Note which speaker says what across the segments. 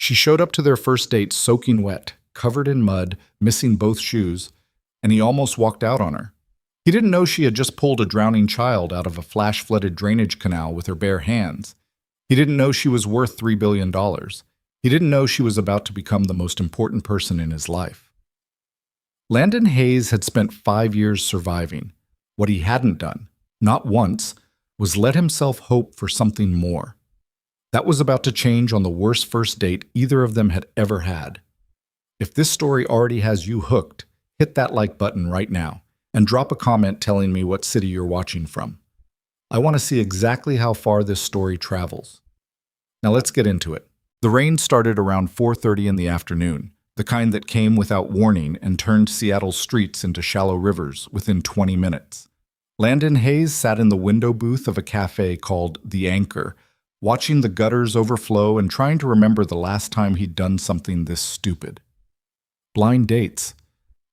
Speaker 1: She showed up to their first date soaking wet, covered in mud, missing both shoes, and he almost walked out on her. He didn't know she had just pulled a drowning child out of a flash-flooded drainage canal with her bare hands. He didn't know she was worth $3 billion. He didn't know she was about to become the most important person in his life. Landon Hayes had spent 5 years surviving. What he hadn't done, not once, was let himself hope for something more. That was about to change on the worst first date either of them had ever had. If this story already has you hooked, hit that like button right now and drop a comment telling me what city you're watching from. I want to see exactly how far this story travels. Now let's get into it. The rain started around 4:30 in the afternoon, the kind that came without warning and turned Seattle's streets into shallow rivers within 20 minutes. Landon Hayes sat in the window booth of a cafe called The Anchor, watching the gutters overflow and trying to remember the last time he'd done something this stupid. Blind dates.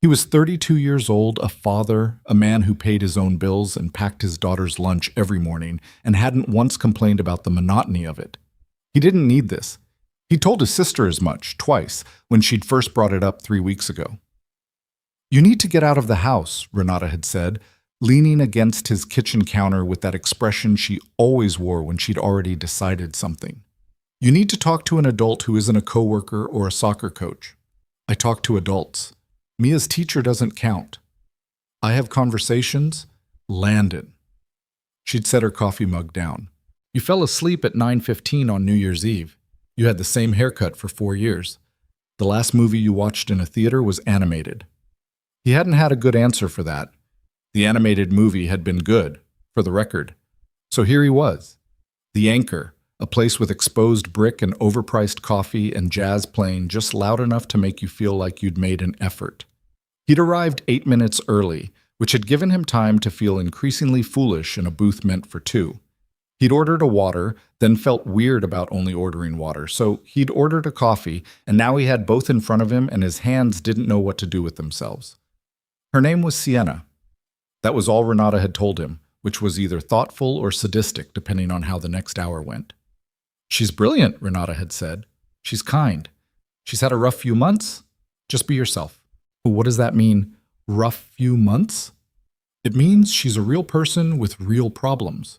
Speaker 1: He was 32 years old, a father, a man who paid his own bills and packed his daughter's lunch every morning and hadn't once complained about the monotony of it. He didn't need this. He told his sister as much, twice, when she'd first brought it up 3 weeks ago. "You need to get out of the house," Renata had said, leaning against his kitchen counter with that expression she always wore when she'd already decided something. "You need to talk to an adult who isn't a coworker or a soccer coach." "I talk to adults. Mia's teacher doesn't count." "I have conversations." "Landon." She'd set her coffee mug down. "You fell asleep at 9:15 on New Year's Eve. You had the same haircut for 4 years. The last movie you watched in a theater was animated." He hadn't had a good answer for that. The animated movie had been good, for the record. So here he was. The Anchor, a place with exposed brick and overpriced coffee and jazz playing just loud enough to make you feel like you'd made an effort. He'd arrived 8 minutes early, which had given him time to feel increasingly foolish in a booth meant for two. He'd ordered a water, then felt weird about only ordering water, so he'd ordered a coffee, and now he had both in front of him and his hands didn't know what to do with themselves. Her name was Sienna. That was all Renata had told him, which was either thoughtful or sadistic, depending on how the next hour went. "She's brilliant," Renata had said. "She's kind. She's had a rough few months. Just be yourself." What does that mean, rough few months? It means she's a real person with real problems,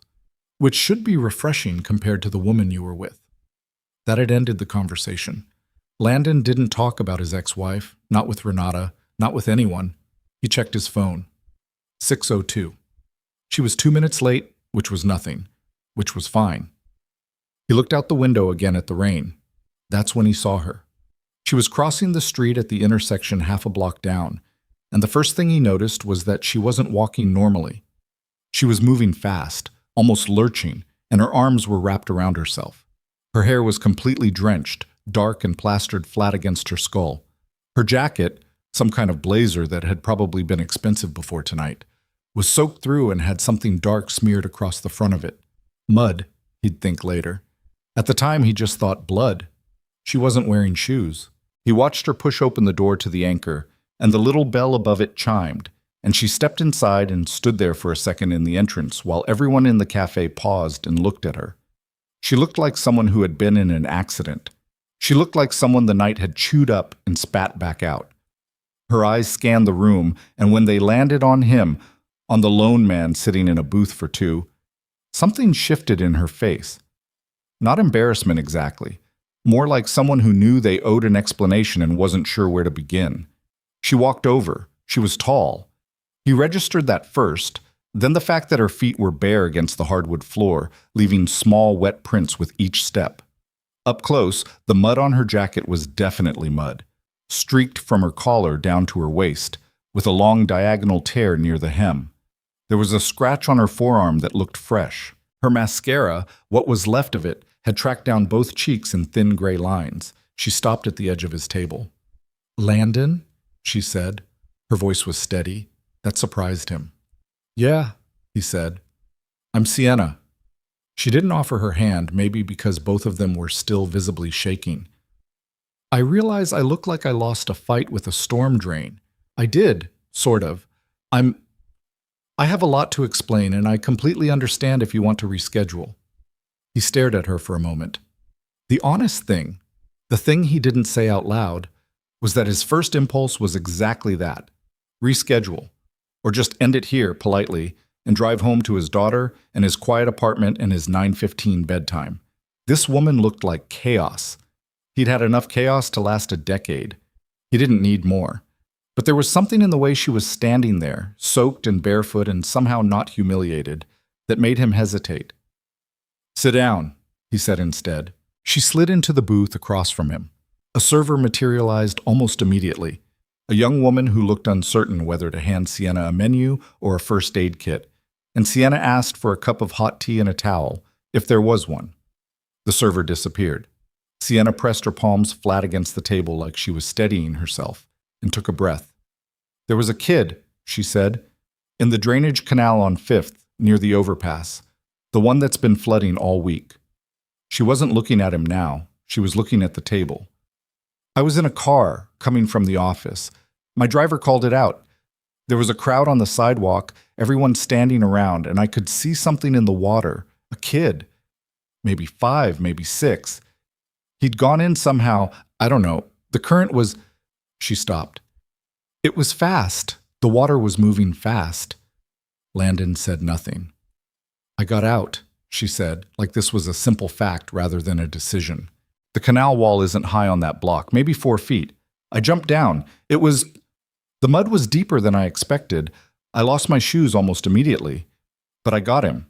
Speaker 1: which should be refreshing compared to the woman you were with. That had ended the conversation. Landon didn't talk about his ex-wife, not with Renata, not with anyone. He checked his phone. 6:02. She was 2 minutes late, which was nothing, which was fine. He looked out the window again at the rain. That's when he saw her. She was crossing the street at the intersection half a block down, and the first thing he noticed was that she wasn't walking normally. She was moving fast, almost lurching, and her arms were wrapped around herself. Her hair was completely drenched, dark and plastered flat against her skull. Her jacket, some kind of blazer that had probably been expensive before tonight, was soaked through and had something dark smeared across the front of it. Mud, he'd think later. At the time, he just thought blood. She wasn't wearing shoes. He watched her push open the door to the Anchor, and the little bell above it chimed, and she stepped inside and stood there for a second in the entrance while everyone in the cafe paused and looked at her. She looked like someone who had been in an accident. She looked like someone the night had chewed up and spat back out. Her eyes scanned the room, and when they landed on him, on the lone man sitting in a booth for two, something shifted in her face. Not embarrassment exactly, more like someone who knew they owed an explanation and wasn't sure where to begin. She walked over. She was tall. He registered that first, then the fact that her feet were bare against the hardwood floor, leaving small wet prints with each step. Up close, the mud on her jacket was definitely mud, streaked from her collar down to her waist, with a long diagonal tear near the hem. There was a scratch on her forearm that looked fresh. Her mascara, what was left of it, had tracked down both cheeks in thin gray lines. She stopped at the edge of his table. "Landon?" she said. Her voice was steady. That surprised him. "Yeah," he said. "I'm Sienna." She didn't offer her hand, maybe because both of them were still visibly shaking. "I realize I look like I lost a fight with a storm drain. I did, sort of. I have a lot to explain, and I completely understand if you want to reschedule." He stared at her for a moment. "The honest thing," The thing he didn't say out loud was that his first impulse was exactly that: reschedule, or just end it here politely and drive home to his daughter and his quiet apartment and his 9:15 bedtime. This woman looked like chaos. He'd had enough chaos to last a decade. He didn't need more. But there was something in the way she was standing there, soaked and barefoot and somehow not humiliated, that made him hesitate. "Sit down," he said instead. She slid into the booth across from him. A server materialized almost immediately, a young woman who looked uncertain whether to hand Sienna a menu or a first aid kit, and Sienna asked for a cup of hot tea and a towel, if there was one. The server disappeared. Sienna pressed her palms flat against the table like she was steadying herself, and took a breath. "There was a kid," she said, "in the drainage canal on 5th, near the overpass, the one that's been flooding all week." She wasn't looking at him now. She was looking at the table. "I was in a car, coming from the office. My driver called it out. There was a crowd on the sidewalk, everyone standing around, and I could see something in the water. A kid. Maybe 5, maybe 6. He'd gone in somehow. I don't know. The current was—" She stopped. "It was fast. The water was moving fast." Landon said nothing. "I got out," she said, like this was a simple fact rather than a decision. "The canal wall isn't high on that block, maybe 4 feet. I jumped down. The mud was deeper than I expected. I lost my shoes almost immediately. But I got him.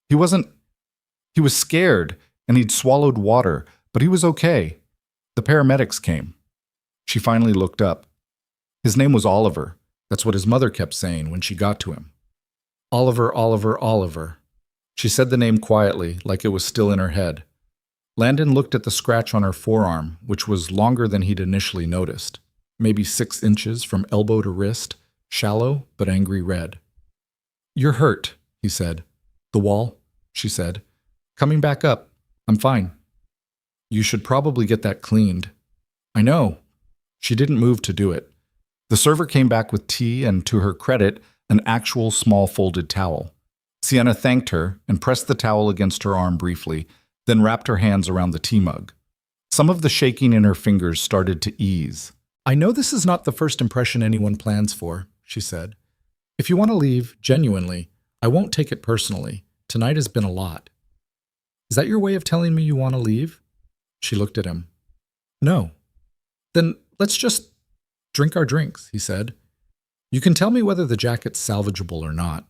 Speaker 1: He was scared, and he'd swallowed water, but he was okay. The paramedics came." She finally looked up. His name was Oliver. That's what his mother kept saying when she got to him. "Oliver, Oliver, Oliver." She said the name quietly, like it was still in her head. Landon looked at the scratch on her forearm, which was longer than he'd initially noticed. Maybe 6 inches from elbow to wrist, shallow but angry red. "You're hurt," he said. "The wall," she said. "Coming back up. I'm fine." "You should probably get that cleaned." "I know." She didn't move to do it. The server came back with tea and, to her credit, an actual small folded towel. Sienna thanked her and pressed the towel against her arm briefly, then wrapped her hands around the tea mug. Some of the shaking in her fingers started to ease. "I know this is not the first impression anyone plans for," she said. "If you want to leave, genuinely, I won't take it personally. Tonight has been a lot." "Is that your way of telling me you want to leave?" She looked at him. "No." "Then let's just drink our drinks," he said. "You can tell me whether the jacket's salvageable or not."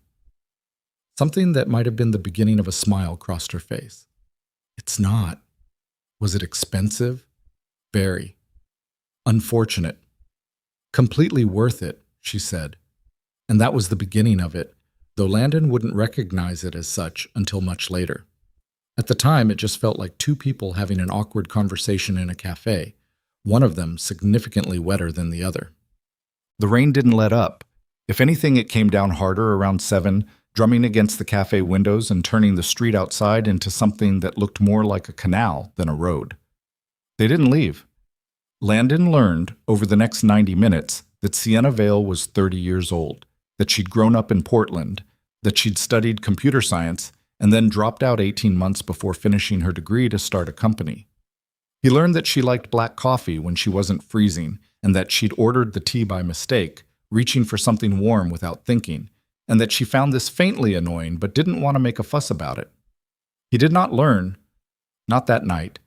Speaker 1: Something that might have been the beginning of a smile crossed her face. "It's not." "Was it expensive?" "Very." "Unfortunate." "Completely worth it," she said. And that was the beginning of it, though Landon wouldn't recognize it as such until much later. At the time, it just felt like 2 people having an awkward conversation in a cafe, one of them significantly wetter than the other. The rain didn't let up. If anything, it came down harder around 7, drumming against the cafe windows and turning the street outside into something that looked more like a canal than a road. They didn't leave. Landon learned, over the next 90 minutes, that Sienna Vale was 30 years old, that she'd grown up in Portland, that she'd studied computer science, and then dropped out 18 months before finishing her degree to start a company. He learned that she liked black coffee when she wasn't freezing, and that she'd ordered the tea by mistake, reaching for something warm without thinking, and that she found this faintly annoying but didn't want to make a fuss about it. He did not learn, not that night,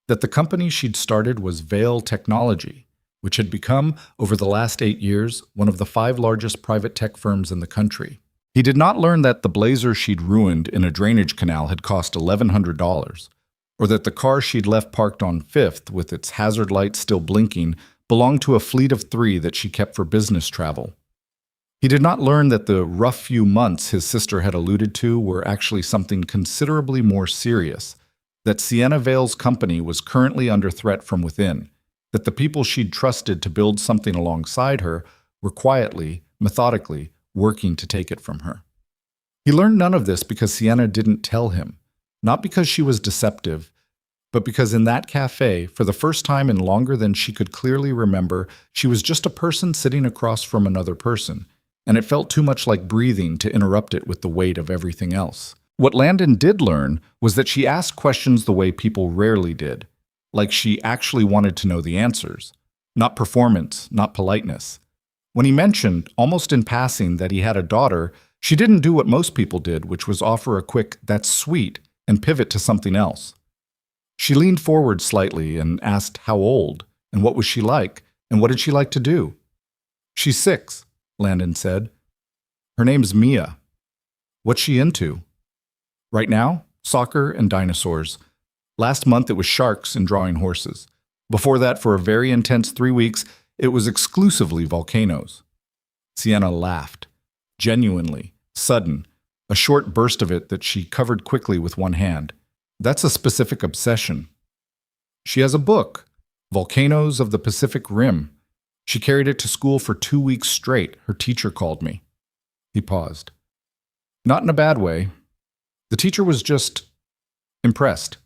Speaker 1: that the company she'd started was Vale Technology, which had become, over the last 8 years, one of the 5 largest private tech firms in the country. He did not learn that the blazer she'd ruined in a drainage canal had cost $1,100, or that the car she'd left parked on 5th with its hazard light still blinking belonged to a fleet of 3 that she kept for business travel. He did not learn that the rough few months his sister had alluded to were actually something considerably more serious, that Sienna Vale's company was currently under threat from within, that the people she'd trusted to build something alongside her were quietly, methodically, working to take it from her. He learned none of this because Sienna didn't tell him, not because she was deceptive, but because in that cafe, for the first time in longer than she could clearly remember, she was just a person sitting across from another person, and it felt too much like breathing to interrupt it with the weight of everything else. What Landon did learn was that she asked questions the way people rarely did. like she actually wanted to know the answers. Not performance, not politeness. When he mentioned, almost in passing, that he had a daughter, she didn't do what most people did, which was offer a quick, "That's sweet," and pivot to something else. She leaned forward slightly and asked how old, and what was she like, and what did she like to do. "She's 6, Landon said. "Her name's Mia." "What's she into?" "Right now, soccer and dinosaurs. Last month it was sharks and drawing horses. Before that, for a very intense 3 weeks, it was exclusively volcanoes." Sienna laughed. Genuinely, sudden, a short burst of it that she covered quickly with one hand. "That's a specific obsession." "She has a book, Volcanoes of the Pacific Rim. She carried it to school for 2 weeks straight. Her teacher called me." He paused. "Not in a bad way. The teacher was just impressed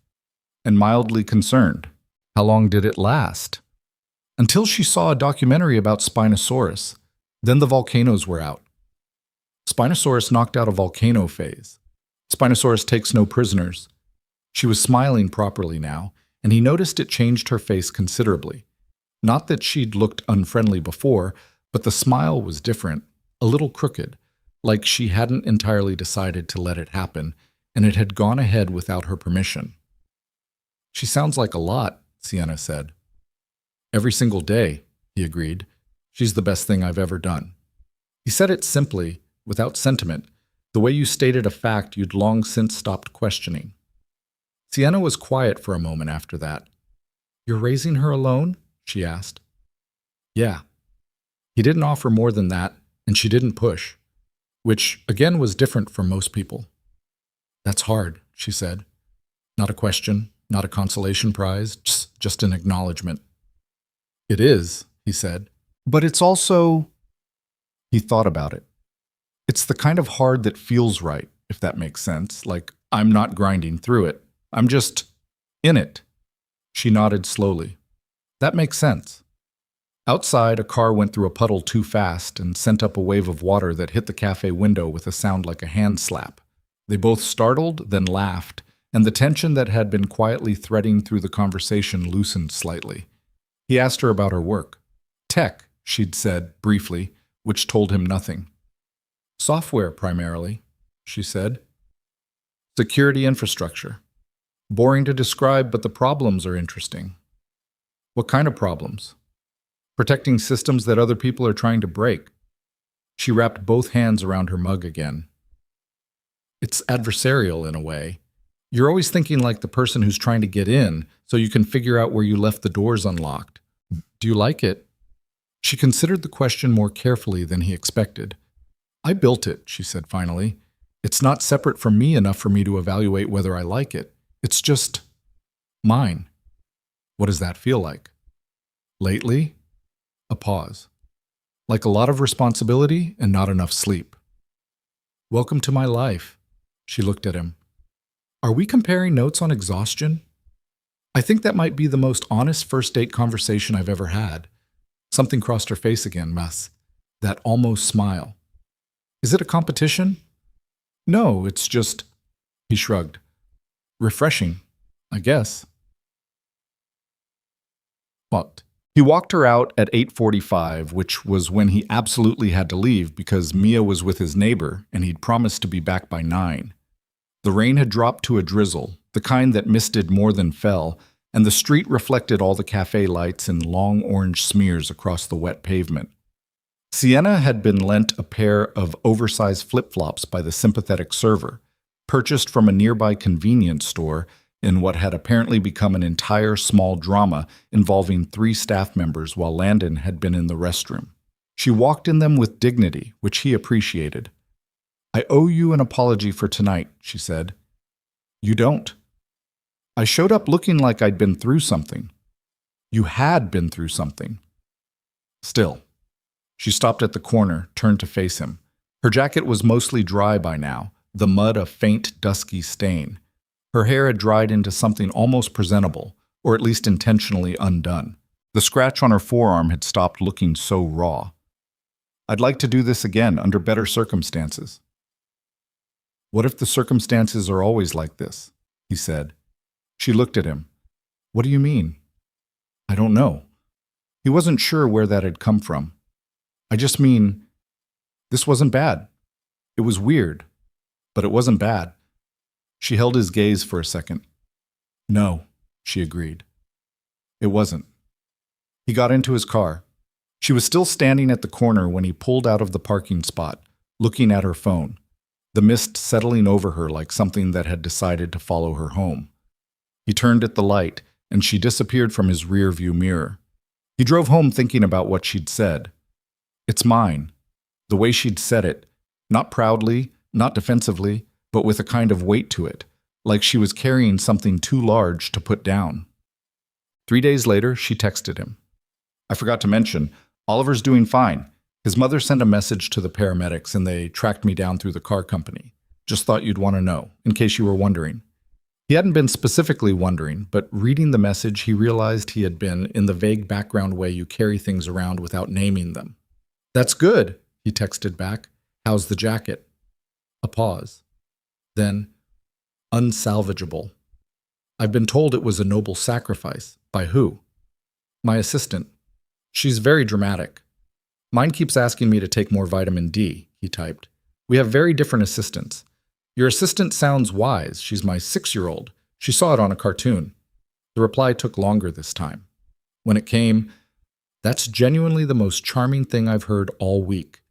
Speaker 1: and mildly concerned." "How long did it last?" "Until she saw a documentary about Spinosaurus. Then the volcanoes were out." Spinosaurus knocked out a volcano phase. Spinosaurus takes no prisoners. She was smiling properly now, and he noticed it changed her face considerably. Not that she'd looked unfriendly before, but the smile was different, a little crooked, like she hadn't entirely decided to let it happen, and it had gone ahead without her permission. "She sounds like a lot," Sienna said. "Every single day," he agreed. "She's the best thing I've ever done." He said it simply, without sentiment, the way you stated a fact you'd long since stopped questioning. Sienna was quiet for a moment after that. "You're raising her alone?" she asked. "Yeah." He didn't offer more than that, and she didn't push, which, again, was different from most people. "That's hard," she said. Not a question, not a consolation prize, just an acknowledgement. "It is," he said. "But it's also—" He thought about it. "It's the kind of hard that feels right, if that makes sense. Like, I'm not grinding through it. I'm just in it." She nodded slowly. "That makes sense." Outside, a car went through a puddle too fast and sent up a wave of water that hit the cafe window with a sound like a hand slap. They both startled, then laughed, and the tension that had been quietly threading through the conversation loosened slightly. He asked her about her work. "Tech," she'd said briefly, which told him nothing. "Software, primarily," she said. "Security infrastructure. Boring to describe, but the problems are interesting." "What kind of problems?" "Protecting systems that other people are trying to break." She wrapped both hands around her mug again. "It's adversarial in a way. You're always thinking like the person who's trying to get in, so you can figure out where you left the doors unlocked. Do you like it?" She considered the question more carefully than he expected. "I built it," she said finally. "It's not separate from me enough for me to evaluate whether I like it. It's just mine." "What does that feel like?" "Lately?" A pause. "Like a lot of responsibility and not enough sleep." "Welcome to my life." She looked at him. "Are we comparing notes on exhaustion?" "I think that might be the most honest first date conversation I've ever had." Something crossed her face again, that almost smile. "Is it a competition?" "No, it's just—" He shrugged. "Refreshing, I guess." What? He walked her out at 8:45, which was when he absolutely had to leave because Mia was with his neighbor and he'd promised to be back by 9. The rain had dropped to a drizzle, the kind that misted more than fell, and the street reflected all the cafe lights in long orange smears across the wet pavement. Sienna had been lent a pair of oversized flip-flops by the sympathetic server, purchased from a nearby convenience store in what had apparently become an entire small drama involving 3 staff members while Landon had been in the restroom. She walked in them with dignity, which he appreciated. "I owe you an apology for tonight," she said. "You don't." "I showed up looking like I'd been through something." "You had been through something." "Still." She stopped at the corner, turned to face him. Her jacket was mostly dry by now, the mud a faint, dusky stain. Her hair had dried into something almost presentable, or at least intentionally undone. The scratch on her forearm had stopped looking so raw. "I'd like to do this again under better circumstances." "What if the circumstances are always like this?" he said. She looked at him. What do you mean? I don't know. He wasn't sure where that had come from. I just mean, this wasn't bad. It was weird, but it wasn't bad. She held his gaze for a second. No, she agreed. It wasn't. He got into his car. She was still standing at the corner when he pulled out of the parking spot, looking at her phone, the mist settling over her like something that had decided to follow her home. He turned at the light, and she disappeared from his rear-view mirror. He drove home thinking about what she'd said. It's mine. The way she'd said it, not proudly, not defensively, but with a kind of weight to it, like she was carrying something too large to put down. 3 days later, she texted him. I forgot to mention, Oliver's doing fine. His mother sent a message to the paramedics and they tracked me down through the car company. Just thought you'd want to know, in case you were wondering. He hadn't been specifically wondering, but reading the message, he realized he had been in the vague background way you carry things around without naming them. That's good, he texted back. How's the jacket? A pause. Then, unsalvageable. I've been told it was a noble sacrifice. By who? My assistant. She's very dramatic. Mine keeps asking me to take more vitamin D, he typed. We have very different assistants. Your assistant sounds wise. She's my 6-year-old. She saw it on a cartoon. The reply took longer this time. When it came, that's genuinely the most charming thing I've heard all week.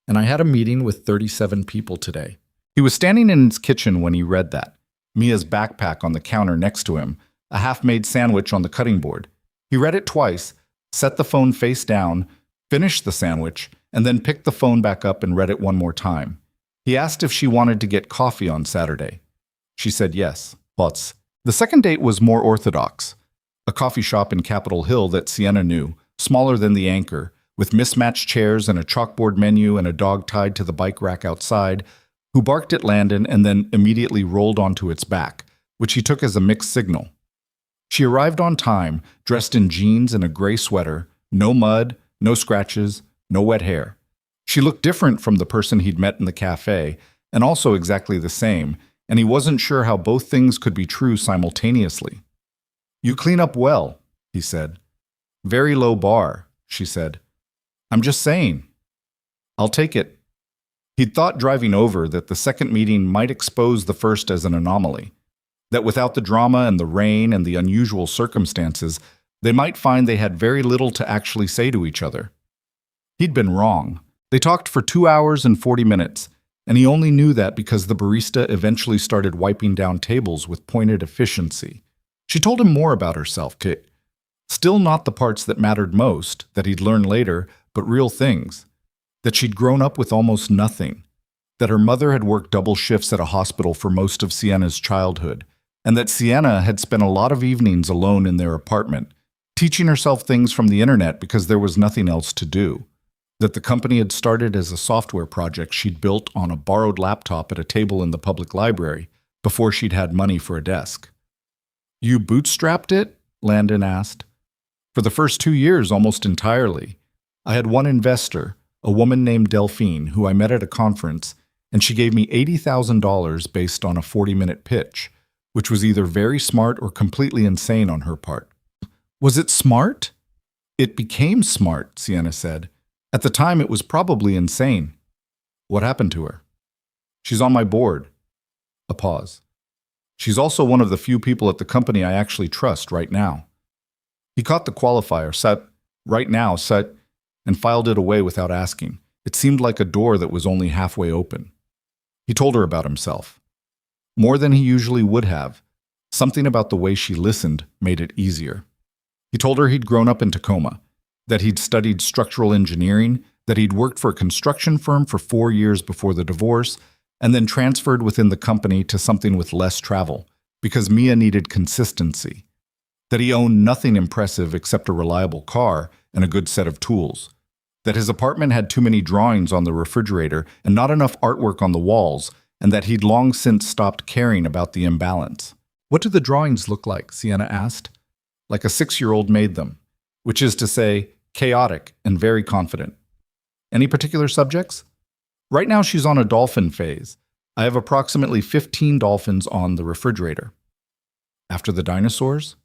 Speaker 1: And I had a meeting with 37 people today. He was standing in his kitchen when he read that. Mia's backpack on the counter next to him, a half-made sandwich on the cutting board. He read it twice, set the phone face down, finished the sandwich, and then picked the phone back up and read it one more time. He asked if she wanted to get coffee on Saturday. She said yes. But the second date was more orthodox. A coffee shop in Capitol Hill that Sienna knew, smaller than the Anchor, with mismatched chairs and a chalkboard menu and a dog tied to the bike rack outside, who barked at Landon and then immediately rolled onto its back, which he took as a mixed signal. She arrived on time, dressed in jeans and a gray sweater, no mud, no scratches, no wet hair. She looked different from the person he'd met in the cafe, and also exactly the same, and he wasn't sure how both things could be true simultaneously. You clean up well, he said. Very low bar, she said. I'm just saying. I'll take it. He'd thought driving over that the second meeting might expose the first as an anomaly, that without the drama and the rain and the unusual circumstances, they might find they had very little to actually say to each other. He'd been wrong. They talked for 2 hours and 40 minutes, and he only knew that because the barista eventually started wiping down tables with pointed efficiency. She told him more about herself, Kate. Still not the parts that mattered most, that he'd learn later, but real things. That she'd grown up with almost nothing. That her mother had worked double shifts at a hospital for most of Sienna's childhood, and that Sienna had spent a lot of evenings alone in their apartment, teaching herself things from the internet because there was nothing else to do. That the company had started as a software project she'd built on a borrowed laptop at a table in the public library before she'd had money for a desk. You bootstrapped it? Landon asked. For the first 2 years, almost entirely. I had one investor, a woman named Delphine, who I met at a conference, and she gave me $80,000 based on a 40-minute pitch, which was either very smart or completely insane on her part. Was it smart? It became smart, Sienna said. At the time, it was probably insane. What happened to her? She's on my board. A pause. She's also one of the few people at the company I actually trust right now. He caught the qualifier, set, and filed it away without asking. It seemed like a door that was only halfway open. He told her about himself. More than he usually would have. Something about the way she listened made it easier. He told her he'd grown up in Tacoma, that he'd studied structural engineering, that he'd worked for a construction firm for 4 years before the divorce, and then transferred within the company to something with less travel, because Mia needed consistency. That he owned nothing impressive except a reliable car and a good set of tools. That his apartment had too many drawings on the refrigerator and not enough artwork on the walls, and that he'd long since stopped caring about the imbalance. What do the drawings look like? Sienna asked. Like a 6-year-old made them, which is to say, chaotic and very confident. Any particular subjects? Right now she's on a dolphin phase. I have approximately 15 dolphins on the refrigerator. After the dinosaurs?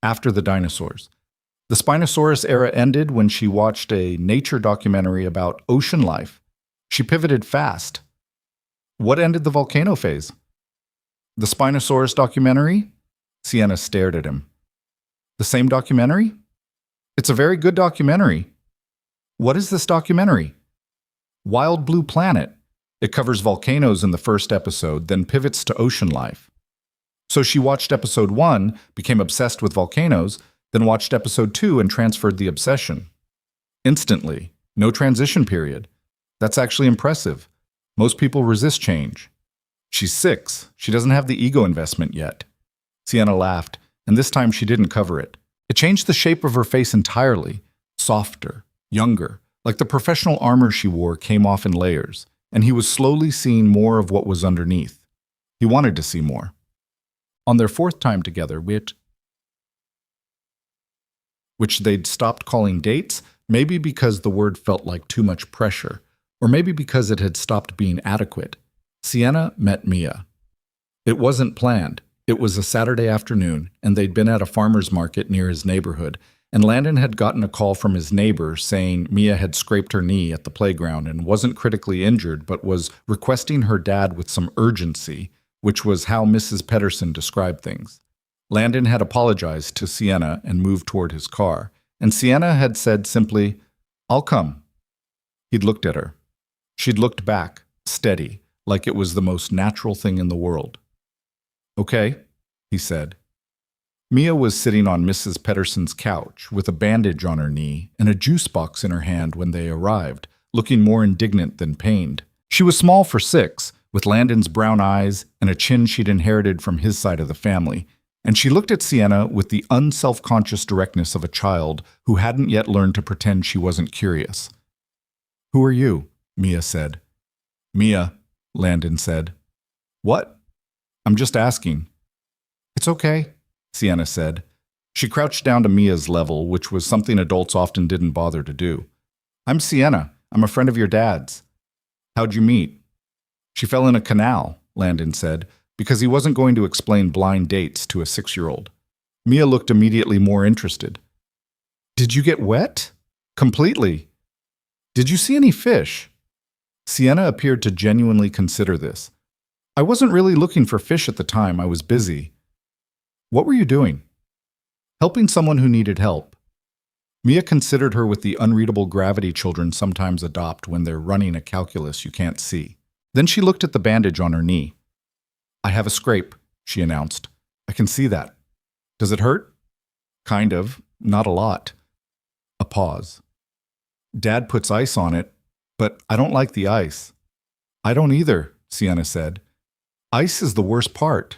Speaker 1: after the dinosaurs. The Spinosaurus era ended when she watched a nature documentary about ocean life. She pivoted fast. What ended the volcano phase? The Spinosaurus documentary? Sienna stared at him. The same documentary? It's a very good documentary. What is this documentary? Wild Blue Planet. It covers volcanoes in the first episode, then pivots to ocean life. So she watched episode 1, became obsessed with volcanoes, then watched episode 2 and transferred the obsession. Instantly. No transition period. That's actually impressive. Most people resist change. She's 6. She doesn't have the ego investment yet. Sienna laughed, and this time she didn't cover it. It changed the shape of her face entirely. Softer, younger, like the professional armor she wore came off in layers, and he was slowly seeing more of what was underneath. He wanted to see more. On their 4th time together, which they'd stopped calling dates, maybe because the word felt like too much pressure, or maybe because it had stopped being adequate, Sienna met Mia. It wasn't planned. It was a Saturday afternoon, and they'd been at a farmer's market near his neighborhood, and Landon had gotten a call from his neighbor saying Mia had scraped her knee at the playground and wasn't critically injured, but was requesting her dad with some urgency, which was how Mrs. Pedersen described things. Landon had apologized to Sienna and moved toward his car, and Sienna had said simply, "I'll come." He'd looked at her. She'd looked back, steady, like it was the most natural thing in the world. "Okay," he said. Mia was sitting on Mrs. Pedersen's couch with a bandage on her knee and a juice box in her hand when they arrived, looking more indignant than pained. She was small for 6, with Landon's brown eyes and a chin she'd inherited from his side of the family, and she looked at Sienna with the unself-conscious directness of a child who hadn't yet learned to pretend she wasn't curious. "Who are you?" Mia said. "Mia," Landon said. "What?" "I'm just asking." "It's okay," Sienna said. She crouched down to Mia's level, which was something adults often didn't bother to do. "I'm Sienna. I'm a friend of your dad's." "How'd you meet?" "She fell in a canal," Landon said, because he wasn't going to explain blind dates to a 6-year-old. Mia looked immediately more interested. "Did you get wet?" "Completely." "Did you see any fish?" Sienna appeared to genuinely consider this. "I wasn't really looking for fish at the time. I was busy." "What were you doing?" "Helping someone who needed help." Mia considered her with the unreadable gravity children sometimes adopt when they're running a calculus you can't see. Then she looked at the bandage on her knee. "I have a scrape," she announced. "I can see that. Does it hurt?" "Kind of. Not a lot." A pause. "Dad puts ice on it, but I don't like the ice." "I don't either," Sienna said. "Ice is the worst part."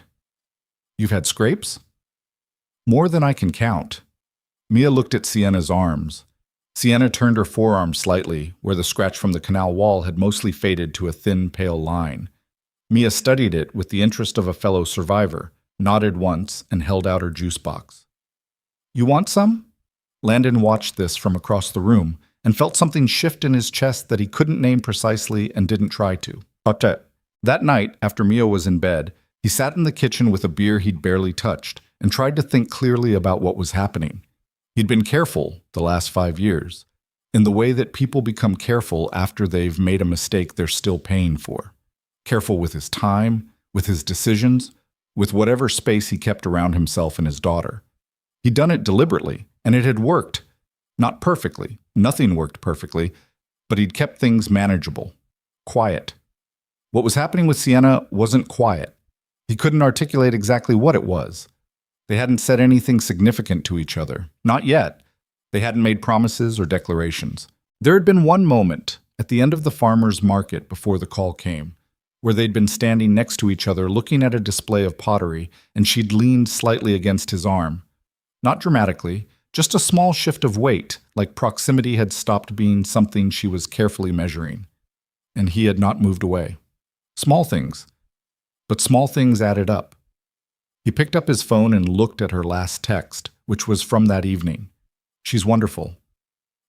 Speaker 1: "You've had scrapes?" "More than I can count." Mia looked at Sienna's arms. Sienna turned her forearm slightly, where the scratch from the canal wall had mostly faded to a thin, pale line. Mia studied it with the interest of a fellow survivor, nodded once, and held out her juice box. "You want some?" Landon watched this from across the room and felt something shift in his chest that he couldn't name precisely and didn't try to. That night, after Mia was in bed, he sat in the kitchen with a beer he'd barely touched and tried to think clearly about what was happening. He'd been careful the last 5 years, in the way that people become careful after they've made a mistake they're still paying for. Careful with his time, with his decisions, with whatever space he kept around himself and his daughter. He'd done it deliberately, and it had worked. Not perfectly. Nothing worked perfectly, but he'd kept things manageable. Quiet. What was happening with Sienna wasn't quiet. He couldn't articulate exactly what it was. They hadn't said anything significant to each other. Not yet. They hadn't made promises or declarations. There had been one moment, at the end of the farmer's market before the call came, where they'd been standing next to each other looking at a display of pottery, and she'd leaned slightly against his arm. Not dramatically, just a small shift of weight, like proximity had stopped being something she was carefully measuring. And he had not moved away. Small things. But small things added up. He picked up his phone and looked at her last text, which was from that evening. "She's wonderful.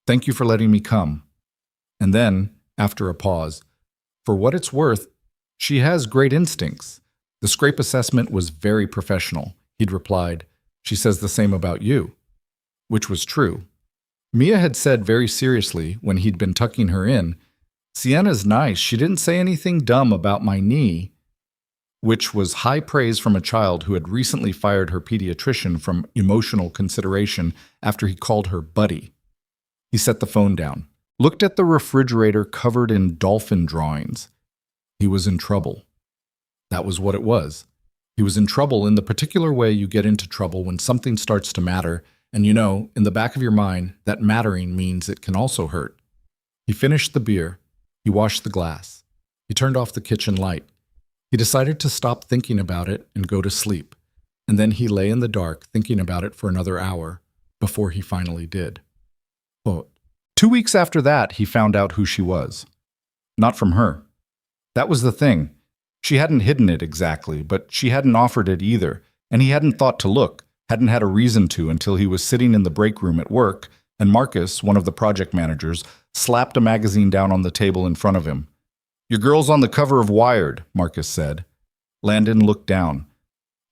Speaker 1: Thank you for letting me come." And then, after a pause, "For what it's worth, she has great instincts." The scrape assessment was very professional. He'd replied, She says the same about you. Which was true. Mia had said very seriously when he'd been tucking her in, Sienna's nice. She didn't say anything dumb about my knee, which was high praise from a child who had recently fired her pediatrician from emotional consideration after he called her buddy. He set the phone down, looked at the refrigerator covered in dolphin drawings. He was in trouble. That was what it was. He was in trouble in the particular way you get into trouble when something starts to matter, and you know, in the back of your mind, that mattering means it can also hurt. He finished the beer. He washed the glass. He turned off the kitchen light. He decided to stop thinking about it and go to sleep, and then he lay in the dark thinking about it for another hour before he finally did. Quote, 2 weeks after that, he found out who she was. Not from her. That was the thing. She hadn't hidden it exactly, but she hadn't offered it either, and he hadn't thought to look, hadn't had a reason to until he was sitting in the break room at work, and Marcus, one of the project managers, slapped a magazine down on the table in front of him. Your girl's on the cover of Wired, Marcus said. Landon looked down.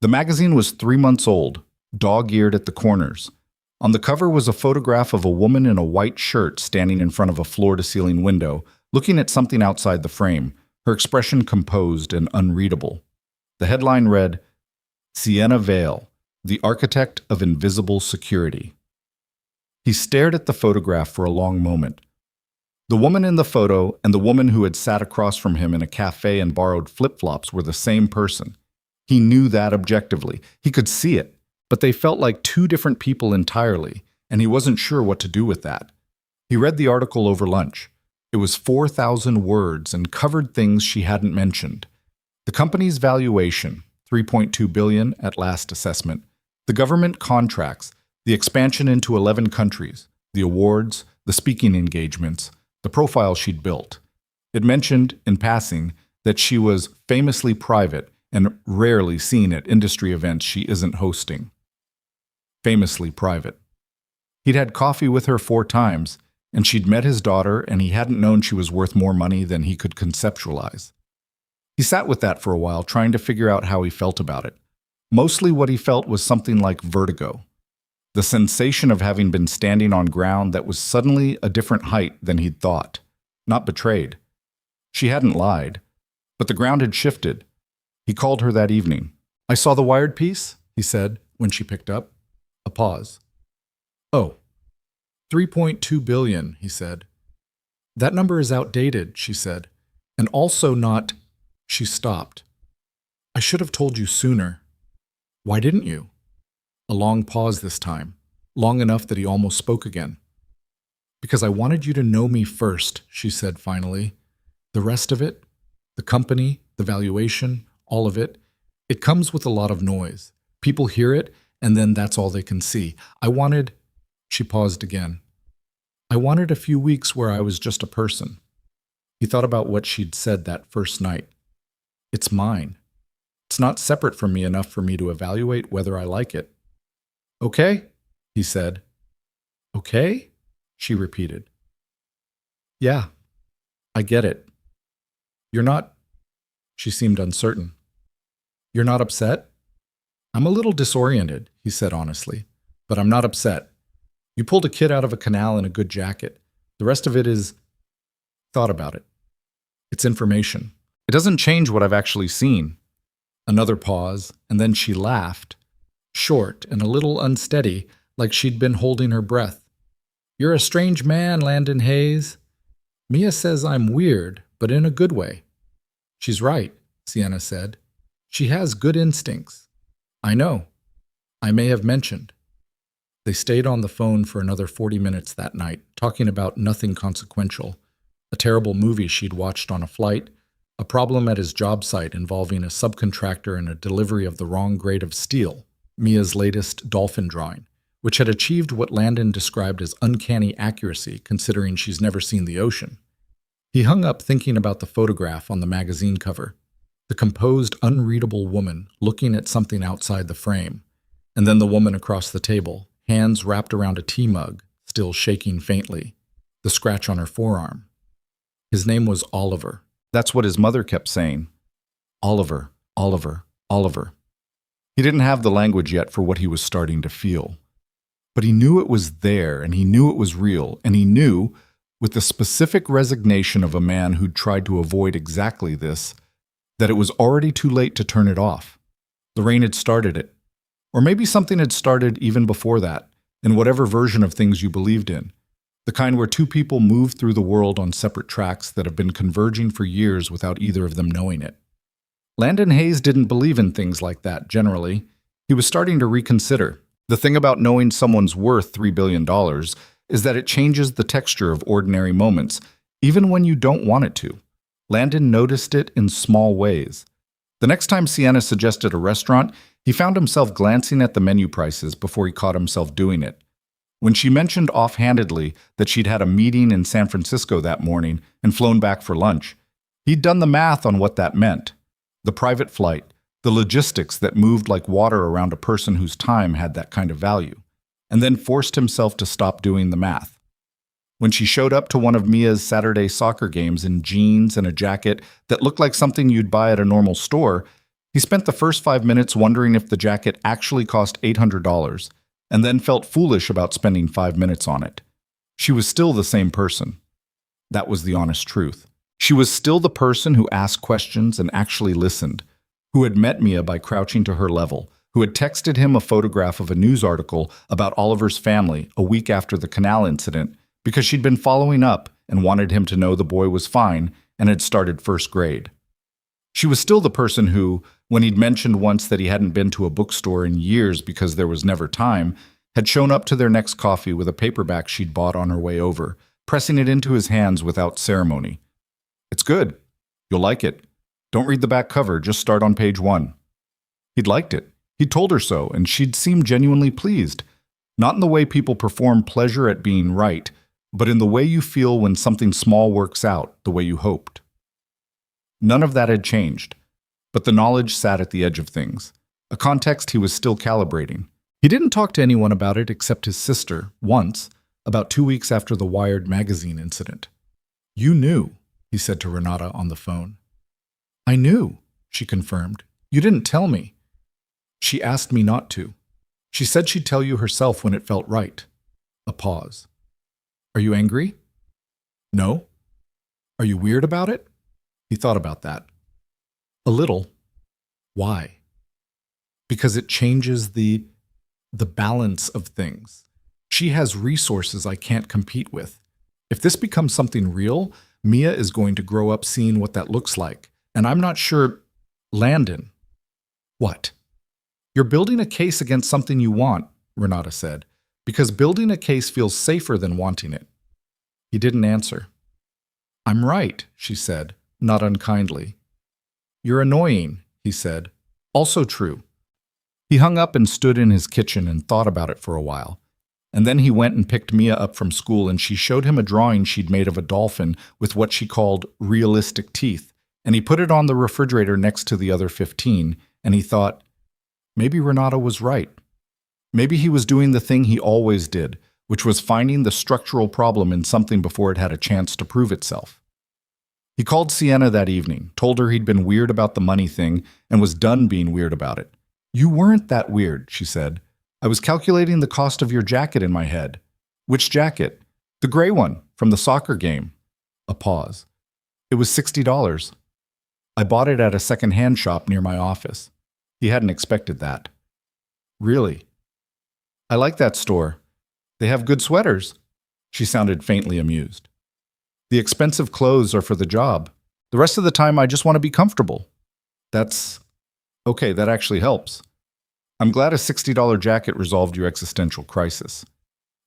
Speaker 1: The magazine was 3 months old, dog-eared at the corners. On the cover was a photograph of a woman in a white shirt standing in front of a floor-to-ceiling window, looking at something outside the frame, her expression composed and unreadable. The headline read, Sienna Vale, the architect of invisible security. He stared at the photograph for a long moment. The woman in the photo and the woman who had sat across from him in a cafe and borrowed flip-flops were the same person. He knew that objectively. He could see it, but they felt like two different people entirely, and he wasn't sure what to do with that. He read the article over lunch. It was 4,000 words and covered things she hadn't mentioned. The company's valuation, $3.2 billion at last assessment, the government contracts, the expansion into 11 countries, the awards, the speaking engagements, the profile she'd built. It mentioned, in passing, that she was famously private and rarely seen at industry events she isn't hosting. Famously private. He'd had coffee with her 4 times, and she'd met his daughter, and he hadn't known she was worth more money than he could conceptualize. He sat with that for a while, trying to figure out how he felt about it. Mostly what he felt was something like vertigo. The sensation of having been standing on ground that was suddenly a different height than he'd thought. Not betrayed. She hadn't lied. But the ground had shifted. He called her that evening. I saw the Wired piece, he said, when she picked up. A pause. Oh, 3.2 billion, he said. That number is outdated, she said. And also not... She stopped. I should have told you sooner. Why didn't you? A long pause this time, long enough that he almost spoke again. Because I wanted you to know me first, she said finally. The rest of it, the company, the valuation, all of it, it comes with a lot of noise. People hear it, and then that's all they can see. She paused again. I wanted a few weeks where I was just a person. He thought about what she'd said that first night. It's mine. It's not separate from me enough for me to evaluate whether I like it. Okay, he said. Okay? She repeated. Yeah, I get it. You're not... She seemed uncertain. You're not upset? I'm a little disoriented, he said honestly, but I'm not upset. You pulled a kid out of a canal in a good jacket. The rest of it is... Thought about it. It's information. It doesn't change what I've actually seen. Another pause, and then she laughed. Short and a little unsteady, like she'd been holding her breath. You're a strange man, Landon Hayes. Mia says I'm weird, but in a good way. She's right, Sienna said. She has good instincts. I know. I may have mentioned. They stayed on the phone for another 40 minutes that night, talking about nothing consequential. A terrible movie she'd watched on a flight, a problem at his job site involving a subcontractor and a delivery of the wrong grade of steel, Mia's latest dolphin drawing, which had achieved what Landon described as uncanny accuracy considering she's never seen the ocean. He hung up thinking about the photograph on the magazine cover, the composed, unreadable woman looking at something outside the frame, and then the woman across the table, hands wrapped around a tea mug, still shaking faintly, the scratch on her forearm. His name was Oliver. That's what his mother kept saying. Oliver, Oliver, Oliver. He didn't have the language yet for what he was starting to feel. But he knew it was there, and he knew it was real, and he knew, with the specific resignation of a man who'd tried to avoid exactly this, that it was already too late to turn it off. Lorraine had started it. Or maybe something had started even before that, in whatever version of things you believed in. The kind where two people move through the world on separate tracks that have been converging for years without either of them knowing it. Landon Hayes didn't believe in things like that, generally. He was starting to reconsider. The thing about knowing someone's worth $3 billion is that it changes the texture of ordinary moments, even when you don't want it to. Landon noticed it in small ways. The next time Sienna suggested a restaurant, he found himself glancing at the menu prices before he caught himself doing it. When she mentioned offhandedly that she'd had a meeting in San Francisco that morning and flown back for lunch, he'd done the math on what that meant. The private flight, the logistics that moved like water around a person whose time had that kind of value, and then forced himself to stop doing the math. When she showed up to one of Mia's Saturday soccer games in jeans and a jacket that looked like something you'd buy at a normal store, he spent the first 5 minutes wondering if the jacket actually cost $800, and then felt foolish about spending 5 minutes on it. She was still the same person. That was the honest truth. She was still the person who asked questions and actually listened, who had met Mia by crouching to her level, who had texted him a photograph of a news article about Oliver's family a week after the canal incident because she'd been following up and wanted him to know the boy was fine and had started first grade. She was still the person who, when he'd mentioned once that he hadn't been to a bookstore in years because there was never time, had shown up to their next coffee with a paperback she'd bought on her way over, pressing it into his hands without ceremony. "It's good. You'll like it. Don't read the back cover, just start on page 1. He'd liked it. He'd told her so, and she'd seemed genuinely pleased. Not in the way people perform pleasure at being right, but in the way you feel when something small works out the way you hoped. None of that had changed, but the knowledge sat at the edge of things, a context he was still calibrating. He didn't talk to anyone about it except his sister, once, about 2 weeks after the Wired magazine incident. "You knew," he said to Renata on the phone. "I knew," she confirmed. "You didn't tell me." "She asked me not to. She said she'd tell you herself when it felt right." A pause. "Are you angry?" "No." "Are you weird about it?" He thought about that. "A little." "Why?" "Because it changes the balance of things. She has resources I can't compete with. If this becomes something real, Mia is going to grow up seeing what that looks like. And I'm not sure—" "Landon." "What?" "You're building a case against something you want," Renata said, "because building a case feels safer than wanting it." He didn't answer. "I'm right," she said, not unkindly. "You're annoying," he said. "Also true." He hung up and stood in his kitchen and thought about it for a while. And then he went and picked Mia up from school, and she showed him a drawing she'd made of a dolphin with what she called realistic teeth, and he put it on the refrigerator next to the other 15, and he thought, maybe Renata was right. Maybe he was doing the thing he always did, which was finding the structural problem in something before it had a chance to prove itself. He called Sienna that evening, told her he'd been weird about the money thing, and was done being weird about it. "You weren't that weird," she said. "I was calculating the cost of your jacket in my head." "Which jacket?" "The gray one, from the soccer game." A pause. "It was $60. I bought it at a second-hand shop near my office." He hadn't expected that. "Really?" "I like that store. They have good sweaters." She sounded faintly amused. "The expensive clothes are for the job. The rest of the time I just want to be comfortable." "That's... okay, that actually helps. I'm glad a $60 jacket resolved your existential crisis.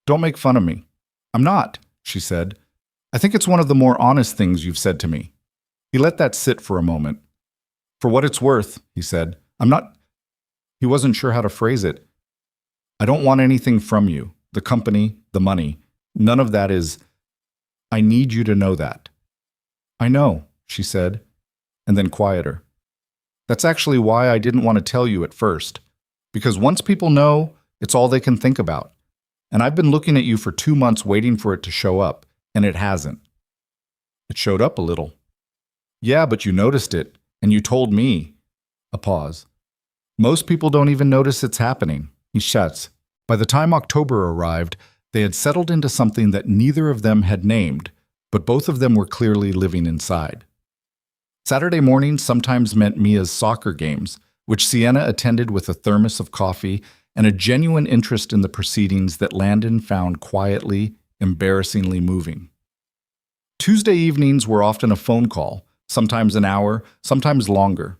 Speaker 1: Don't make fun of me." "I'm not," she said. "I think it's one of the more honest things you've said to me." He let that sit for a moment. "For what it's worth," he said, "I'm not..." He wasn't sure how to phrase it. "I don't want anything from you, the company, the money. None of that is... I need you to know that." "I know," she said, and then quieter. "That's actually why I didn't want to tell you at first. Because once people know, it's all they can think about. And I've been looking at you for 2 months waiting for it to show up, and it hasn't." "It showed up a little." "Yeah, but you noticed it, and you told me." A pause. Most people don't even notice it's happening. He shuts. By the time October arrived, they had settled into something that neither of them had named, but both of them were clearly living inside. Saturday mornings sometimes meant Mia's soccer games, which Sienna attended with a thermos of coffee and a genuine interest in the proceedings that Landon found quietly, embarrassingly moving. Tuesday evenings were often a phone call, sometimes an hour, sometimes longer.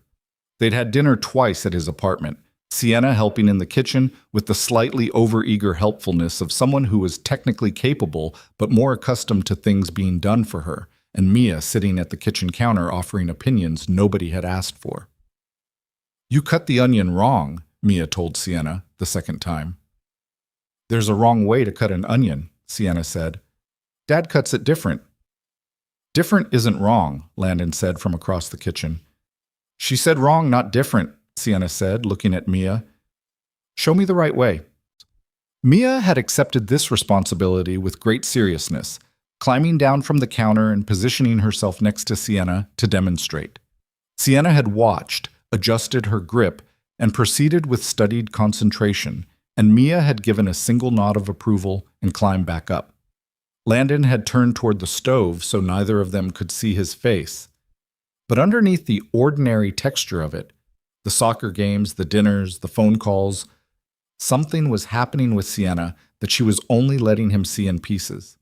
Speaker 1: They'd had dinner twice at his apartment, Sienna helping in the kitchen with the slightly overeager helpfulness of someone who was technically capable but more accustomed to things being done for her, and Mia sitting at the kitchen counter offering opinions nobody had asked for. "You cut the onion wrong," Mia told Sienna the second time. "There's a wrong way to cut an onion," Sienna said. "Dad cuts it different." "Different isn't wrong," Landon said from across the kitchen. "She said wrong, not different," Sienna said, looking at Mia. "Show me the right way." Mia had accepted this responsibility with great seriousness, climbing down from the counter and positioning herself next to Sienna to demonstrate. Sienna had watched, adjusted her grip, and proceeded with studied concentration, and Mia had given a single nod of approval and climbed back up. Landon had turned toward the stove so neither of them could see his face. But underneath the ordinary texture of it, the soccer games, the dinners, the phone calls, something was happening with Sienna that she was only letting him see in pieces.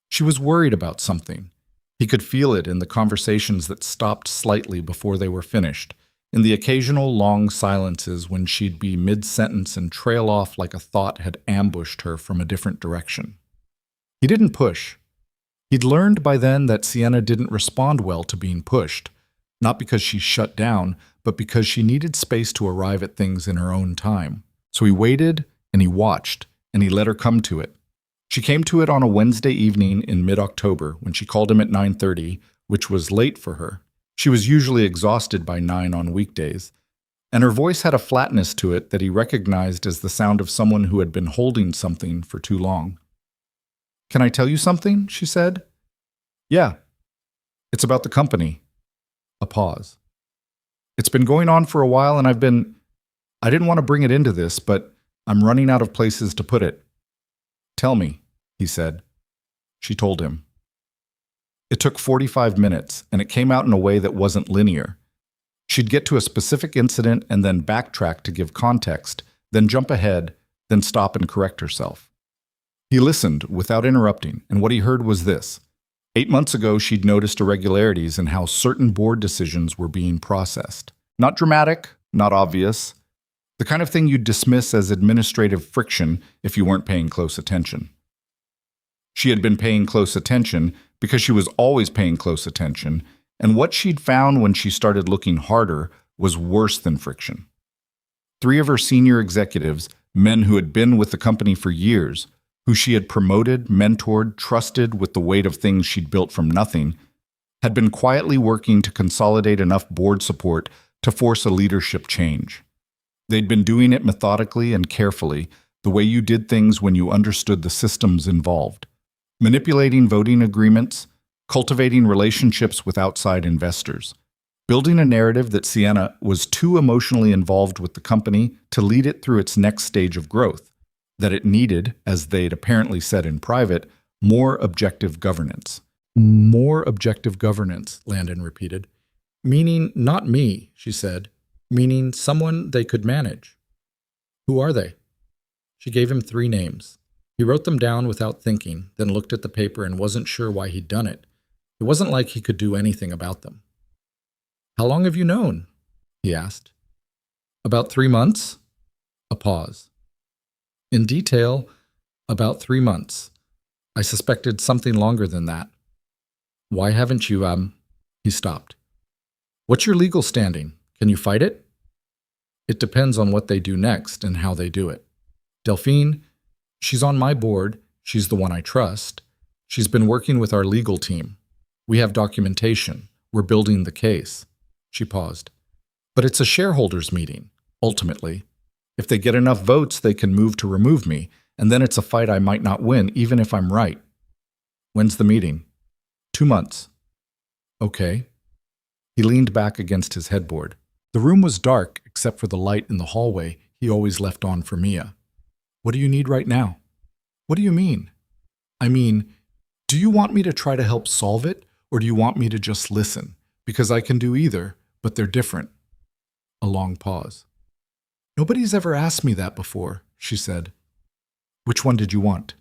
Speaker 1: She was worried about something. He could feel it in the conversations that stopped slightly before they were finished, in the occasional long silences when she'd be mid-sentence and trail off like a thought had ambushed her from a different direction. He didn't push. He'd learned by then that Sienna didn't respond well to being pushed, not because she shut down, but because she needed space to arrive at things in her own time. So he waited, and he watched, and he let her come to it. She came to it on a Wednesday evening in mid-October when she called him at 9:30, which was late for her. She was usually exhausted by 9 on weekdays, and her voice had a flatness to it that he recognized as the sound of someone who had been holding something for too long. "Can I tell you something?" she said. "Yeah. It's about the company." A pause. "It's been going on for a while, and I didn't want to bring it into this, but I'm running out of places to put it." "Tell me," he said. She told him. It took 45 minutes, and it came out in a way that wasn't linear. She'd get to a specific incident and then backtrack to give context, then jump ahead, then stop and correct herself. He listened without interrupting, and what he heard was this. 8 months ago, she'd noticed irregularities in how certain board decisions were being processed. Not dramatic, not obvious. The kind of thing you'd dismiss as administrative friction if you weren't paying close attention. She had been paying close attention because she was always paying close attention, and what she'd found when she started looking harder was worse than friction. 3 of her senior executives, men who had been with the company for years, who she had promoted, mentored, trusted with the weight of things she'd built from nothing, had been quietly working to consolidate enough board support to force a leadership change. They'd been doing it methodically and carefully, the way you did things when you understood the systems involved. Manipulating voting agreements, cultivating relationships with outside investors, building a narrative that Sienna was too emotionally involved with the company to lead it through its next stage of growth, that it needed, as they'd apparently said in private, more objective governance. "More objective governance," Landon repeated. "Meaning not me," she said. "Meaning someone they could manage." "Who are they?" She gave him 3 names. He wrote them down without thinking, then looked at the paper and wasn't sure why he'd done it. It wasn't like he could do anything about them. "How long have you known?" he asked. "About 3 months." A pause. "In detail, about 3 months. I suspected something longer than that." "Why haven't you, He stopped. "What's your legal standing? Can you fight it?" "It depends on what they do next and how they do it. Delphine, she's on my board. She's the one I trust. She's been working with our legal team. We have documentation. We're building the case." She paused. "But it's a shareholders' meeting, ultimately. If they get enough votes, they can move to remove me, and then it's a fight I might not win, even if I'm right." "When's the meeting?" 2 months. "Okay." He leaned back against his headboard. The room was dark except for the light in the hallway he always left on for Mia. What do you need right now? What do you mean? I mean, do you want me to try to help solve it, or do you want me to just listen? Because I can do either, but they're different. A long pause. Nobody's ever asked me that before, she said. Which one did you want?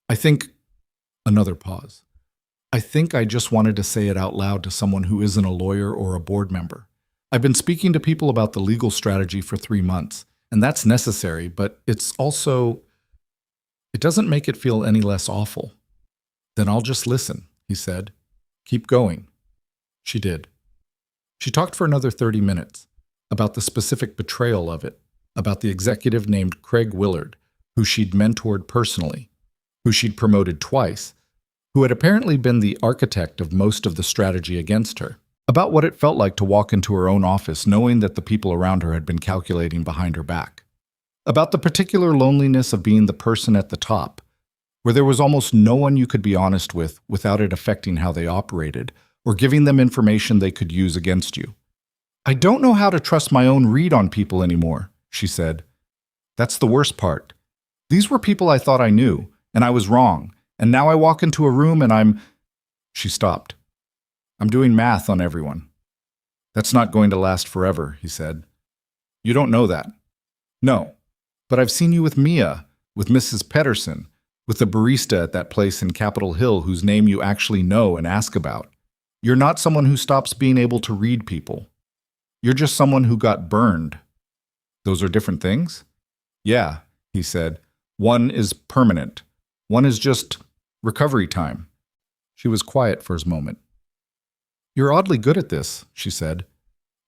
Speaker 1: I think... Another pause. I think I just wanted to say it out loud to someone who isn't a lawyer or a board member. I've been speaking to people about the legal strategy for 3 months, and that's necessary, but it's also... It doesn't make it feel any less awful. Then I'll just listen, he said. Keep going. She did. She talked for another 30 minutes, about the specific betrayal of it, about the executive named Craig Willard, who she'd mentored personally, who she'd promoted twice, who had apparently been the architect of most of the strategy against her, about what it felt like to walk into her own office knowing that the people around her had been calculating behind her back, about the particular loneliness of being the person at the top, where there was almost no one you could be honest with without it affecting how they operated or giving them information they could use against you. I don't know how to trust my own read on people anymore, she said. That's the worst part. These were people I thought I knew, and I was wrong, and now I walk into a room and I'm... She stopped. I'm doing math on everyone. That's not going to last forever, he said. You don't know that. No, but I've seen you with Mia, with Mrs. Pedersen, with the barista at that place in Capitol Hill whose name you actually know and ask about. You're not someone who stops being able to read people. You're just someone who got burned. Those are different things? Yeah, he said. One is permanent. One is just recovery time. She was quiet for a moment. You're oddly good at this, she said.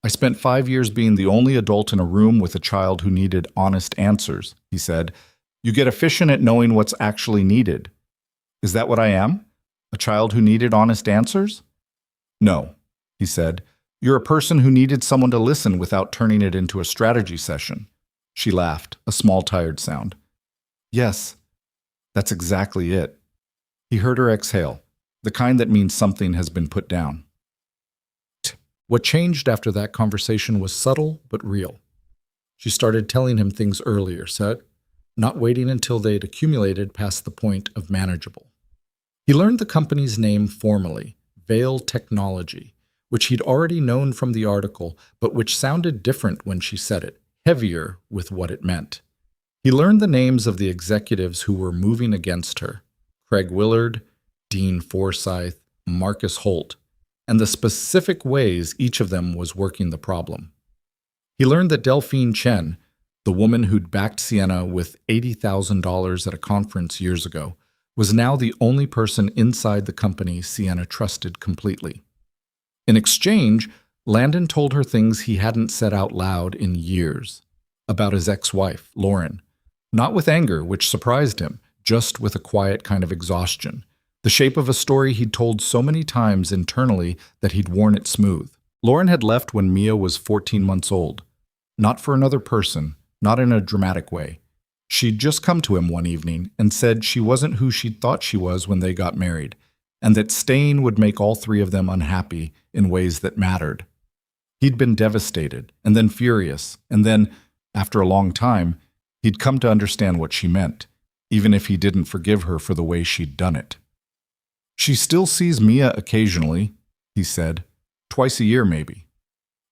Speaker 1: I spent 5 years being the only adult in a room with a child who needed honest answers, he said. You get efficient at knowing what's actually needed. Is that what I am? A child who needed honest answers? No, he said. You're a person who needed someone to listen without turning it into a strategy session. She laughed, a small tired sound. Yes, that's exactly it. He heard her exhale, the kind that means something has been put down. What changed after that conversation was subtle but real. She started telling him things earlier, not waiting until they'd accumulated past the point of manageable. He learned the company's name formally, Veil Technology, which he'd already known from the article, but which sounded different when she said it, heavier with what it meant. He learned the names of the executives who were moving against her, Craig Willard, Dean Forsyth, Marcus Holt, and the specific ways each of them was working the problem. He learned that Delphine Chen, the woman who'd backed Sienna with $80,000 at a conference years ago, was now the only person inside the company Sienna trusted completely. In exchange, Landon told her things he hadn't said out loud in years, about his ex-wife, Lauren, not with anger, which surprised him, just with a quiet kind of exhaustion, the shape of a story he'd told so many times internally that he'd worn it smooth. Lauren had left when Mia was 14 months old, not for another person, not in a dramatic way. She'd just come to him one evening and said she wasn't who she'd thought she was when they got married, and that staying would make all three of them unhappy in ways that mattered. He'd been devastated, and then furious, and then, after a long time, he'd come to understand what she meant, even if he didn't forgive her for the way she'd done it. She still sees Mia occasionally, he said, twice a year maybe.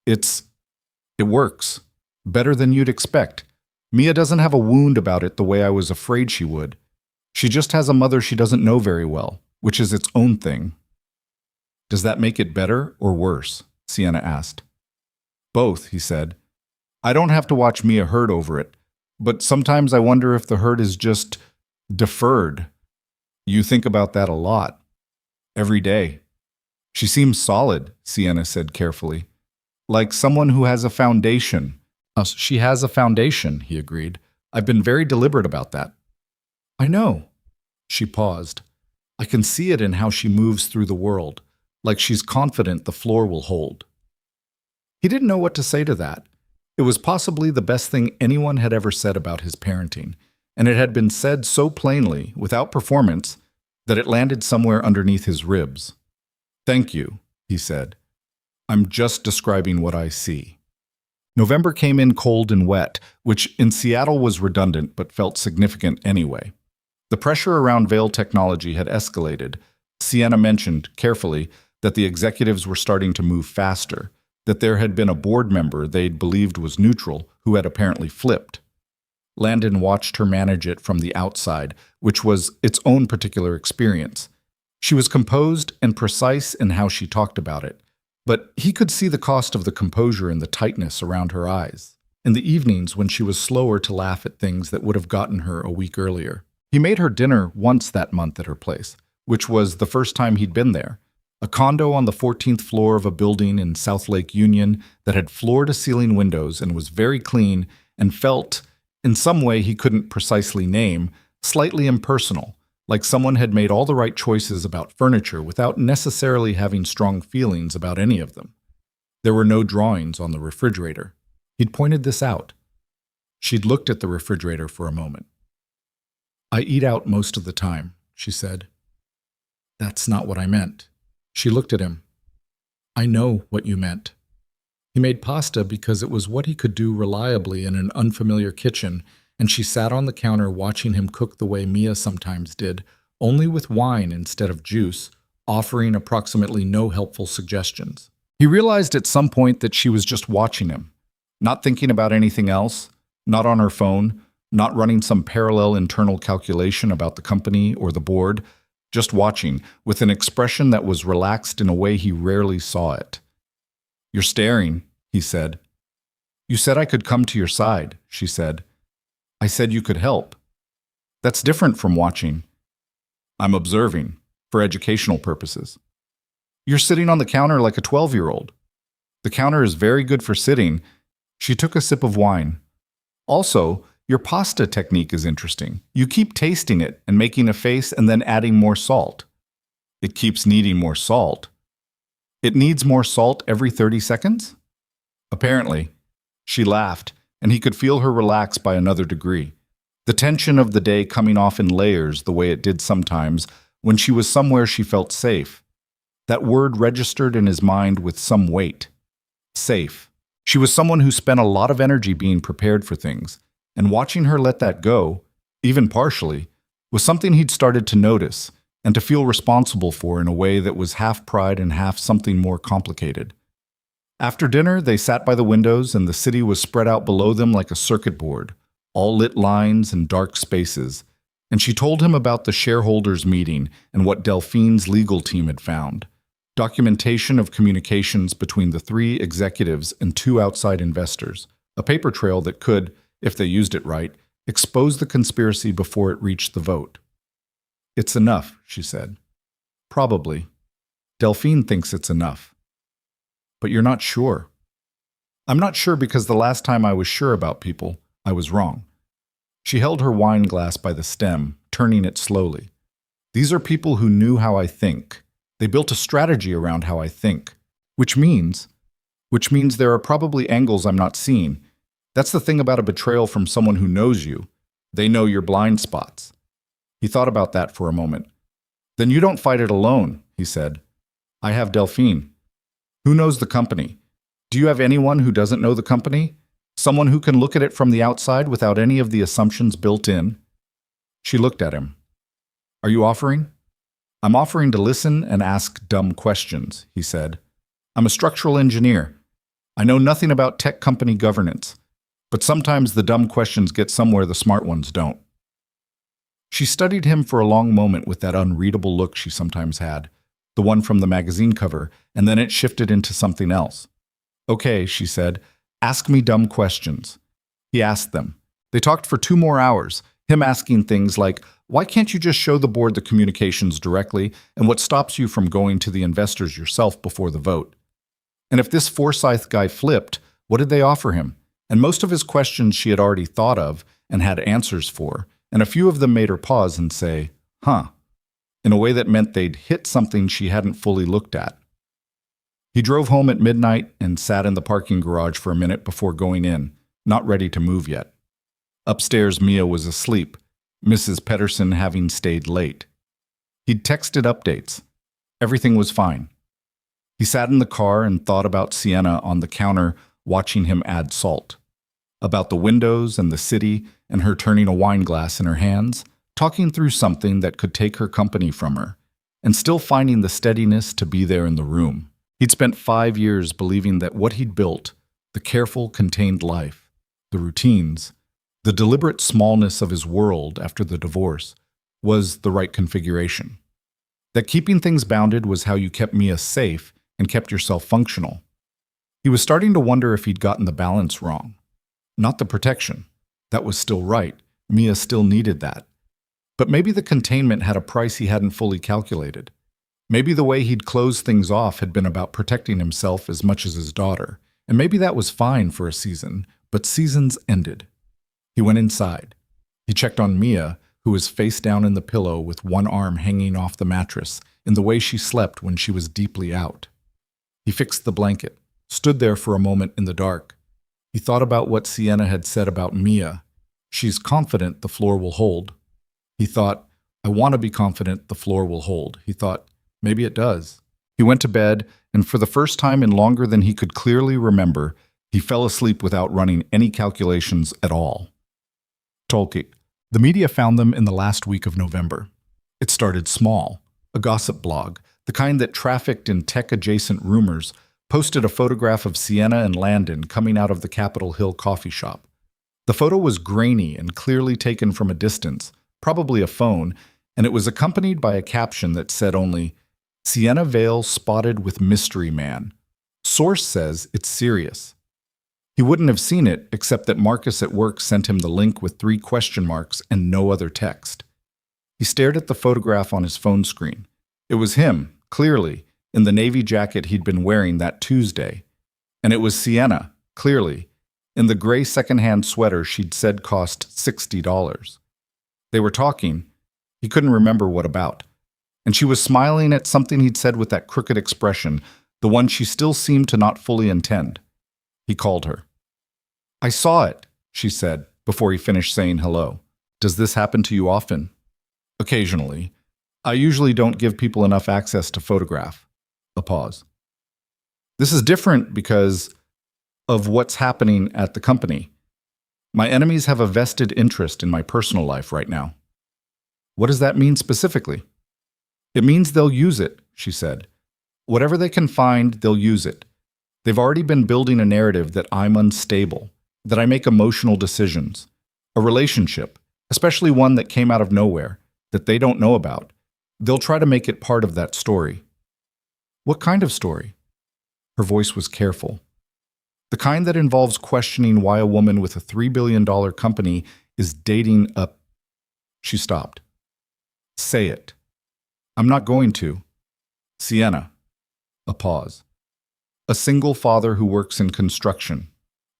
Speaker 1: It works. Better than you'd expect. Mia doesn't have a wound about it the way I was afraid she would. She just has a mother she doesn't know very well, which is its own thing. Does that make it better or worse? Sienna asked. Both, he said. I don't have to watch Mia hurt over it, but sometimes I wonder if the hurt is just deferred. You think about that a lot. Every day. She seems solid, Sienna said carefully. Like someone who has a foundation. She has a foundation, he agreed. I've been very deliberate about that. I know. She paused. I can see it in how she moves through the world, like she's confident the floor will hold. He didn't know what to say to that. It was possibly the best thing anyone had ever said about his parenting, and it had been said so plainly, without performance, that it landed somewhere underneath his ribs. Thank you, he said. I'm just describing what I see. November came in cold and wet, which in Seattle was redundant but felt significant anyway. The pressure around Vail Technology had escalated. Sienna mentioned, carefully, that the executives were starting to move faster, that there had been a board member they'd believed was neutral who had apparently flipped. Landon watched her manage it from the outside, which was its own particular experience. She was composed and precise in how she talked about it, but he could see the cost of the composure in the tightness around her eyes, in the evenings when she was slower to laugh at things that would have gotten her a week earlier. He made her dinner once that month at her place, which was the first time he'd been there. A condo on the 14th floor of a building in South Lake Union that had floor-to-ceiling windows and was very clean and felt, in some way he couldn't precisely name, slightly impersonal, like someone had made all the right choices about furniture without necessarily having strong feelings about any of them. There were no drawings on the refrigerator. He'd pointed this out. She'd looked at the refrigerator for a moment. "I eat out most of the time," she said. "That's not what I meant." She looked at him. "I know what you meant." He made pasta because it was what he could do reliably in an unfamiliar kitchen, and she sat on the counter watching him cook the way Mia sometimes did, only with wine instead of juice, offering approximately no helpful suggestions. He realized at some point that she was just watching him, not thinking about anything else, not on her phone, not running some parallel internal calculation about the company or the board, just watching, with an expression that was relaxed in a way he rarely saw it. "You're staring," he said. "You said I could come to your side," she said. "I said you could help. That's different from watching. I'm observing, for educational purposes. You're sitting on the counter like a 12-year-old. The counter is very good for sitting." She took a sip of wine. "Also, your pasta technique is interesting. You keep tasting it and making a face and then adding more salt." "It keeps needing more salt." "It needs more salt every 30 seconds? Apparently." She laughed, and he could feel her relax by another degree. The tension of the day coming off in layers the way it did sometimes when she was somewhere she felt safe. That word registered in his mind with some weight. Safe. She was someone who spent a lot of energy being prepared for things, and watching her let that go, even partially, was something he'd started to notice and to feel responsible for in a way that was half pride and half something more complicated. After dinner, they sat by the windows and the city was spread out below them like a circuit board, all lit lines and dark spaces, and she told him about the shareholders' meeting and what Delphine's legal team had found. Documentation of communications between the 3 executives and 2 outside investors, a paper trail that could, if they used it right, expose the conspiracy before it reached the vote. "It's enough," she said. "Probably. Delphine thinks it's enough. But you're not sure." "I'm not sure because the last time I was sure about people, I was wrong." She held her wine glass by the stem, turning it slowly. "These are people who knew how I think. They built a strategy around how I think, which means there are probably angles I'm not seeing. That's the thing about a betrayal from someone who knows you. They know your blind spots." He thought about that for a moment. "Then you don't fight it alone," he said. "I have Delphine. Who knows the company? Do you have anyone who doesn't know the company? Someone who can look at it from the outside without any of the assumptions built in?" She looked at him. "Are you offering?" "I'm offering to listen and ask dumb questions," he said. "I'm a structural engineer. I know nothing about tech company governance, but sometimes the dumb questions get somewhere the smart ones don't." She studied him for a long moment with that unreadable look she sometimes had, the one from the magazine cover, and then it shifted into something else. "Okay," she said, "ask me dumb questions." He asked them. They talked for 2 more hours, him asking things like, "Why can't you just show the board the communications directly, and what stops you from going to the investors yourself before the vote? And if this Forsyth guy flipped, what did they offer him?" And most of his questions she had already thought of and had answers for, and a few of them made her pause and say, "Huh," in a way that meant they'd hit something she hadn't fully looked at. He drove home at midnight and sat in the parking garage for a minute before going in, not ready to move yet. Upstairs, Mia was asleep, Mrs. Pedersen having stayed late. He'd texted updates. Everything was fine. He sat in the car and thought about Sienna on the counter, watching him add salt. About the windows and the city and her turning a wine glass in her hands, talking through something that could take her company from her, and still finding the steadiness to be there in the room. He'd spent 5 years believing that what he'd built, the careful, contained life, the routines, the deliberate smallness of his world after the divorce, was the right configuration. That keeping things bounded was how you kept Mia safe and kept yourself functional. He was starting to wonder if he'd gotten the balance wrong. Not the protection. That was still right. Mia still needed that. But maybe the containment had a price he hadn't fully calculated. Maybe the way he'd closed things off had been about protecting himself as much as his daughter, and maybe that was fine for a season, but seasons ended. He went inside. He checked on Mia, who was face down in the pillow with one arm hanging off the mattress, in the way she slept when she was deeply out. He fixed the blanket, stood there for a moment in the dark. He thought about what Sienna had said about Mia. She's confident the floor will hold. He thought, I want to be confident the floor will hold. He thought, maybe it does. He went to bed, and for the first time in longer than he could clearly remember, he fell asleep without running any calculations at all. Tolkien. The media found them in the last week of November. It started small, a gossip blog, the kind that trafficked in tech-adjacent rumors, posted a photograph of Sienna and Landon coming out of the Capitol Hill coffee shop. The photo was grainy and clearly taken from a distance, probably a phone, and it was accompanied by a caption that said only, Sienna Vale spotted with mystery man. Source says it's serious. He wouldn't have seen it except that Marcus at work sent him the link with 3 question marks and no other text. He stared at the photograph on his phone screen. It was him, clearly, in the navy jacket he'd been wearing that Tuesday. And it was Sienna, clearly, in the gray secondhand sweater she'd said cost $60. They were talking. He couldn't remember what about. And she was smiling at something he'd said with that crooked expression, the one she still seemed to not fully intend. He called her. I saw it, she said, before he finished saying hello. Does this happen to you often? Occasionally. I usually don't give people enough access to photograph. A pause. This is different because of what's happening at the company. My enemies have a vested interest in my personal life right now. What does that mean specifically? It means they'll use it, she said. Whatever they can find, they'll use it. They've already been building a narrative that I'm unstable, that I make emotional decisions. A relationship, especially one that came out of nowhere, that they don't know about. They'll try to make it part of that story. What kind of story? Her voice was careful. The kind that involves questioning why a woman with a $3 billion company is dating a... She stopped. Say it. I'm not going to. Sienna. A pause. A single father who works in construction.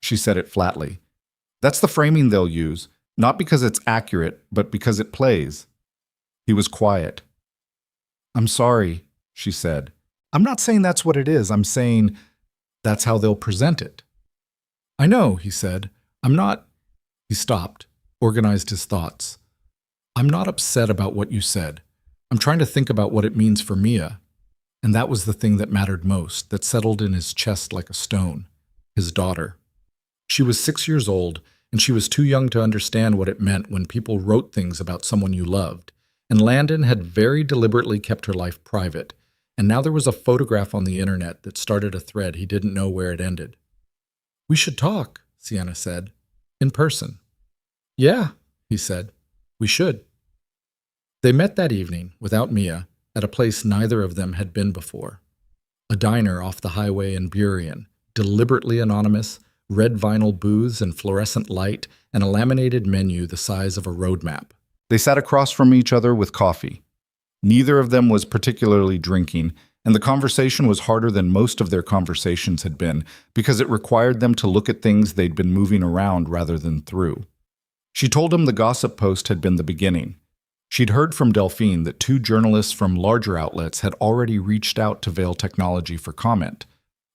Speaker 1: She said it flatly. That's the framing they'll use, not because it's accurate, but because it plays. He was quiet. I'm sorry, she said. I'm not saying that's what it is. I'm saying that's how they'll present it. I know, he said. I'm not... He stopped, organized his thoughts. I'm not upset about what you said. I'm trying to think about what it means for Mia. And that was the thing that mattered most, that settled in his chest like a stone. His daughter. She was 6 years old, and she was too young to understand what it meant when people wrote things about someone you loved. And Landon had very deliberately kept her life private. And now there was a photograph on the internet that started a thread he didn't know where it ended. We should talk, Sienna said. In person. Yeah, he said. We should. They met that evening, without Mia, at a place neither of them had been before. A diner off the highway in Burien, deliberately anonymous, red vinyl booths and fluorescent light, and a laminated menu the size of a road map. They sat across from each other with coffee. Neither of them was particularly drinking, and the conversation was harder than most of their conversations had been because it required them to look at things they'd been moving around rather than through. She told him the gossip post had been the beginning. She'd heard from Delphine that 2 journalists from larger outlets had already reached out to Vale Technology for comment,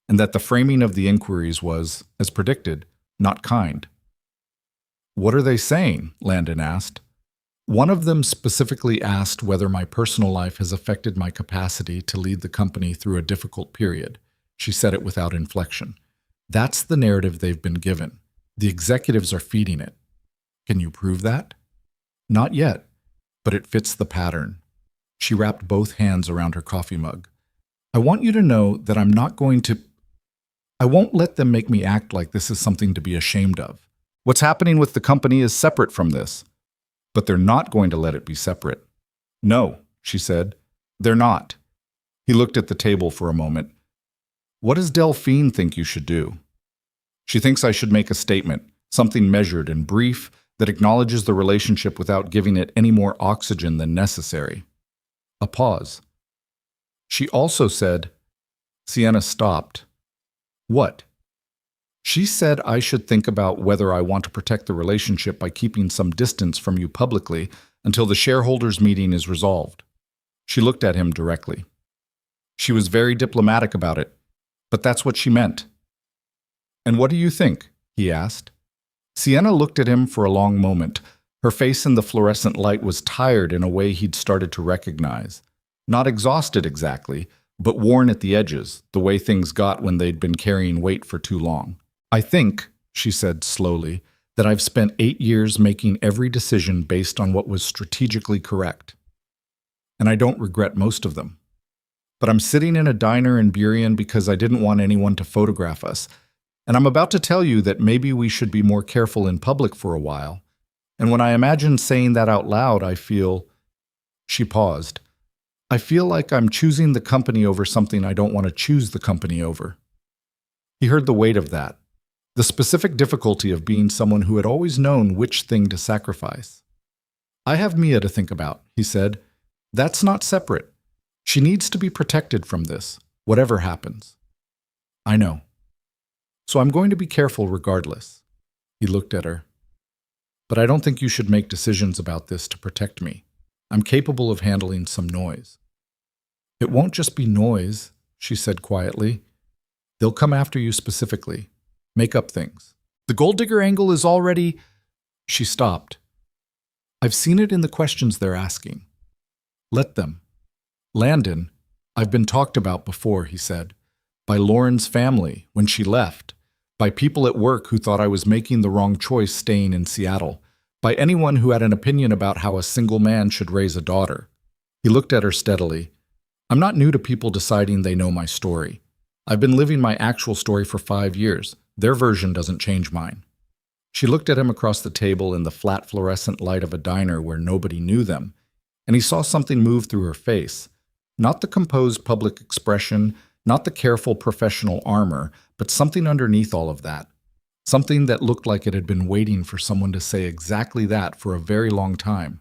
Speaker 1: and that the framing of the inquiries was, as predicted, not kind. What are they saying? Landon asked. One of them specifically asked whether my personal life has affected my capacity to lead the company through a difficult period. She said it without inflection. That's the narrative they've been given. The executives are feeding it. Can you prove that? Not yet, but it fits the pattern. She wrapped both hands around her coffee mug. I want you to know that I won't let them make me act like this is something to be ashamed of. What's happening with the company is separate from this, but they're not going to let it be separate. No, she said, they're not. He looked at the table for a moment. What does Delphine think you should do? She thinks I should make a statement, something measured and brief that acknowledges the relationship without giving it any more oxygen than necessary. A pause. She also said, Sienna stopped. What? She said I should think about whether I want to protect the relationship by keeping some distance from you publicly until the shareholders' meeting is resolved. She looked at him directly. She was very diplomatic about it, but that's what she meant. And what do you think? He asked. Sienna looked at him for a long moment. Her face in the fluorescent light was tired in a way he'd started to recognize. Not exhausted exactly, but worn at the edges, the way things got when they'd been carrying weight for too long. I think, she said slowly, that I've spent 8 years making every decision based on what was strategically correct. And I don't regret most of them. But I'm sitting in a diner in Burien because I didn't want anyone to photograph us. And I'm about to tell you that maybe we should be more careful in public for a while. And when I imagine saying that out loud, I feel... She paused. I feel like I'm choosing the company over something I don't want to choose the company over. He heard the weight of that, the specific difficulty of being someone who had always known which thing to sacrifice. I have Mia to think about, he said. That's not separate. She needs to be protected from this, whatever happens. I know. So I'm going to be careful regardless. He looked at her. But I don't think you should make decisions about this to protect me. I'm capable of handling some noise. It won't just be noise, she said quietly. They'll come after you specifically. Make up things. The gold digger angle is already... She stopped. I've seen it in the questions they're asking. Let them. Landon, I've been talked about before, he said. By Lauren's family, when she left. By people at work who thought I was making the wrong choice staying in Seattle. By anyone who had an opinion about how a single man should raise a daughter. He looked at her steadily. I'm not new to people deciding they know my story. I've been living my actual story for 5 years. Their version doesn't change mine. She looked at him across the table in the flat fluorescent light of a diner where nobody knew them, and he saw something move through her face. Not the composed public expression, not the careful professional armor, but something underneath all of that. Something that looked like it had been waiting for someone to say exactly that for a very long time.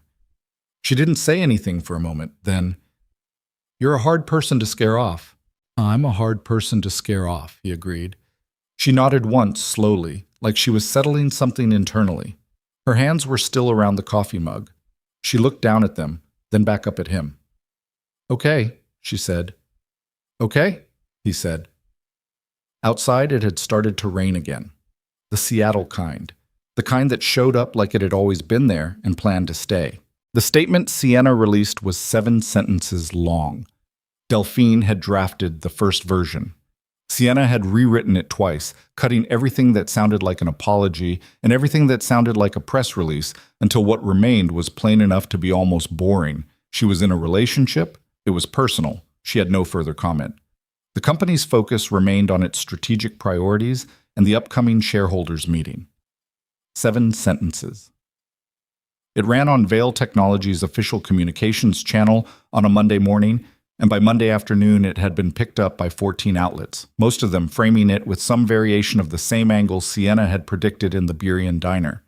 Speaker 1: She didn't say anything for a moment, then, You're a hard person to scare off. I'm a hard person to scare off, he agreed. She nodded once, slowly, like she was settling something internally. Her hands were still around the coffee mug. She looked down at them, then back up at him. Okay, she said. Okay, he said. Outside, it had started to rain again. The Seattle kind. The kind that showed up like it had always been there and planned to stay. The statement Sienna released was 7 sentences long. Delphine had drafted the first version. Sienna had rewritten it twice, cutting everything that sounded like an apology and everything that sounded like a press release until what remained was plain enough to be almost boring. She was in a relationship. It was personal. She had no further comment. The company's focus remained on its strategic priorities and the upcoming shareholders' meeting. 7 sentences. It ran on Vail Technologies' official communications channel on a Monday morning, and by Monday afternoon it had been picked up by 14 outlets, most of them framing it with some variation of the same angle Sienna had predicted in the Burien diner.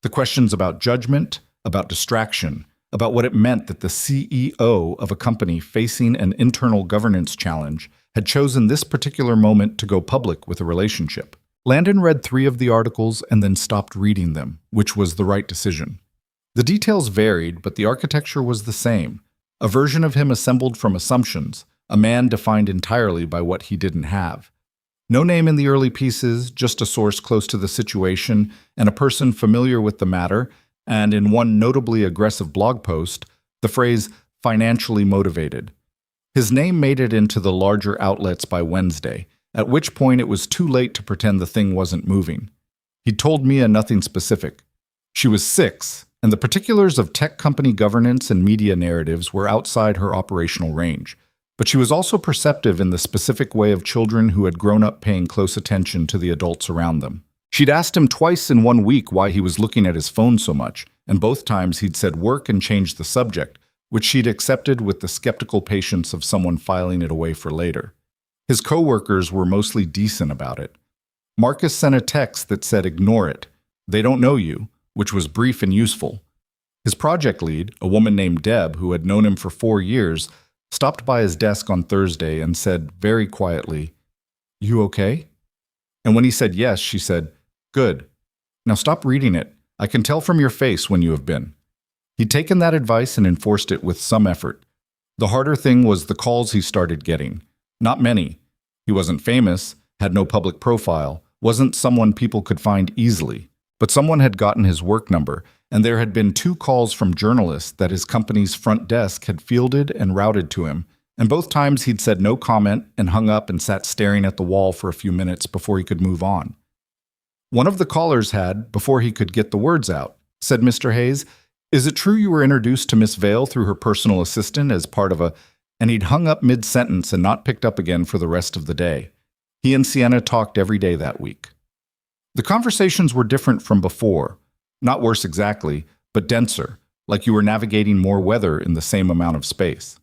Speaker 1: The questions about judgment, about distraction, about what it meant that the CEO of a company facing an internal governance challenge had chosen this particular moment to go public with a relationship. Landon read 3 of the articles and then stopped reading them, which was the right decision. The details varied, but the architecture was the same. A version of him assembled from assumptions, a man defined entirely by what he didn't have. No name in the early pieces, just a source close to the situation and a person familiar with the matter, and in one notably aggressive blog post, the phrase, financially motivated. His name made it into the larger outlets by Wednesday, at which point it was too late to pretend the thing wasn't moving. He'd told Mia nothing specific. She was 6, and the particulars of tech company governance and media narratives were outside her operational range. But she was also perceptive in the specific way of children who had grown up paying close attention to the adults around them. She'd asked him twice in 1 week why he was looking at his phone so much, and both times he'd said work and changed the subject, which she'd accepted with the skeptical patience of someone filing it away for later. His coworkers were mostly decent about it. Marcus sent a text that said, "Ignore it. They don't know you," which was brief and useful. His project lead, a woman named Deb, who had known him for 4 years, stopped by his desk on Thursday and said very quietly, "You okay?" And when he said yes, she said, "Good. Now stop reading it. I can tell from your face when you have been." He'd taken that advice and enforced it with some effort. The harder thing was the calls he started getting. Not many. He wasn't famous, had no public profile, wasn't someone people could find easily. But someone had gotten his work number, and there had been 2 calls from journalists that his company's front desk had fielded and routed to him, and both times he'd said no comment and hung up and sat staring at the wall for a few minutes before he could move on. One of the callers had, before he could get the words out, said, "Mr. Hayes, is it true you were introduced to Miss Vale through her personal assistant as part of a—" And he'd hung up mid-sentence and not picked up again for the rest of the day. He and Sienna talked every day that week. The conversations were different from before. Not worse exactly, but denser, like you were navigating more weather in the same amount of space.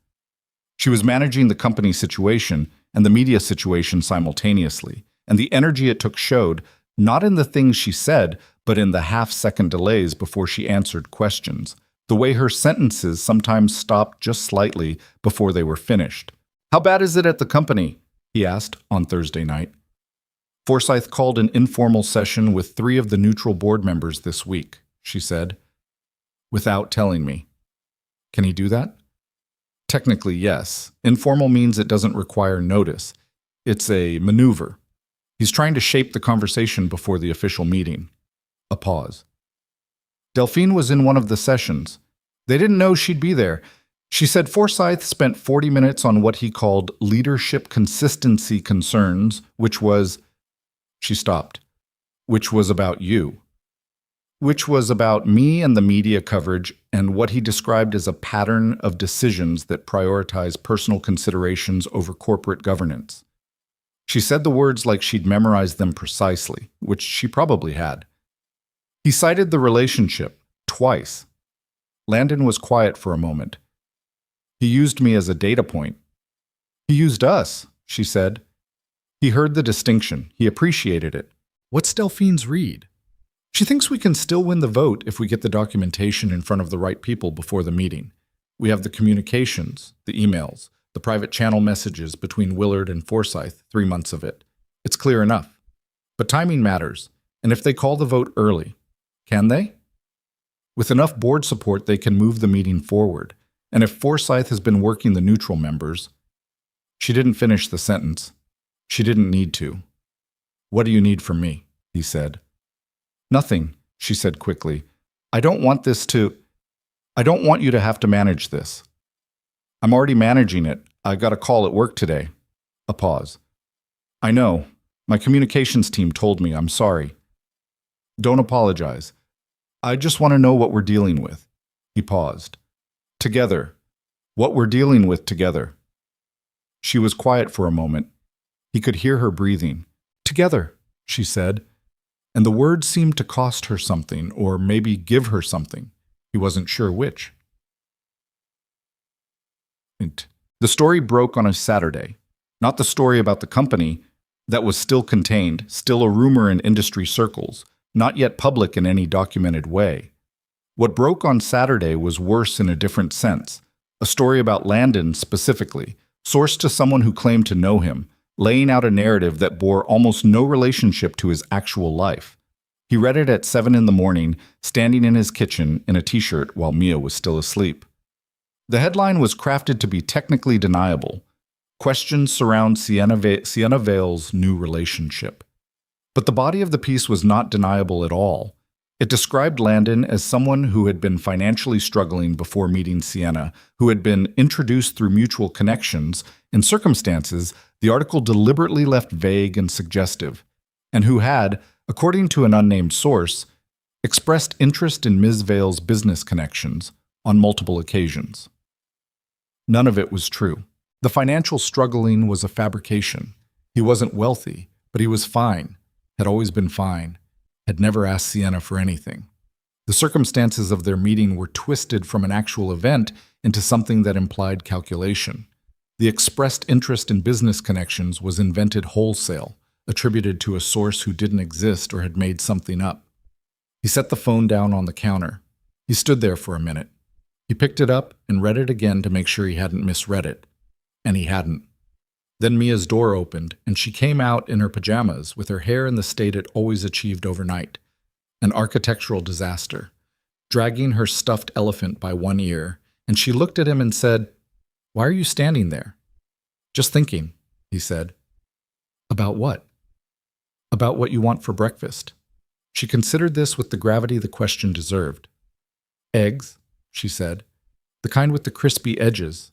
Speaker 1: She was managing the company situation and the media situation simultaneously, and the energy it took showed, not in the things she said, but in the half-second delays before she answered questions, the way her sentences sometimes stopped just slightly before they were finished. "How bad is it at the company?" he asked on Thursday night. "Forsyth called an informal session with 3 of the neutral board members this week," she said, "without telling me." Can he do that? Technically, yes. Informal means it doesn't require notice. It's a maneuver. He's trying to shape the conversation before the official meeting. A pause. Delphine was in one of the sessions. They didn't know she'd be there. She said Forsyth spent 40 minutes on what he called leadership consistency concerns, which was— She stopped. "Which was about you." Which was about me and the media coverage and what he described as a pattern of decisions that prioritize personal considerations over corporate governance. She said the words like she'd memorized them precisely, which she probably had. He cited the relationship, twice. Landon was quiet for a moment. "He used me as a data point." "He used us," she said. He heard the distinction. He appreciated it. What's Delphine's read? She thinks we can still win the vote if we get the documentation in front of the right people before the meeting. We have the communications, the emails, the private channel messages between Willard and Forsyth, 3 months of it. It's clear enough. But timing matters, and if they call the vote early, can they? With enough board support, they can move the meeting forward. And if Forsyth has been working the neutral members— She didn't finish the sentence. She didn't need to. "What do you need from me?" he said. "Nothing," she said quickly. I don't want you to have to manage this." "I'm already managing it. I got a call at work today." A pause. "I know. My communications team told me. I'm sorry." "Don't apologize. I just want to know what we're dealing with." He paused. "Together. What we're dealing with together." She was quiet for a moment. He could hear her breathing. "Together," she said. And the words seemed to cost her something, or maybe give her something. He wasn't sure which. The story broke on a Saturday. Not the story about the company. That was still contained, still a rumor in industry circles, not yet public in any documented way. What broke on Saturday was worse in a different sense. A story about Landon specifically, sourced to someone who claimed to know him, laying out a narrative that bore almost no relationship to his actual life. He read it at 7 in the morning, standing in his kitchen in a t-shirt while Mia was still asleep. The headline was crafted to be technically deniable. Questions surround Sienna Vale's new relationship. But the body of the piece was not deniable at all. It described Landon as someone who had been financially struggling before meeting Sienna, who had been introduced through mutual connections in circumstances the article deliberately left vague and suggestive, and who had, according to an unnamed source, expressed interest in Ms. Vale's business connections on multiple occasions. None of it was true. The financial struggling was a fabrication. He wasn't wealthy, but he was fine, had always been fine, had never asked Sienna for anything. The circumstances of their meeting were twisted from an actual event into something that implied calculation. The expressed interest in business connections was invented wholesale, attributed to a source who didn't exist or had made something up. He set the phone down on the counter. He stood there for a minute. He picked it up and read it again to make sure he hadn't misread it. And he hadn't. Then Mia's door opened, and she came out in her pajamas with her hair in the state it always achieved overnight, an architectural disaster, dragging her stuffed elephant by one ear, and she looked at him and said, "Why are you standing there?" "Just thinking," he said. "About what?" "About what you want for breakfast." She considered this with the gravity the question deserved. "Eggs," she said. "The kind with the crispy edges."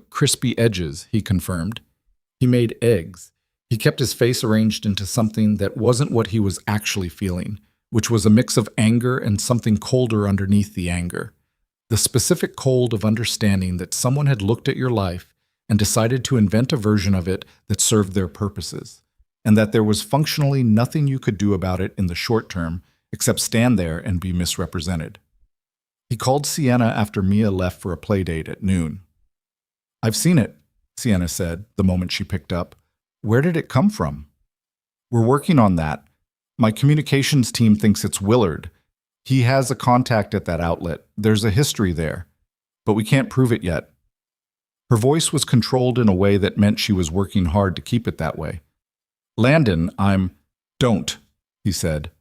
Speaker 1: Crispy edges, he confirmed. He made eggs. He kept his face arranged into something that wasn't what he was actually feeling, which was a mix of anger and something colder underneath the anger. The specific cold of understanding that someone had looked at your life and decided to invent a version of it that served their purposes, and that there was functionally nothing you could do about it in the short term except stand there and be misrepresented. He called Sienna after Mia left for a play date at noon. "I've seen it," Sienna said the moment she picked up. "Where did it come from?" "We're working on that. My communications team thinks it's Willard. He has a contact at that outlet. There's a history there. But we can't prove it yet." Her voice was controlled in a way that meant she was working hard to keep it that way. "Landon, Don't," he said.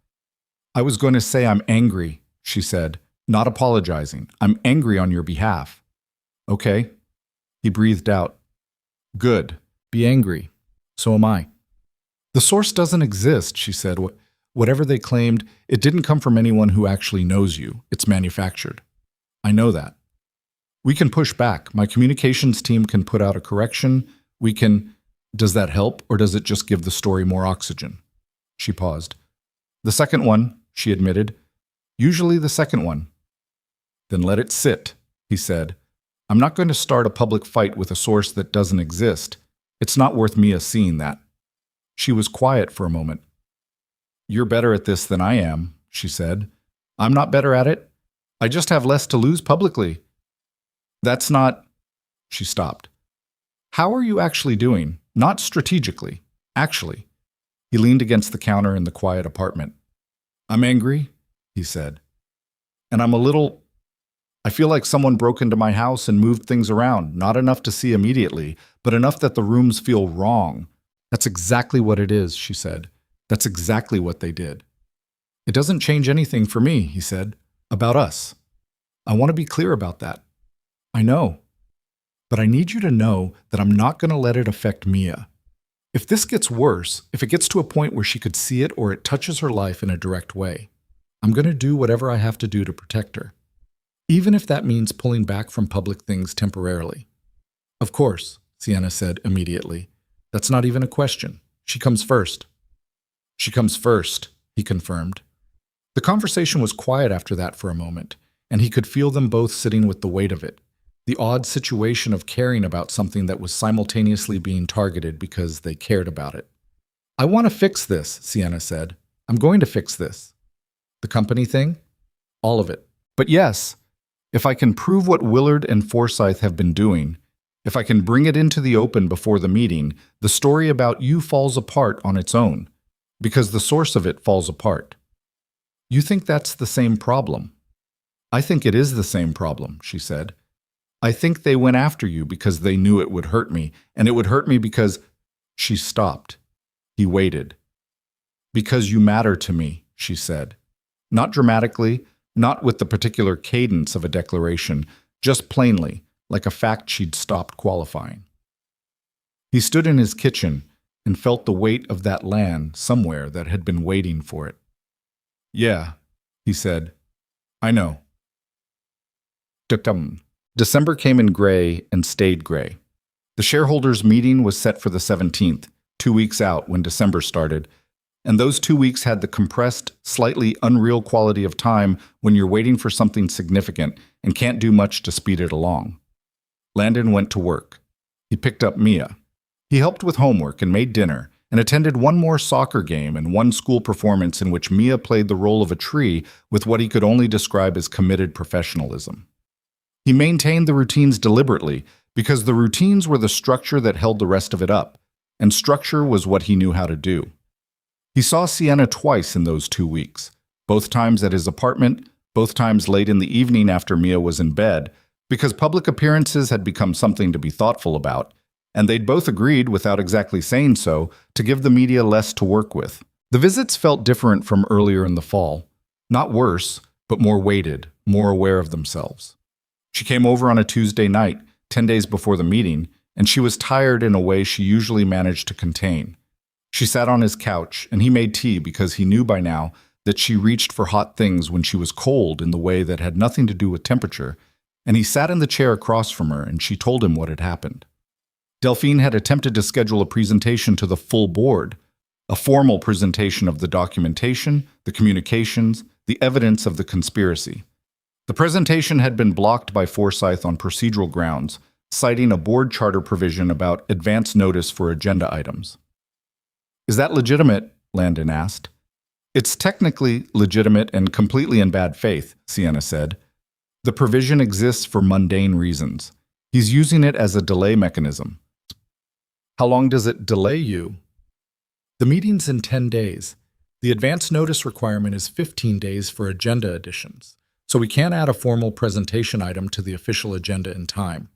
Speaker 1: "I was going to say I'm angry," she said, not apologizing. "I'm angry on your behalf." "Okay." He breathed out. "Good. Be angry. So am I." "The source doesn't exist," she said. "Whatever they claimed, it didn't come from anyone who actually knows you. It's manufactured." "I know that." "We can push back. My communications team can put out a correction. We can—" "Does that help, or does it just give the story more oxygen?" She paused. "The second one," she admitted. "Usually the second one." "Then let it sit," he said. "I'm not going to start a public fight with a source that doesn't exist. It's not worth Mia seeing that." She was quiet for a moment. "You're better at this than I am," she said. "I'm not better at it. I just have less to lose publicly." "That's not—" She stopped. "How are you actually doing? Not strategically. Actually." He leaned against the counter in the quiet apartment. "I'm angry," he said. "And I feel like someone broke into my house and moved things around, not enough to see immediately, but enough that the rooms feel wrong." "That's exactly what it is," she said. "That's exactly what they did." "It doesn't change anything for me," he said. "About us. I want to be clear about that." "I know. But I need you to know that I'm not going to let it affect Mia. If this gets worse, if it gets to a point where she could see it or it touches her life in a direct way, I'm going to do whatever I have to do to protect her. Even if that means pulling back from public things temporarily." "Of course," Sienna said immediately. "That's not even a question. She comes first." "She comes first," he confirmed. The conversation was quiet after that for a moment, and he could feel them both sitting with the weight of it, the odd situation of caring about something that was simultaneously being targeted because they cared about it. "I want to fix this," Sienna said. "I'm going to fix this." "The company thing?" "All of it. But yes, if I can prove what Willard and Forsyth have been doing, if I can bring it into the open before the meeting, the story about you falls apart on its own, because the source of it falls apart." "You think that's the same problem?" "I think it is the same problem," she said. "I think they went after you because they knew it would hurt me, and it would hurt me because—" She stopped. He waited. "Because you matter to me," she said. Not dramatically, not with the particular cadence of a declaration, just plainly, like a fact she'd stopped qualifying. He stood in his kitchen and felt the weight of that land somewhere that had been waiting for it. "Yeah, he said. I know. December came in gray and stayed gray. The shareholders' meeting was set for the 17th, 2 weeks out when December started, and those 2 weeks had the compressed, slightly unreal quality of time when you're waiting for something significant and can't do much to speed it along. Landon went to work. He picked up Mia. He helped with homework and made dinner, and attended one more soccer game and one school performance in which Mia played the role of a tree with what he could only describe as committed professionalism. He maintained the routines deliberately because the routines were the structure that held the rest of it up, and structure was what he knew how to do. He saw Sienna twice in those 2 weeks, both times at his apartment, both times late in the evening after Mia was in bed, because public appearances had become something to be thoughtful about, and they'd both agreed, without exactly saying so, to give the media less to work with. The visits felt different from earlier in the fall. Not worse, but more weighted, more aware of themselves. She came over on a Tuesday night, 10 days before the meeting, and she was tired in a way she usually managed to contain. She sat on his couch, and he made tea because he knew by now that she reached for hot things when she was cold in the way that had nothing to do with temperature, and he sat in the chair across from her, and she told him what had happened. Delphine had attempted to schedule a presentation to the full board, a formal presentation of the documentation, the communications, the evidence of the conspiracy. The presentation had been blocked by Forsyth on procedural grounds, citing a board charter provision about advance notice for agenda items. Is that legitimate? Landon asked. It's technically legitimate and completely in bad faith, Sienna said. The provision exists for mundane reasons. He's using it as a delay mechanism. How long does it delay you? The meeting's in 10 days. The advance notice requirement is 15 days for agenda additions, so we can't add a formal presentation item to the official agenda in time.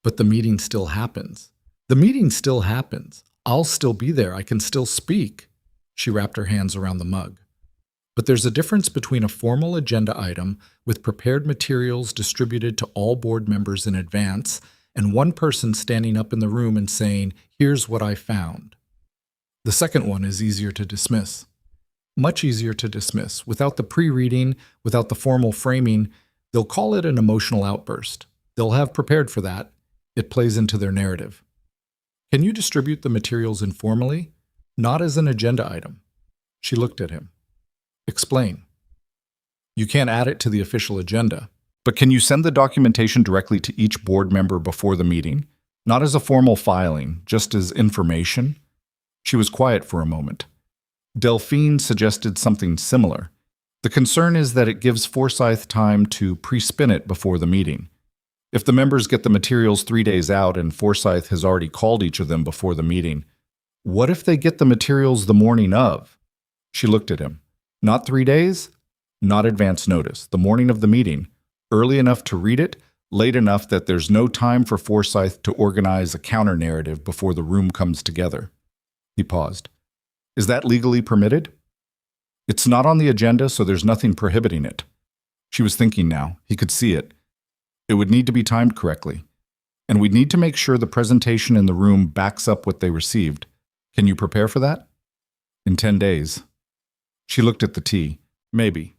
Speaker 1: But the meeting still happens. The meeting still happens. I'll still be there. I can still speak. She wrapped her hands around the mug. But there's a difference between a formal agenda item with prepared materials distributed to all board members in advance and one person standing up in the room and saying, "Here's what I found." The second one is easier to dismiss. Much easier to dismiss. Without the pre-reading, without the formal framing, they'll call it an emotional outburst. They'll have prepared for that. It plays into their narrative. Can you distribute the materials informally? Not as an agenda item. She looked at him. Explain. You can't add it to the official agenda. But can you send the documentation directly to each board member before the meeting? Not as a formal filing, just as information? She was quiet for a moment. Delphine suggested something similar. The concern is that it gives Forsyth time to pre-spin it before the meeting. If the members get the materials 3 days out and Forsyth has already called each of them before the meeting, what if they get the materials the morning of? She looked at him. Not 3 days? Not advance notice. The morning of the meeting. Early enough to read it, late enough that there's no time for Forsyth to organize a counter-narrative before the room comes together. He paused. Is that legally permitted? It's not on the agenda, so there's nothing prohibiting it. She was thinking now. He could see it. It would need to be timed correctly. And we'd need to make sure the presentation in the room backs up what they received. Can you prepare for that? In 10 days. She looked at the tea. Maybe.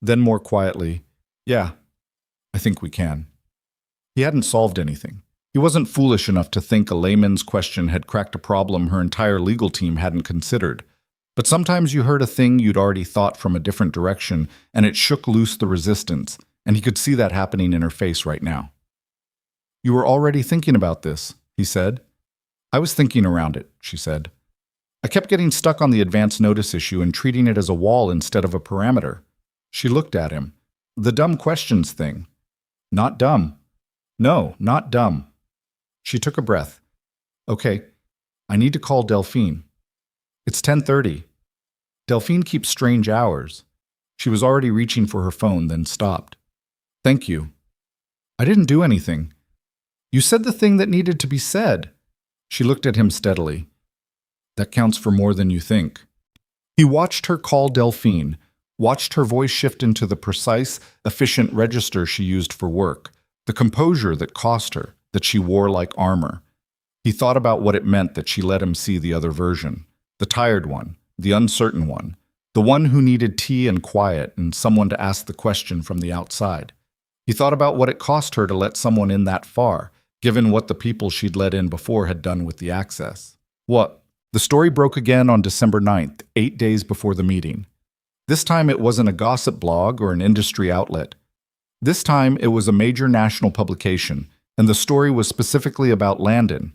Speaker 1: Then more quietly, yeah, I think we can. He hadn't solved anything. He wasn't foolish enough to think a layman's question had cracked a problem her entire legal team hadn't considered. But sometimes you heard a thing you'd already thought from a different direction, and it shook loose the resistance, and he could see that happening in her face right now. You were already thinking about this, he said. I was thinking around it, she said. I kept getting stuck on the advance notice issue and treating it as a wall instead of a parameter. She looked at him. The dumb questions thing. Not dumb. No, not dumb. She took a breath. Okay, I need to call Delphine. It's 10:30. Delphine keeps strange hours. She was already reaching for her phone, then stopped. Thank you. I didn't do anything. You said the thing that needed to be said. She looked at him steadily. That counts for more than you think. He watched her call Delphine, watched her voice shift into the precise, efficient register she used for work, the composure that cost her, that she wore like armor. He thought about what it meant that she let him see the other version, the tired one, the uncertain one, The one who needed tea and quiet and someone to ask the question from the outside. He thought about what it cost her to let someone in that far, given what the people she'd let in before had done with the access. What? The story broke again on December 9th, 8 days before the meeting. This time it wasn't a gossip blog or an industry outlet. This time it was a major national publication, and the story was specifically about Landon.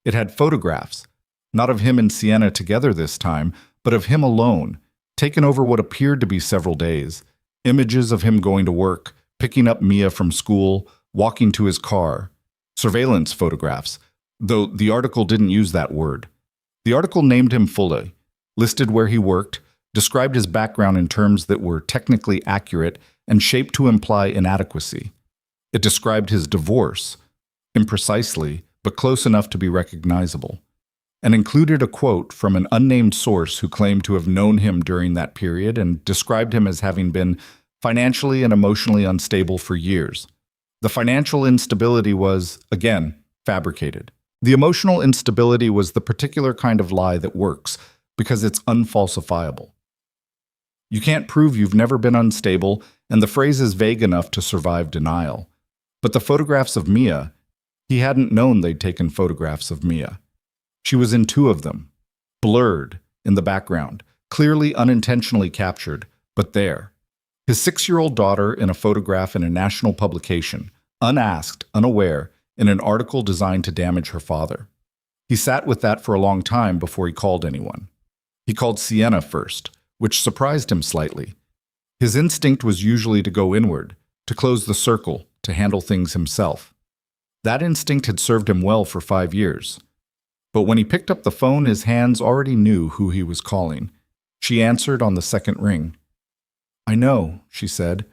Speaker 1: It had photographs, not of him and Sienna together this time, but of him alone, taken over what appeared to be several days. Images of him going to work, picking up Mia from school, walking to his car. Surveillance photographs, though the article didn't use that word. The article named him fully, listed where he worked, described his background in terms that were technically accurate and shaped to imply inadequacy. It described his divorce, imprecisely, but close enough to be recognizable, and included a quote from an unnamed source who claimed to have known him during that period and described him as having been financially and emotionally unstable for years. The financial instability was, again, fabricated. The emotional instability was the particular kind of lie that works because it's unfalsifiable. You can't prove you've never been unstable, and the phrase is vague enough to survive denial. But the photographs of Mia, he hadn't known they'd taken photographs of Mia. She was in 2 of them, blurred in the background, clearly unintentionally captured, but there. His 6-year-old daughter in a photograph in a national publication, unasked, unaware, in an article designed to damage her father. He sat with that for a long time before he called anyone. He called Sienna first, which surprised him slightly. His instinct was usually to go inward, to close the circle, to handle things himself. That instinct had served him well for 5 years. But when he picked up the phone, his hands already knew who he was calling. She answered on the second ring. "I know," she said.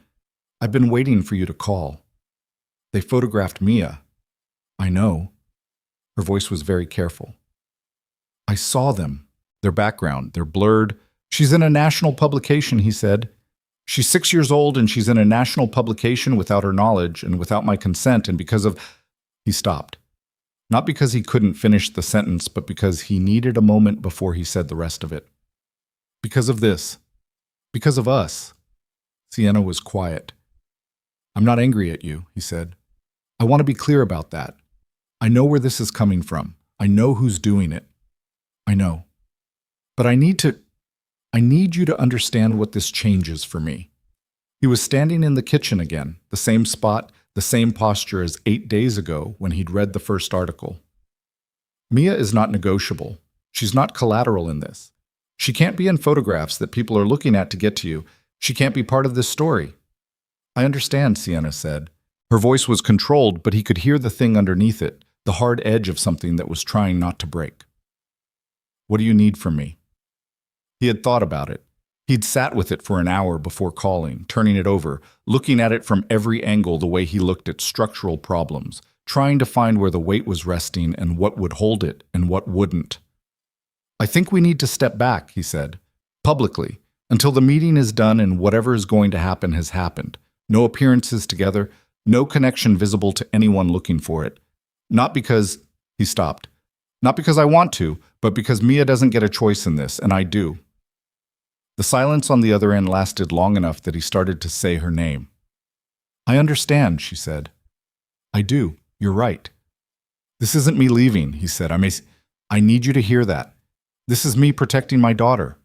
Speaker 1: "I've been waiting for you to call. They photographed Mia." "I know." Her voice was very careful. "I saw them. Their background, they're blurred. She's in a national publication," he said. "She's 6 years old and she's in a national publication without her knowledge and without my consent and because of—" He stopped. Not because he couldn't finish the sentence, but because he needed a moment before he said the rest of it. "Because of this. Because of us." Sienna was quiet. "I'm not angry at you," he said. "I want to be clear about that. I know where this is coming from. I know who's doing it. I know. But I need you to understand what this changes for me." He was standing in the kitchen again, the same spot, the same posture as 8 days ago when he'd read the first article. Mia is not negotiable. She's not collateral in this. She can't be in photographs that people are looking at to get to you. She can't be part of this story. "I understand," Sienna said. Her voice was controlled, but he could hear the thing underneath it, the hard edge of something that was trying not to break. "What do you need from me?" He had thought about it. He'd sat with it for an hour before calling, turning it over, looking at it from every angle the way he looked at structural problems, trying to find where the weight was resting and what would hold it and what wouldn't. "I think we need to step back," he said, "publicly, until the meeting is done and whatever is going to happen has happened. No appearances together, no connection visible to anyone looking for it. Not because—" He stopped. "Not because I want to, but because Mia doesn't get a choice in this, and I do." The silence on the other end lasted long enough that he started to say her name. "I understand," she said. "I do. You're right. This isn't me leaving," he said. I need you to hear that. This is me protecting my daughter."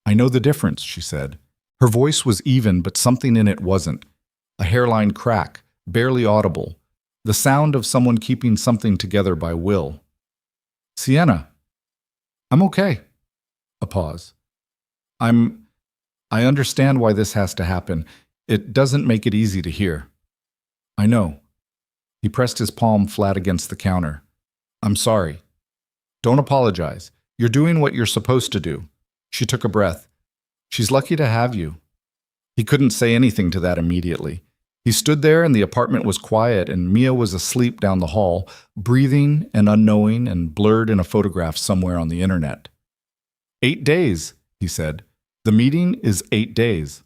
Speaker 1: "I know the difference," she said. Her voice was even, but something in it wasn't. A hairline crack, barely audible. The sound of someone keeping something together by will. "Sienna." "I'm okay." A pause. I understand why this has to happen. It doesn't make it easy to hear." "I know." He pressed his palm flat against the counter. "I'm sorry." "Don't apologize. You're doing what you're supposed to do." She took a breath. "She's lucky to have you." He couldn't say anything to that immediately. He stood there and the apartment was quiet and Mia was asleep down the hall, breathing and unknowing and blurred in a photograph somewhere on the internet. 8 days, he said. "The meeting is 8 days."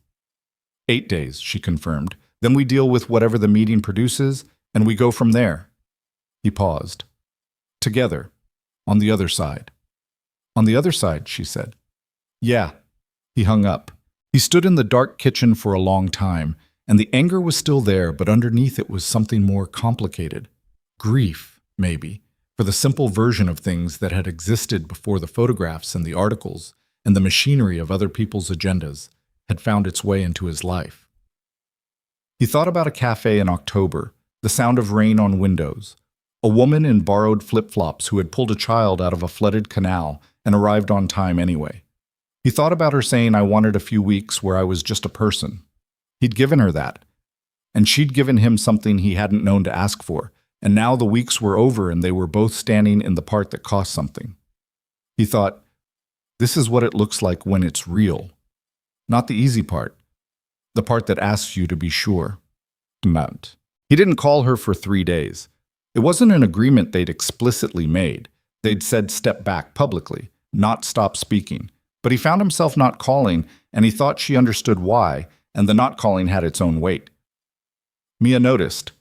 Speaker 1: 8 days, she confirmed. "Then we deal with whatever the meeting produces, and we go from there." He paused. "Together. On the other side." "On the other side," she said. "Yeah." He hung up. He stood in the dark kitchen for a long time, and the anger was still there, but underneath it was something more complicated. Grief, maybe, for the simple version of things that had existed before the photographs and the articles and the machinery of other people's agendas had found its way into his life. He thought about a cafe in October, the sound of rain on windows, a woman in borrowed flip-flops who had pulled a child out of a flooded canal and arrived on time anyway. He thought about her saying, "I wanted a few weeks where I was just a person." He'd given her that, and she'd given him something he hadn't known to ask for, and now the weeks were over and they were both standing in the part that cost something. He thought, this is what it looks like when it's real. Not the easy part, the part that asks you to be sure. He didn't call her for 3 days. It wasn't an agreement they'd explicitly made. They'd said step back publicly, not stop speaking. But he found himself not calling, and he thought she understood why, and the not calling had its own weight. Mia noticed.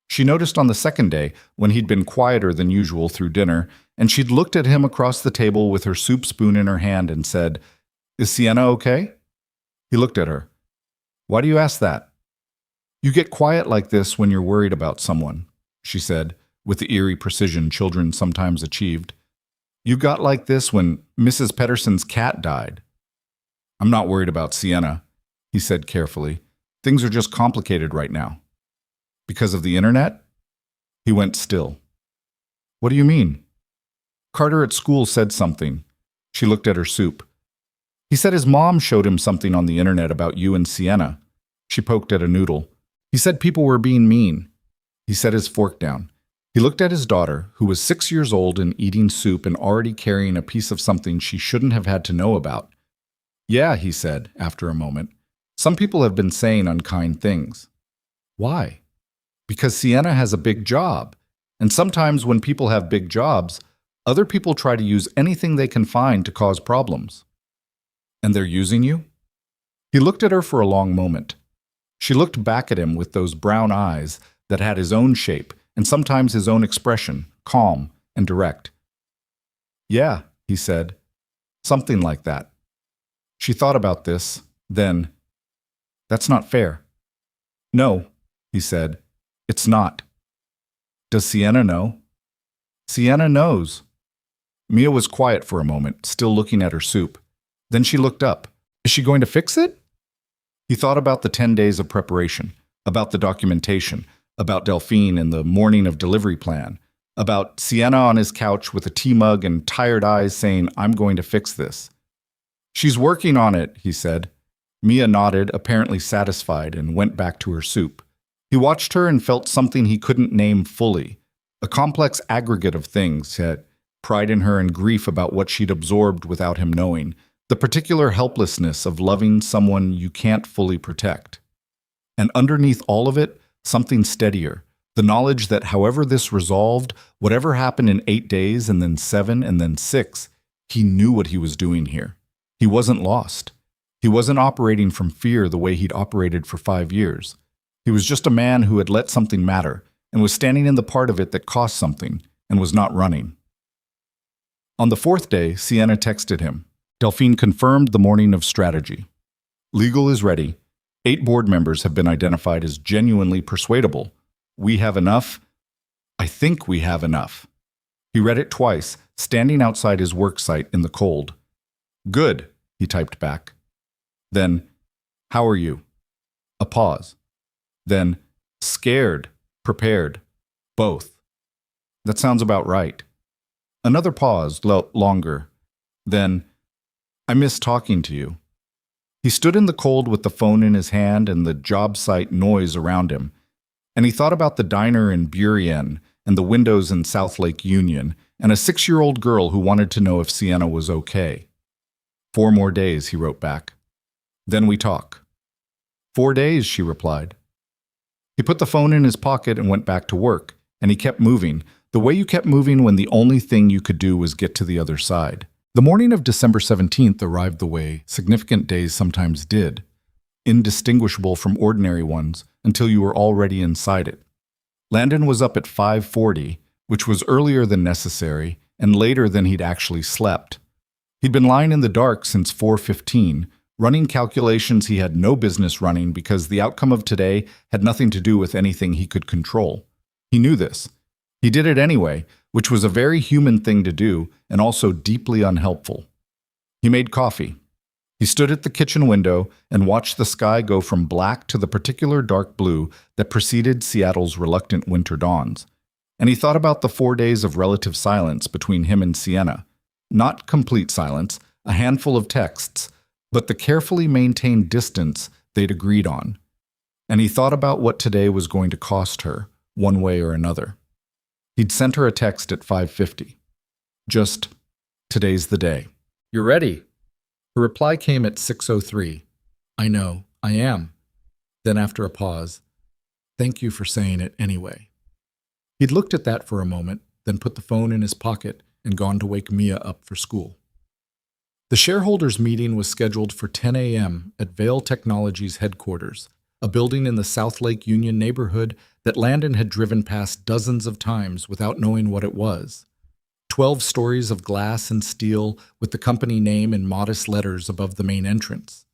Speaker 1: She noticed on the second day, when he'd been quieter than usual through dinner, and she'd looked at him across the table with her soup spoon in her hand and said, "Is Sienna okay?" He looked at her. "Why do you ask that?" "You get quiet like this when you're worried about someone," she said, with the eerie precision children sometimes achieved. "You got like this when Mrs. Pedersen's cat died." "I'm not worried about Sienna," he said carefully. "Things are just complicated right now." "Because of the internet?" He went still. "What do you mean?" "Carter at school said something." She looked at her soup. "He said his mom showed him something on the internet about you and Sienna." She poked at a noodle. "He said people were being mean." He set his fork down. He looked at his daughter, who was 6 years old and eating soup and already carrying a piece of something she shouldn't have had to know about. "Yeah," he said, after a moment. "Some people have been saying unkind things." "Why?" "Because Sienna has a big job. And sometimes when people have big jobs, other people try to use anything they can find to cause problems." "And they're using you?" He looked at her for a long moment. She looked back at him with those brown eyes that had his own shape and sometimes his own expression, calm and direct. "Yeah," he said. "Something like that." She thought about this, then, "That's not fair." "No," he said, "it's not." "Does Sienna know?" "Sienna knows." Mia was quiet for a moment, still looking at her soup. Then she looked up. "Is she going to fix it?" He thought about the 10 days of preparation, about the documentation, about Delphine and the morning of delivery plan, about Sienna on his couch with a tea mug and tired eyes saying, "I'm going to fix this." "She's working on it," he said. Mia nodded, apparently satisfied, and went back to her soup. He watched her and felt something he couldn't name fully, a complex aggregate of things, yet pride in her and grief about what she'd absorbed without him knowing, the particular helplessness of loving someone you can't fully protect. And underneath all of it, something steadier, the knowledge that however this resolved, whatever happened in 8 days and then 7 and then 6, he knew what he was doing here. He wasn't lost. He wasn't operating from fear the way he'd operated for 5 years. He was just a man who had let something matter and was standing in the part of it that cost something and was not running. On the 4th day, Sienna texted him. Delphine confirmed the morning of strategy. "Legal is ready. 8 board members have been identified as genuinely persuadable. We have enough. I think we have enough." He read it twice, standing outside his work site in the cold. "Good," he typed back. Then, "How are you?" A pause. Then, "Scared, prepared, both." "That sounds about right." Another pause, longer. Then, "I miss talking to you." He stood in the cold with the phone in his hand and the job site noise around him, and he thought about the diner in Burien and the windows in South Lake Union and a 6-year-old girl who wanted to know if Sienna was okay. 4 more days, he wrote back. "Then we talk." 4 days, she replied. He put the phone in his pocket and went back to work, and he kept moving, the way you kept moving when the only thing you could do was get to the other side. The morning of December 17th arrived the way significant days sometimes did, indistinguishable from ordinary ones until you were already inside it. Landon was up at 5:40, which was earlier than necessary and later than he'd actually slept. He'd been lying in the dark since 4:15, running calculations he had no business running because the outcome of today had nothing to do with anything he could control. He knew this. He did it anyway, which was a very human thing to do and also deeply unhelpful. He made coffee. He stood at the kitchen window and watched the sky go from black to the particular dark blue that preceded Seattle's reluctant winter dawns. And he thought about the 4 days of relative silence between him and Sienna. Not complete silence, a handful of texts, but the carefully maintained distance they'd agreed on. And he thought about what today was going to cost her, one way or another. He'd sent her a text at 5:50. Just, today's the day. You're ready. Her reply came at 6:03. I know, I am. Then after a pause, thank you for saying it anyway. He'd looked at that for a moment, then put the phone in his pocket and gone to wake Mia up for school. The shareholders' meeting was scheduled for 10 a.m. at Vail Technologies headquarters, a building in the South Lake Union neighborhood that Landon had driven past dozens of times without knowing what it was. 12 stories of glass and steel with the company name in modest letters above the main entrance.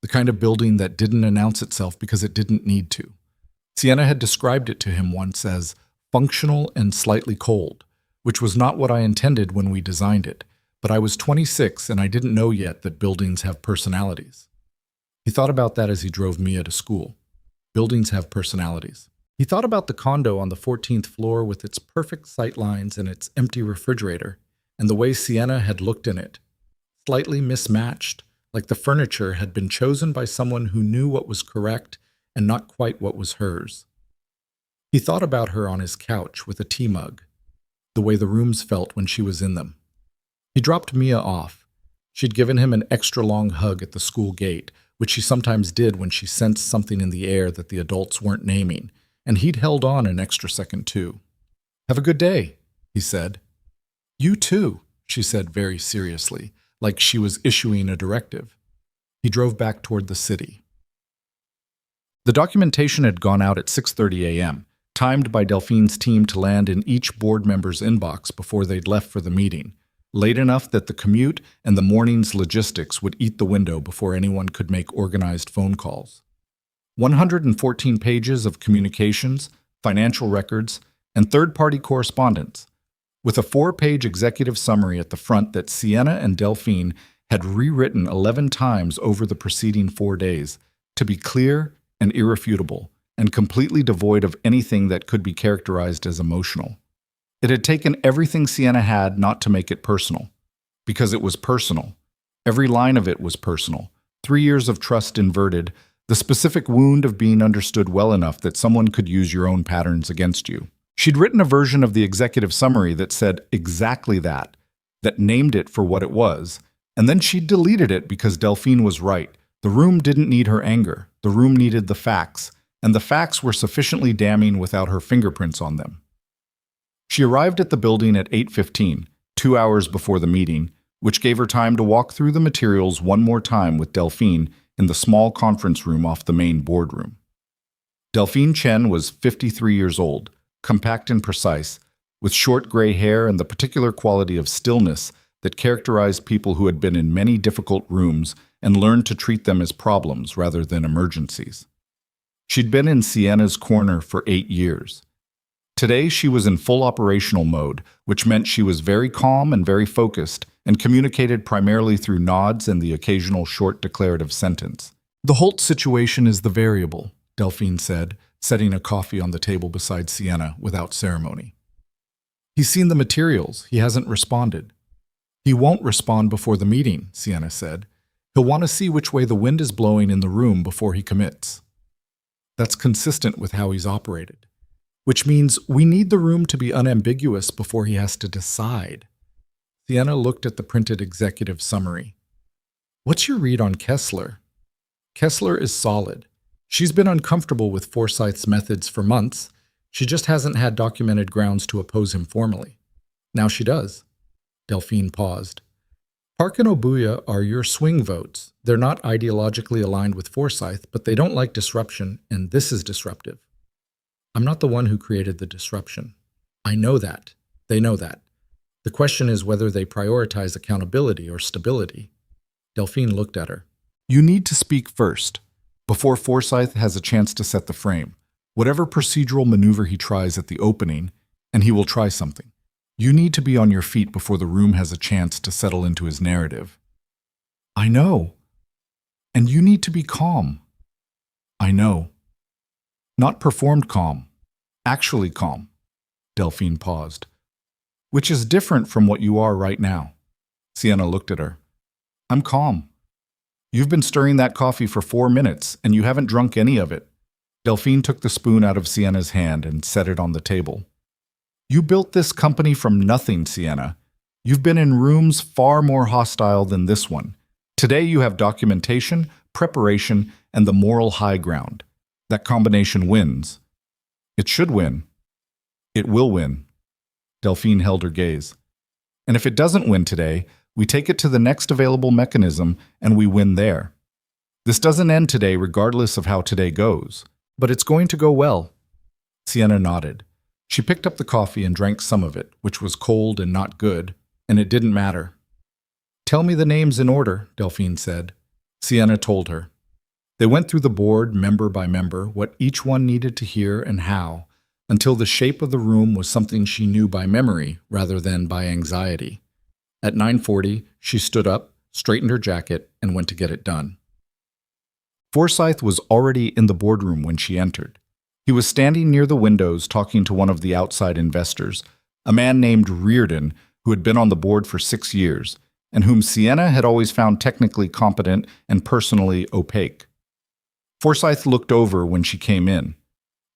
Speaker 1: The kind of building that didn't announce itself because it didn't need to. Sienna had described it to him once as functional and slightly cold, which was not what I intended when we designed it, but I was 26 and I didn't know yet that buildings have personalities. He thought about that as he drove Mia to school. Buildings have personalities. He thought about the condo on the 14th floor with its perfect sight lines and its empty refrigerator, and the way Sienna had looked in it. Slightly mismatched, like the furniture had been chosen by someone who knew what was correct and not quite what was hers. He thought about her on his couch with a tea mug, the way the rooms felt when she was in them. He dropped Mia off. She'd given him an extra long hug at the school gate, which she sometimes did when she sensed something in the air that the adults weren't naming, and he'd held on an extra second too. Have a good day, he said. You too, she said very seriously, like she was issuing a directive. He drove back toward the city. The documentation had gone out at 6:30 a.m., timed by Delphine's team to land in each board member's inbox before they'd left for the meeting, late enough that the commute and the morning's logistics would eat the window before anyone could make organized phone calls. 114 pages of communications, financial records, and third-party correspondence, with a 4-page executive summary at the front that Sienna and Delphine had rewritten 11 times over the preceding 4 days to be clear and irrefutable, and completely devoid of anything that could be characterized as emotional. It had taken everything Sienna had not to make it personal, because it was personal. Every line of it was personal. 3 years of trust inverted, the specific wound of being understood well enough that someone could use your own patterns against you. She'd written a version of the executive summary that said exactly that named it for what it was, and then she'd deleted it because Delphine was right. The room didn't need her anger. The room needed the facts, and the facts were sufficiently damning without her fingerprints on them. She arrived at the building at 8:15, 2 hours before the meeting, which gave her time to walk through the materials one more time with Delphine in the small conference room off the main boardroom. Delphine Chen was 53 years old, compact and precise, with short gray hair and the particular quality of stillness that characterized people who had been in many difficult rooms and learned to treat them as problems rather than emergencies. She'd been in Sienna's corner for 8 years. Today she was in full operational mode, which meant she was very calm and very focused and communicated primarily through nods and the occasional short declarative sentence. The Holt situation is the variable, Delphine said, setting a coffee on the table beside Sienna without ceremony. He's seen the materials. He hasn't responded. He won't respond before the meeting, Sienna said. He'll want to see which way the wind is blowing in the room before he commits. That's consistent with how he's operated. Which means we need the room to be unambiguous before he has to decide. Sienna looked at the printed executive summary. What's your read on Kessler? Kessler is solid. She's been uncomfortable with Forsyth's methods for months. She just hasn't had documented grounds to oppose him formally. Now she does. Delphine paused. Park and Obuya are your swing votes. They're not ideologically aligned with Forsyth, but they don't like disruption, and this is disruptive. I'm not the one who created the disruption. I know that. They know that. The question is whether they prioritize accountability or stability. Delphine looked at her. You need to speak first, before Forsyth has a chance to set the frame. Whatever procedural maneuver he tries at the opening, and he will try something. You need to be on your feet before the room has a chance to settle into his narrative. I know. And you need to be calm. I know. Not performed calm, actually calm. Delphine paused. Which is different from what you are right now. Sienna looked at her. I'm calm. You've been stirring that coffee for 4 minutes, and you haven't drunk any of it. Delphine took the spoon out of Sienna's hand and set it on the table. You built this company from nothing, Sienna. You've been in rooms far more hostile than this one. Today you have documentation, preparation, and the moral high ground. That combination wins. It should win. It will win. Delphine held her gaze. And if it doesn't win today, we take it to the next available mechanism and we win there. This doesn't end today regardless of how today goes. But it's going to go well. Sienna nodded. She picked up the coffee and drank some of it, which was cold and not good, and it didn't matter. Tell me the names in order, Delphine said. Sienna told her. They went through the board, member by member, what each one needed to hear and how, until the shape of the room was something she knew by memory rather than by anxiety. At 9:40, she stood up, straightened her jacket, and went to get it done. Forsyth was already in the boardroom when she entered. He was standing near the windows talking to one of the outside investors, a man named Reardon who had been on the board for 6 years, and whom Sienna had always found technically competent and personally opaque. Forsyth looked over when she came in.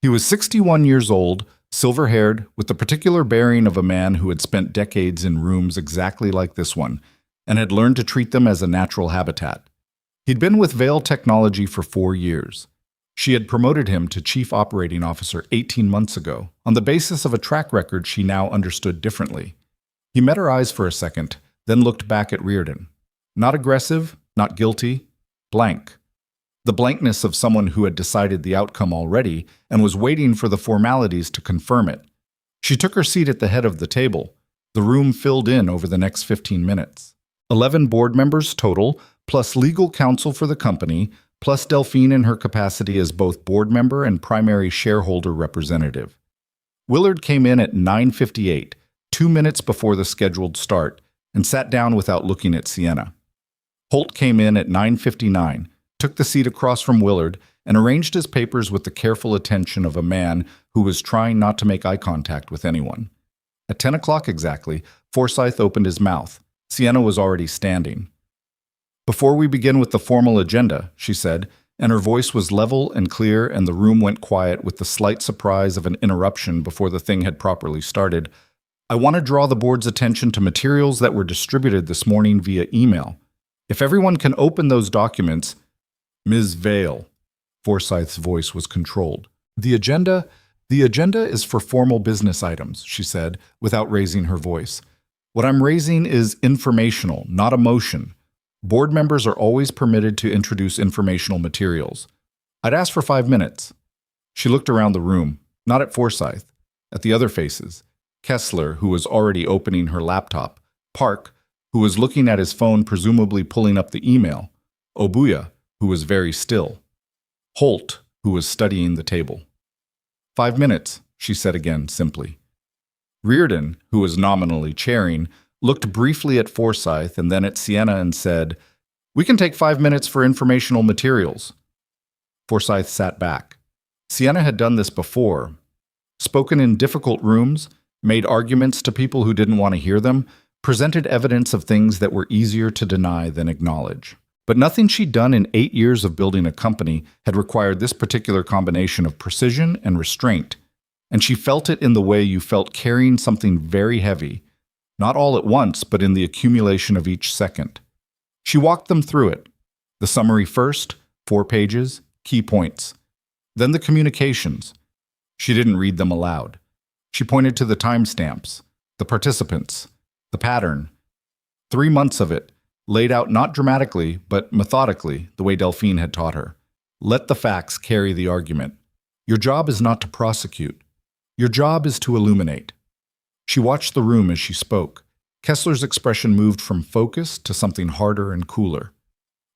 Speaker 1: He was 61 years old, silver-haired, with the particular bearing of a man who had spent decades in rooms exactly like this one, and had learned to treat them as a natural habitat. He'd been with Vale Technology for 4 years. She had promoted him to Chief Operating Officer 18 months ago, on the basis of a track record she now understood differently. He met her eyes for a second, then looked back at Reardon. Not aggressive, not guilty, blank. The blankness of someone who had decided the outcome already and was waiting for the formalities to confirm it. She took her seat at the head of the table. The room filled in over the next 15 minutes. 11 board members total, plus legal counsel for the company, plus Delphine in her capacity as both board member and primary shareholder representative. Willard came in at 9:58, 2 minutes before the scheduled start, and sat down without looking at Sienna. Holt came in at 9:59, took the seat across from Willard, and arranged his papers with the careful attention of a man who was trying not to make eye contact with anyone. At 10 o'clock exactly, Forsyth opened his mouth. Sienna was already standing. Before we begin with the formal agenda, she said, and her voice was level and clear, and the room went quiet with the slight surprise of an interruption before the thing had properly started. I want to draw the board's attention to materials that were distributed this morning via email. If everyone can open those documents, Ms. Vale, Forsyth's voice was controlled. The agenda is for formal business items, she said, without raising her voice. What I'm raising is informational, not emotion. Board members are always permitted to introduce informational materials. I'd ask for 5 minutes. She looked around the room, not at Forsyth, at the other faces. Kessler, who was already opening her laptop. Park, who was looking at his phone, presumably pulling up the email. Obuya, who was very still. Holt, who was studying the table. 5 minutes, she said again, simply. Reardon, who was nominally chairing, looked briefly at Forsyth and then at Sienna and said, "We can take 5 minutes for informational materials." Forsyth sat back. Sienna had done this before. Spoken in difficult rooms, made arguments to people who didn't want to hear them, presented evidence of things that were easier to deny than acknowledge. But nothing she'd done in 8 years of building a company had required this particular combination of precision and restraint, and she felt it in the way you felt carrying something very heavy, not all at once, but in the accumulation of each second. She walked them through it. The summary first, 4 pages, key points. Then the communications. She didn't read them aloud. She pointed to the timestamps, the participants, the pattern. 3 months of it, laid out not dramatically, but methodically, the way Delphine had taught her. Let the facts carry the argument. Your job is not to prosecute. Your job is to illuminate. She watched the room as she spoke. Kessler's expression moved from focus to something harder and cooler.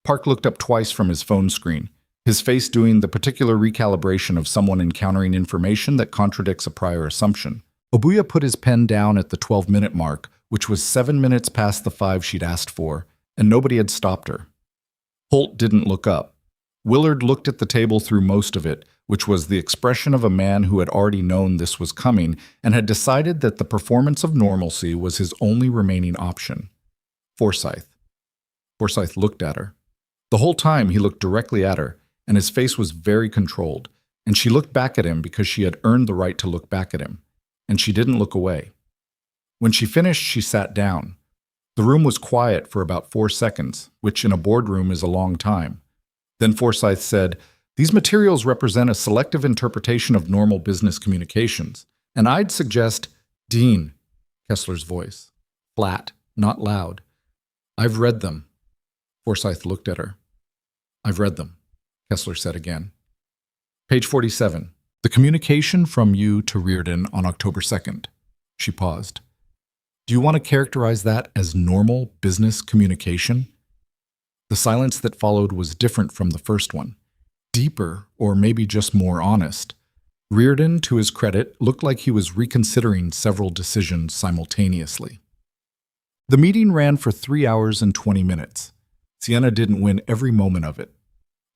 Speaker 1: Park looked up twice from his phone screen, his face doing the particular recalibration of someone encountering information that contradicts a prior assumption. Obuya put his pen down at the 12-minute mark, which was 7 minutes past the 5 she'd asked for, and nobody had stopped her. Holt didn't look up. Willard looked at the table through most of it, which was the expression of a man who had already known this was coming and had decided that the performance of normalcy was his only remaining option. Forsyth. Forsyth looked at her. The whole time he looked directly at her, and his face was very controlled, and she looked back at him because she had earned the right to look back at him, and she didn't look away. When she finished, she sat down. The room was quiet for about 4 seconds, which in a boardroom is a long time. Then Forsyth said, "These materials represent a selective interpretation of normal business communications, and I'd suggest—" "Dean," Kessler's voice, flat, not loud. "I've read them." Forsyth looked at her. "I've read them," Kessler said again. Page 47. "The communication from you to Reardon on October 2nd. She paused. "Do you want to characterize that as normal business communication?" The silence that followed was different from the first one. Deeper, or maybe just more honest. Reardon, to his credit, looked like he was reconsidering several decisions simultaneously. The meeting ran for 3 hours and 20 minutes. Sienna didn't win every moment of it.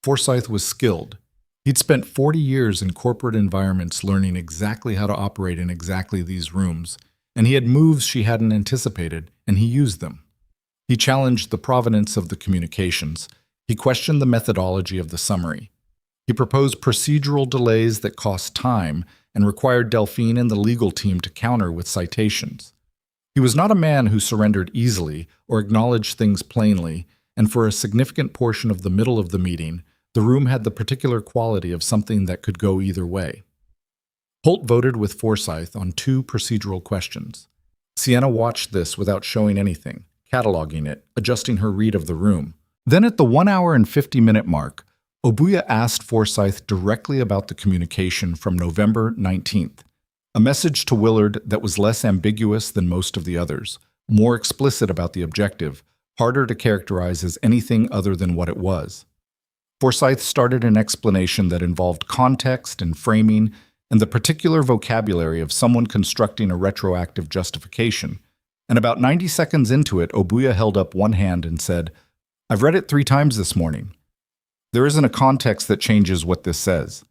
Speaker 1: Forsyth was skilled. He'd spent 40 years in corporate environments learning exactly how to operate in exactly these rooms, and he had moves she hadn't anticipated, and he used them. He challenged the provenance of the communications. He questioned the methodology of the summary. He proposed procedural delays that cost time and required Delphine and the legal team to counter with citations. He was not a man who surrendered easily or acknowledged things plainly, and for a significant portion of the middle of the meeting, the room had the particular quality of something that could go either way. Holt voted with Forsyth on 2 procedural questions. Sienna watched this without showing anything, cataloging it, adjusting her read of the room. Then at the 1 hour and 50-minute mark, Obuya asked Forsyth directly about the communication from November 19th, a message to Willard that was less ambiguous than most of the others, more explicit about the objective, harder to characterize as anything other than what it was. Forsyth started an explanation that involved context and framing and the particular vocabulary of someone constructing a retroactive justification, and about 90 seconds into it, Obuya held up one hand and said, "I've read it 3 times this morning. There isn't a context that changes what this says."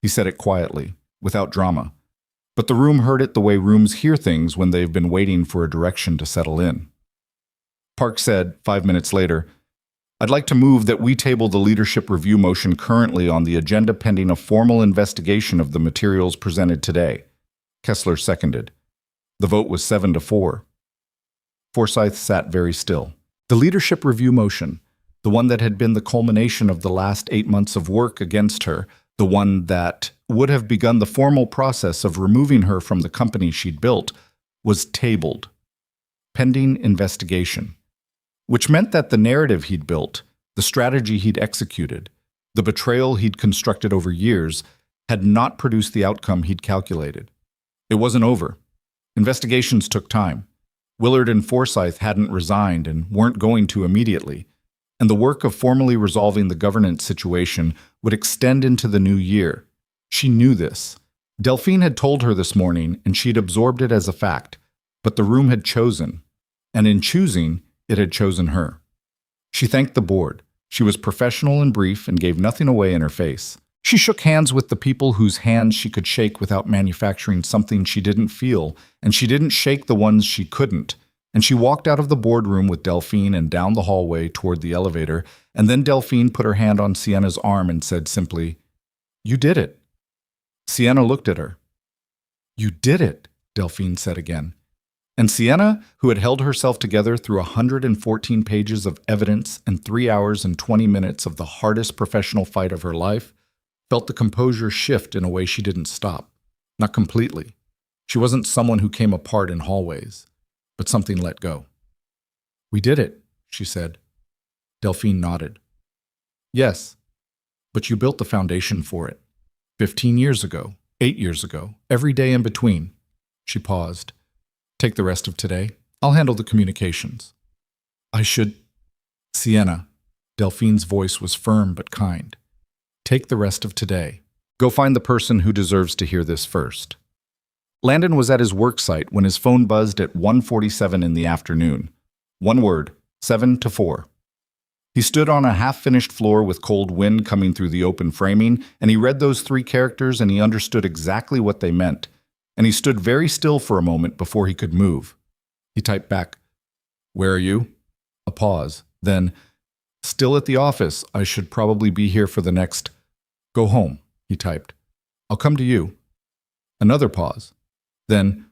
Speaker 1: He said it quietly, without drama, but the room heard it the way rooms hear things when they've been waiting for a direction to settle in. Park said, 5 minutes later, "I'd like to move that we table the leadership review motion currently on the agenda pending a formal investigation of the materials presented today." Kessler seconded. The vote was 7-4. Forsyth sat very still. The leadership review motion, the one that had been the culmination of the last 8 months of work against her, the one that would have begun the formal process of removing her from the company she'd built, was tabled, pending investigation. Which meant that the narrative he'd built, the strategy he'd executed, the betrayal he'd constructed over years, had not produced the outcome he'd calculated. It wasn't over. Investigations took time. Willard and Forsyth hadn't resigned and weren't going to immediately, and the work of formally resolving the governance situation would extend into the new year. She knew this. Delphine had told her this morning, and she'd absorbed it as a fact, but the room had chosen, and in choosing, it had chosen her. She thanked the board. She was professional and brief and gave nothing away in her face. She shook hands with the people whose hands she could shake without manufacturing something she didn't feel, and she didn't shake the ones she couldn't. And she walked out of the boardroom with Delphine and down the hallway toward the elevator, and then Delphine put her hand on Sienna's arm and said simply, "You did it." Sienna looked at her. "You did it," Delphine said again. And Sienna, who had held herself together through 114 pages of evidence and 3 hours and 20 minutes of the hardest professional fight of her life, felt the composure shift in a way she didn't stop. Not completely. She wasn't someone who came apart in hallways, but something let go. "We did it," she said. Delphine nodded. "Yes, but you built the foundation for it. 15 years ago, 8 years ago, every day in between." She paused. "Take the rest of today. I'll handle the communications." "I should—" "Sienna," Delphine's voice was firm but kind. Take the rest of today. Go find the person who deserves to hear this first. Landon was at his work site when his phone buzzed at 1:47 in the afternoon. One word, 7 to 4. He stood on a half-finished floor with cold wind coming through the open framing, and he read those 3 characters and he understood exactly what they meant. And he stood very still for a moment before he could move. He typed back, "Where are you?" A pause. Then, "Still at the office. I should probably be here for the next..." "Go home," he typed. "I'll come to you." Another pause. Then,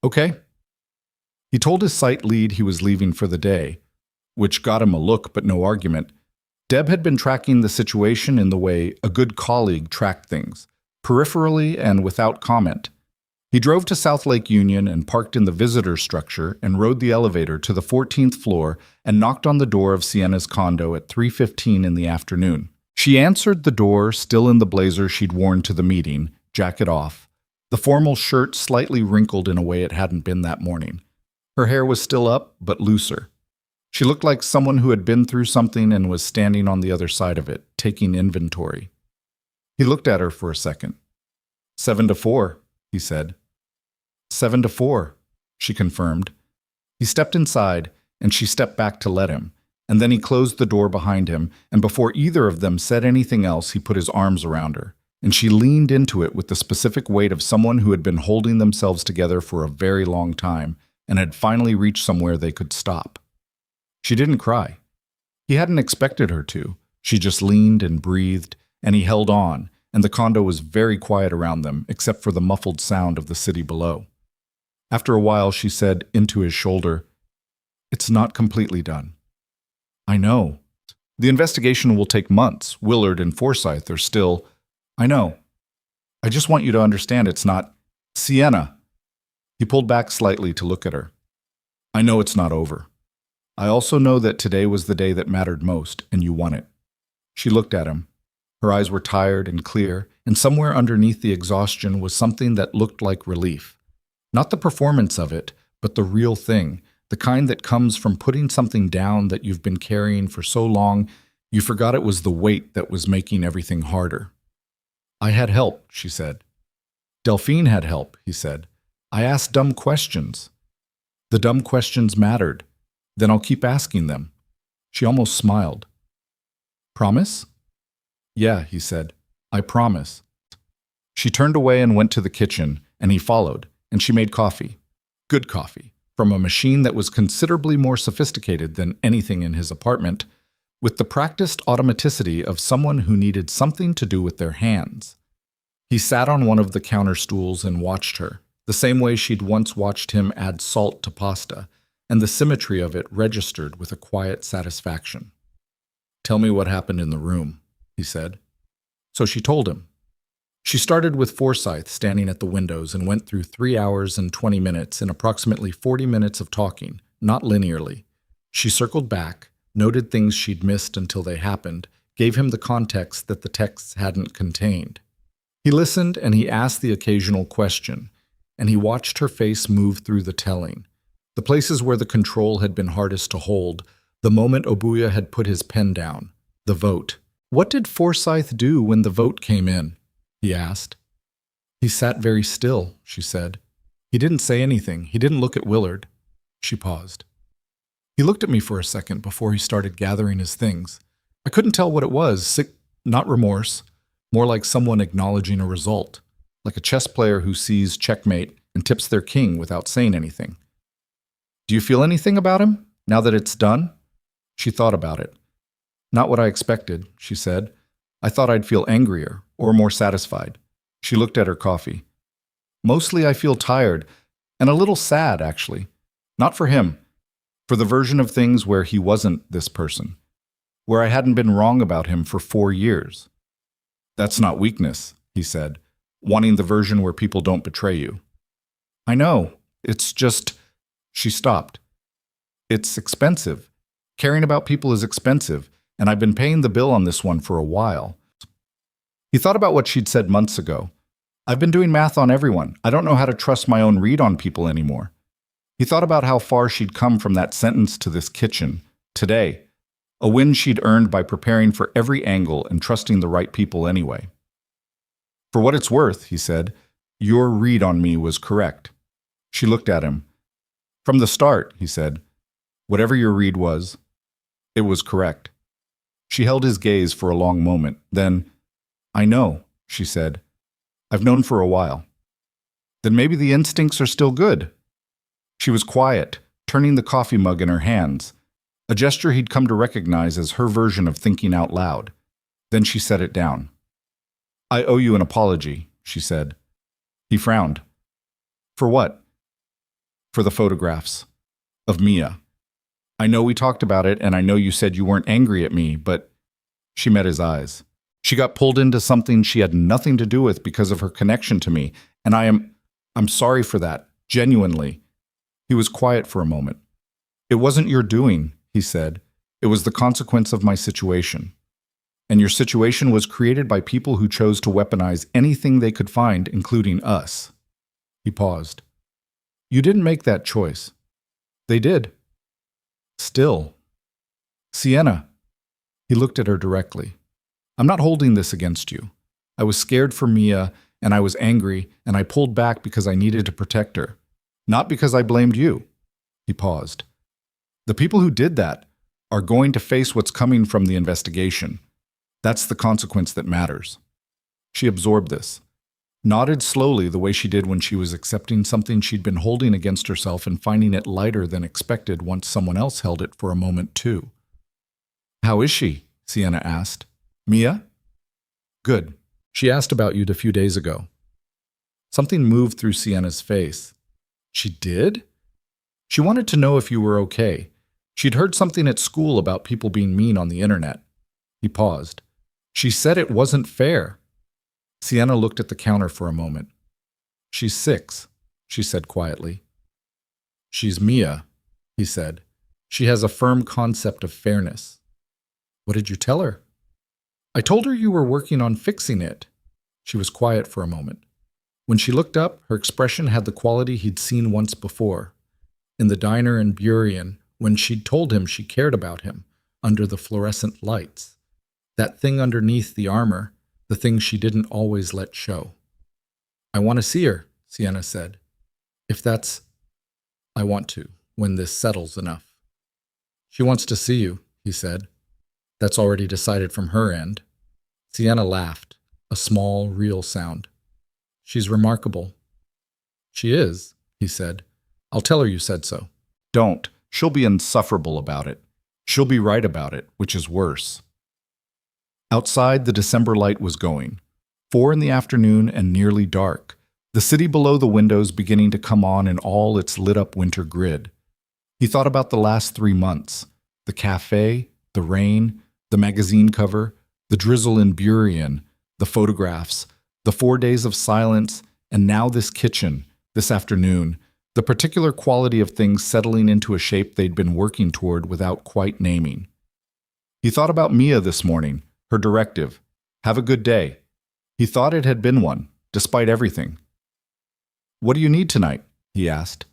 Speaker 1: "Okay." He told his site lead he was leaving for the day, which got him a look but no argument. Deb had been tracking the situation in the way a good colleague tracked things, peripherally and without comment. He drove to South Lake Union and parked in the visitor structure and rode the elevator to the 14th floor and knocked on the door of Sienna's condo at 3:15 in the afternoon. She answered the door, still in the blazer she'd worn to the meeting, jacket off, the formal shirt slightly wrinkled in a way it hadn't been that morning. Her hair was still up, but looser. She looked like someone who had been through something and was standing on the other side of it, taking inventory. He looked at her for a second. 7 to 4, he said. 7 to 4, she confirmed. He stepped inside, and she stepped back to let him, and then he closed the door behind him, and before either of them said anything else, he put his arms around her, and she leaned into it with the specific weight of someone who had been holding themselves together for a very long time and had finally reached somewhere they could stop. She didn't cry. He hadn't expected her to. She just leaned and breathed, and he held on, and the condo was very quiet around them, except for the muffled sound of the city below. After a while, she said into his shoulder, "It's not completely done." "I know. The investigation will take months. Willard and Forsyth are still..." "I know. I just want you to understand it's not..." "Sienna." He pulled back slightly to look at her. "I know it's not over. I also know that today was the day that mattered most, and you won it." She looked at him. Her eyes were tired and clear, and somewhere underneath the exhaustion was something that looked like relief. Not the performance of it, but the real thing, the kind that comes from putting something down that you've been carrying for so long, you forgot it was the weight that was making everything harder. "I had help," she said. "Delphine had help," he said. "I asked dumb questions. The dumb questions mattered. Then I'll keep asking them." She almost smiled. "Promise?" "Yeah," he said. "I promise." She turned away and went to the kitchen, and he followed, and she made coffee. Good coffee, from a machine that was considerably more sophisticated than anything in his apartment, with the practiced automaticity of someone who needed something to do with their hands. He sat on one of the counter stools and watched her, the same way she'd once watched him add salt to pasta, and the symmetry of it registered with a quiet satisfaction. "Tell me what happened in the room," he said. So she told him. She started with Forsyth standing at the windows and went through 3 hours and 20 minutes in approximately 40 minutes of talking, not linearly. She circled back, noted things she'd missed until they happened, gave him the context that the texts hadn't contained. He listened and he asked the occasional question, and he watched her face move through the telling. The places where the control had been hardest to hold, the moment Obuya had put his pen down, the vote. "What did Forsyth do when the vote came in?" he asked. "He sat very still," she said. "He didn't say anything. He didn't look at Willard." She paused. "He looked at me for a second before he started gathering his things. I couldn't tell what it was, not remorse, more like someone acknowledging a result, like a chess player who sees checkmate and tips their king without saying anything. "Do you feel anything about him, now that it's done?" She thought about it. "Not what I expected," she said. "I thought I'd feel angrier, or more satisfied." She looked at her coffee. "Mostly I feel tired, and a little sad, actually. Not for him. For the version of things where he wasn't this person. Where I hadn't been wrong about him for 4 years. That's not weakness," he said, "wanting the version where people don't betray you." "I know. It's just..." She stopped. "It's expensive. Caring about people is expensive, and I've been paying the bill on this one for a while." He thought about what she'd said months ago. "I've been doing math on everyone. I don't know how to trust my own read on people anymore." He thought about how far she'd come from that sentence to this kitchen, today. a win she'd earned by preparing for every angle and trusting the right people anyway. "For what it's worth," he said, "your read on me was correct." She looked at him. "From the start," he said, "whatever your read was, it was correct." She held his gaze for a long moment. Then, "I know," she said. "I've known for a while." "Then maybe the instincts are still good." She was quiet, turning the coffee mug in her hands, a gesture he'd come to recognize as her version of thinking out loud. Then she set it down. "I owe you an apology," she said. He frowned. "For what?" "For the photographs. Of Mia. I know we talked about it, and I know you said you weren't angry at me, but—" She met his eyes. "She got pulled into something she had nothing to do with because of her connection to me, and I'm sorry for that, genuinely." He was quiet for a moment. "It wasn't your doing," he said. "It was the consequence of my situation. And your situation was created by people who chose to weaponize anything they could find, including us." He paused. "You didn't make that choice. They did." "Still." "Sienna." He looked at her directly. "I'm not holding this against you. I was scared for Mia, and I was angry, and I pulled back because I needed to protect her. Not because I blamed you." He paused. "The people who did that are going to face what's coming from the investigation. That's the consequence that matters." She absorbed this, nodded slowly the way she did when she was accepting something she'd been holding against herself and finding it lighter than expected once someone else held it for a moment too. "How is she?" Sienna asked. "Mia?" "Good. She asked about you a few days ago." Something moved through Sienna's face. "She did?" "She wanted to know if you were okay. She'd heard something at school about people being mean on the internet." He paused. "She said it wasn't fair." Sienna looked at the counter for a moment. "She's 6, she said quietly. "She's Mia," he said. "She has a firm concept of fairness." "What did you tell her?" "I told her you were working on fixing it." She was quiet for a moment. When she looked up, her expression had the quality he'd seen once before, in the diner in Burien, when she'd told him she cared about him, under the fluorescent lights. That thing underneath the armor, the thing she didn't always let show. "I want to see her," Sienna said. "If that's—" "I want to, when this settles enough." "She wants to see you," he said. "That's already decided from her end." Sienna laughed, a small, real sound. "She's remarkable." "She is," he said. "I'll tell her you said so." "Don't. She'll be insufferable about it. She'll be right about it, which is worse." Outside, the December light was going. 4 in the afternoon and nearly dark. The city below the windows beginning to come on in all its lit-up winter grid. He thought about the last 3 months. The cafe, the rain, the magazine cover, the drizzle in Burien, the photographs, the 4 days of silence, and now this kitchen, this afternoon, the particular quality of things settling into a shape they'd been working toward without quite naming. He thought about Mia this morning, her directive, "Have a good day." He thought it had been one, despite everything. "What do you need tonight?" he asked.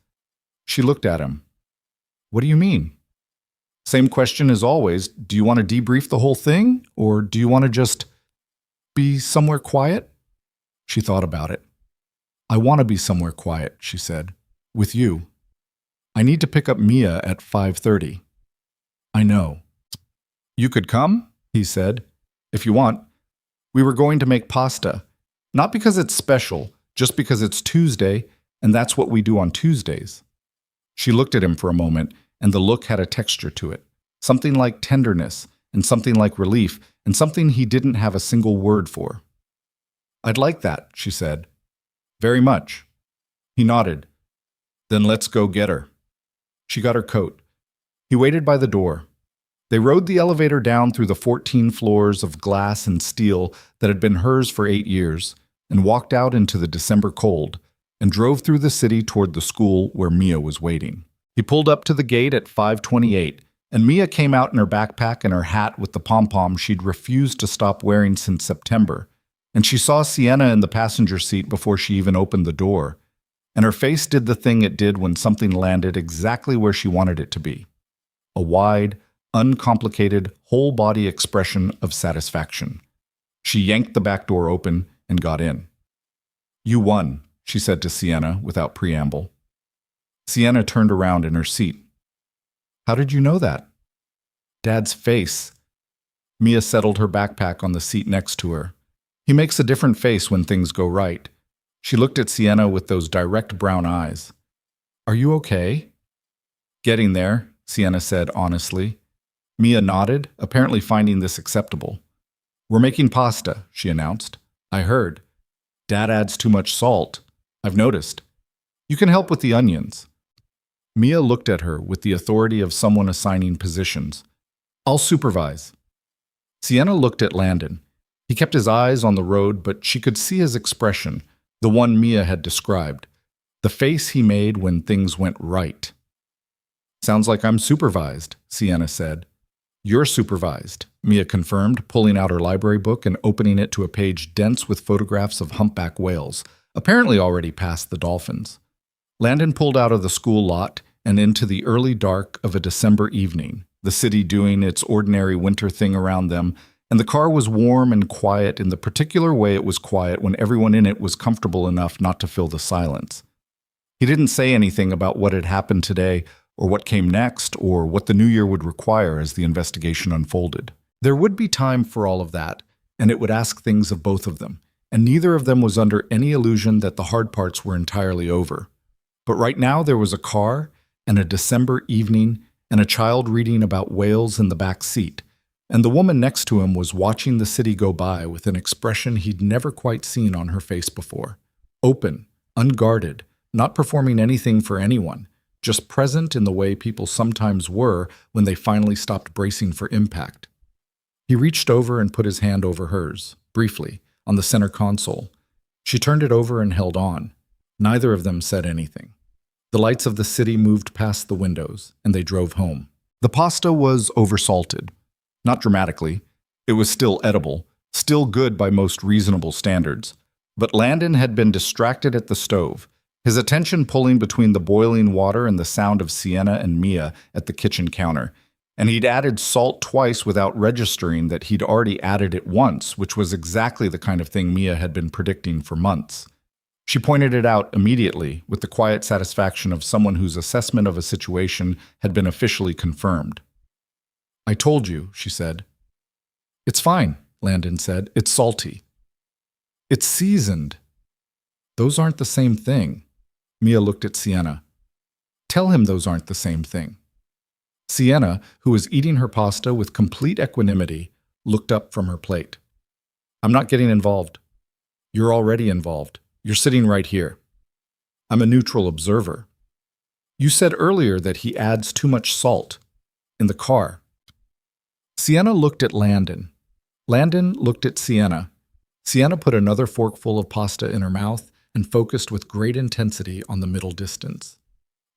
Speaker 1: She looked at him. "What do you mean?" "Same question as always. Do you want to debrief the whole thing, or do you want to just be somewhere quiet?" She thought about it. "I want to be somewhere quiet," she said. "With you. I need to pick up Mia at 5:30. "I know." "You could come," he said, "if you want. We were going to make pasta. Not because it's special, just because it's Tuesday, and that's what we do on Tuesdays." She looked at him for a moment, and the look had a texture to it. Something like tenderness, and something like relief, and something he didn't have a single word for. "I'd like that," she said. "Very much." He nodded. "Then let's go get her." She got her coat. He waited by the door. They rode the elevator down through the 14 floors of glass and steel that had been hers for 8 years, and walked out into the December cold, and drove through the city toward the school where Mia was waiting. He pulled up to the gate at 5:28, and Mia came out in her backpack and her hat with the pom-pom she'd refused to stop wearing since September, and she saw Sienna in the passenger seat before she even opened the door, and her face did the thing it did when something landed exactly where she wanted it to be. A wide, uncomplicated, whole-body expression of satisfaction. She yanked the back door open and got in. "You won," she said to Sienna without preamble. Sienna turned around in her seat. "How did you know that?" "Dad's face." Mia settled her backpack on the seat next to her. "He makes a different face when things go right." She looked at Sienna with those direct brown eyes. "Are you okay?" "Getting there," Sienna said honestly. Mia nodded, apparently finding this acceptable. "We're making pasta," she announced. "I heard. Dad adds too much salt. I've noticed. You can help with the onions." Mia looked at her with the authority of someone assigning positions. "I'll supervise." Sienna looked at Landon. He kept his eyes on the road, but she could see his expression, the one Mia had described, the face he made when things went right. "Sounds like I'm supervised," Sienna said. "You're supervised," Mia confirmed, pulling out her library book and opening it to a page dense with photographs of humpback whales, apparently already past the dolphins. Landon pulled out of the school lot and into the early dark of a December evening, the city doing its ordinary winter thing around them, and the car was warm and quiet in the particular way it was quiet when everyone in it was comfortable enough not to fill the silence. He didn't say anything about what had happened today, or what came next, or what the new year would require as the investigation unfolded. There would be time for all of that, and it would ask things of both of them, and neither of them was under any illusion that the hard parts were entirely over. But right now there was a car, and a December evening, and a child reading about whales in the back seat, and the woman next to him was watching the city go by with an expression he'd never quite seen on her face before. Open, unguarded, not performing anything for anyone, just present in the way people sometimes were when they finally stopped bracing for impact. He reached over and put his hand over hers, briefly, on the center console. She turned it over and held on. Neither of them said anything. The lights of the city moved past the windows, and they drove home. The pasta was oversalted. Not dramatically. It was still edible, still good by most reasonable standards. But Landon had been distracted at the stove, his attention pulling between the boiling water and the sound of Sienna and Mia at the kitchen counter. And he'd added salt twice without registering that he'd already added it once, which was exactly the kind of thing Mia had been predicting for months. She pointed it out immediately, with the quiet satisfaction of someone whose assessment of a situation had been officially confirmed. "I told you," she said. "It's fine," Landon said. "It's salty." "It's seasoned." "Those aren't the same thing." Mia looked at Sienna. "Tell him those aren't the same thing." Sienna, who was eating her pasta with complete equanimity, looked up from her plate. "I'm not getting involved." "You're already involved. You're sitting right here." "I'm a neutral observer." "You said earlier that he adds too much salt. In the car." Sienna looked at Landon. Landon looked at Sienna. Sienna put another forkful of pasta in her mouth and focused with great intensity on the middle distance.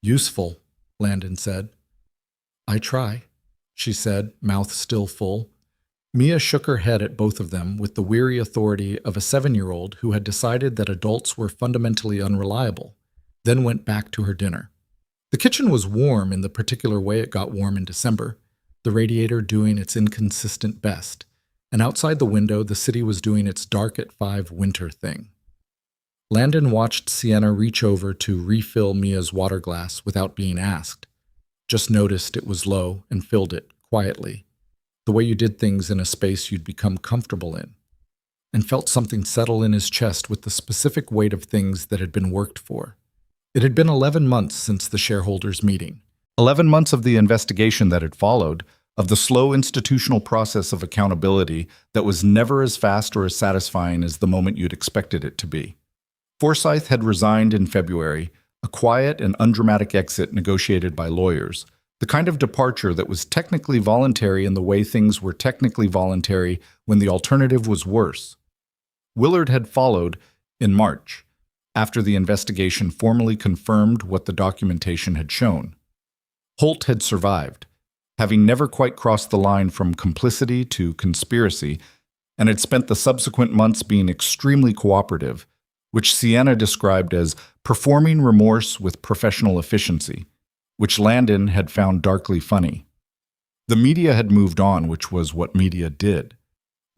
Speaker 1: "Useful," Landon said. "I try," she said, mouth still full. Mia shook her head at both of them with the weary authority of a 7-year-old who had decided that adults were fundamentally unreliable, then went back to her dinner. The kitchen was warm in the particular way it got warm in December, the radiator doing its inconsistent best, and outside the window the city was doing its dark at 5 winter thing. Landon watched Sienna reach over to refill Mia's water glass without being asked, just noticed it was low and filled it quietly, the way you did things in a space you'd become comfortable in, and felt something settle in his chest with the specific weight of things that had been worked for. It had been 11 months since the shareholders' meeting. 11 months of the investigation that had followed, of the slow institutional process of accountability that was never as fast or as satisfying as the moment you'd expected it to be. Forsyth had resigned in February, a quiet and undramatic exit negotiated by lawyers, the kind of departure that was technically voluntary in the way things were technically voluntary when the alternative was worse. Willard had followed in March, after the investigation formally confirmed what the documentation had shown. Holt had survived, having never quite crossed the line from complicity to conspiracy, and had spent the subsequent months being extremely cooperative, which Sienna described as performing remorse with professional efficiency, which Landon had found darkly funny. The media had moved on, which was what media did.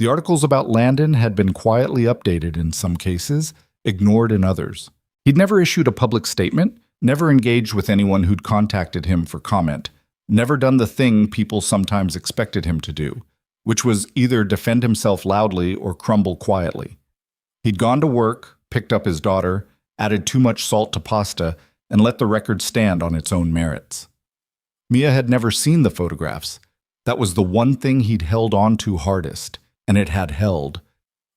Speaker 1: The articles about Landon had been quietly updated in some cases, ignored in others. He'd never issued a public statement, never engaged with anyone who'd contacted him for comment, never done the thing people sometimes expected him to do, which was either defend himself loudly or crumble quietly. He'd gone to work, picked up his daughter, added too much salt to pasta, and let the record stand on its own merits. Mia had never seen the photographs. That was the one thing he'd held on to hardest, and it had held.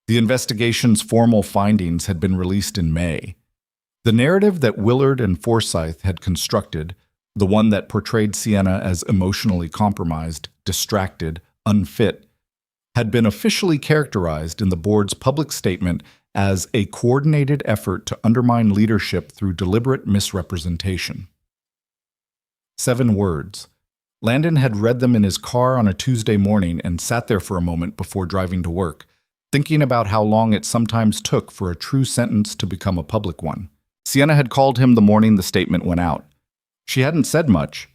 Speaker 1: The investigation's formal findings had been released in May. The narrative that Willard and Forsyth had constructed, the one that portrayed Sienna as emotionally compromised, distracted, unfit, had been officially characterized in the board's public statement as a coordinated effort to undermine leadership through deliberate misrepresentation. 7 words. Landon had read them in his car on a Tuesday morning and sat there for a moment before driving to work, thinking about how long it sometimes took for a true sentence to become a public one. Sienna had called him the morning the statement went out. She hadn't said much.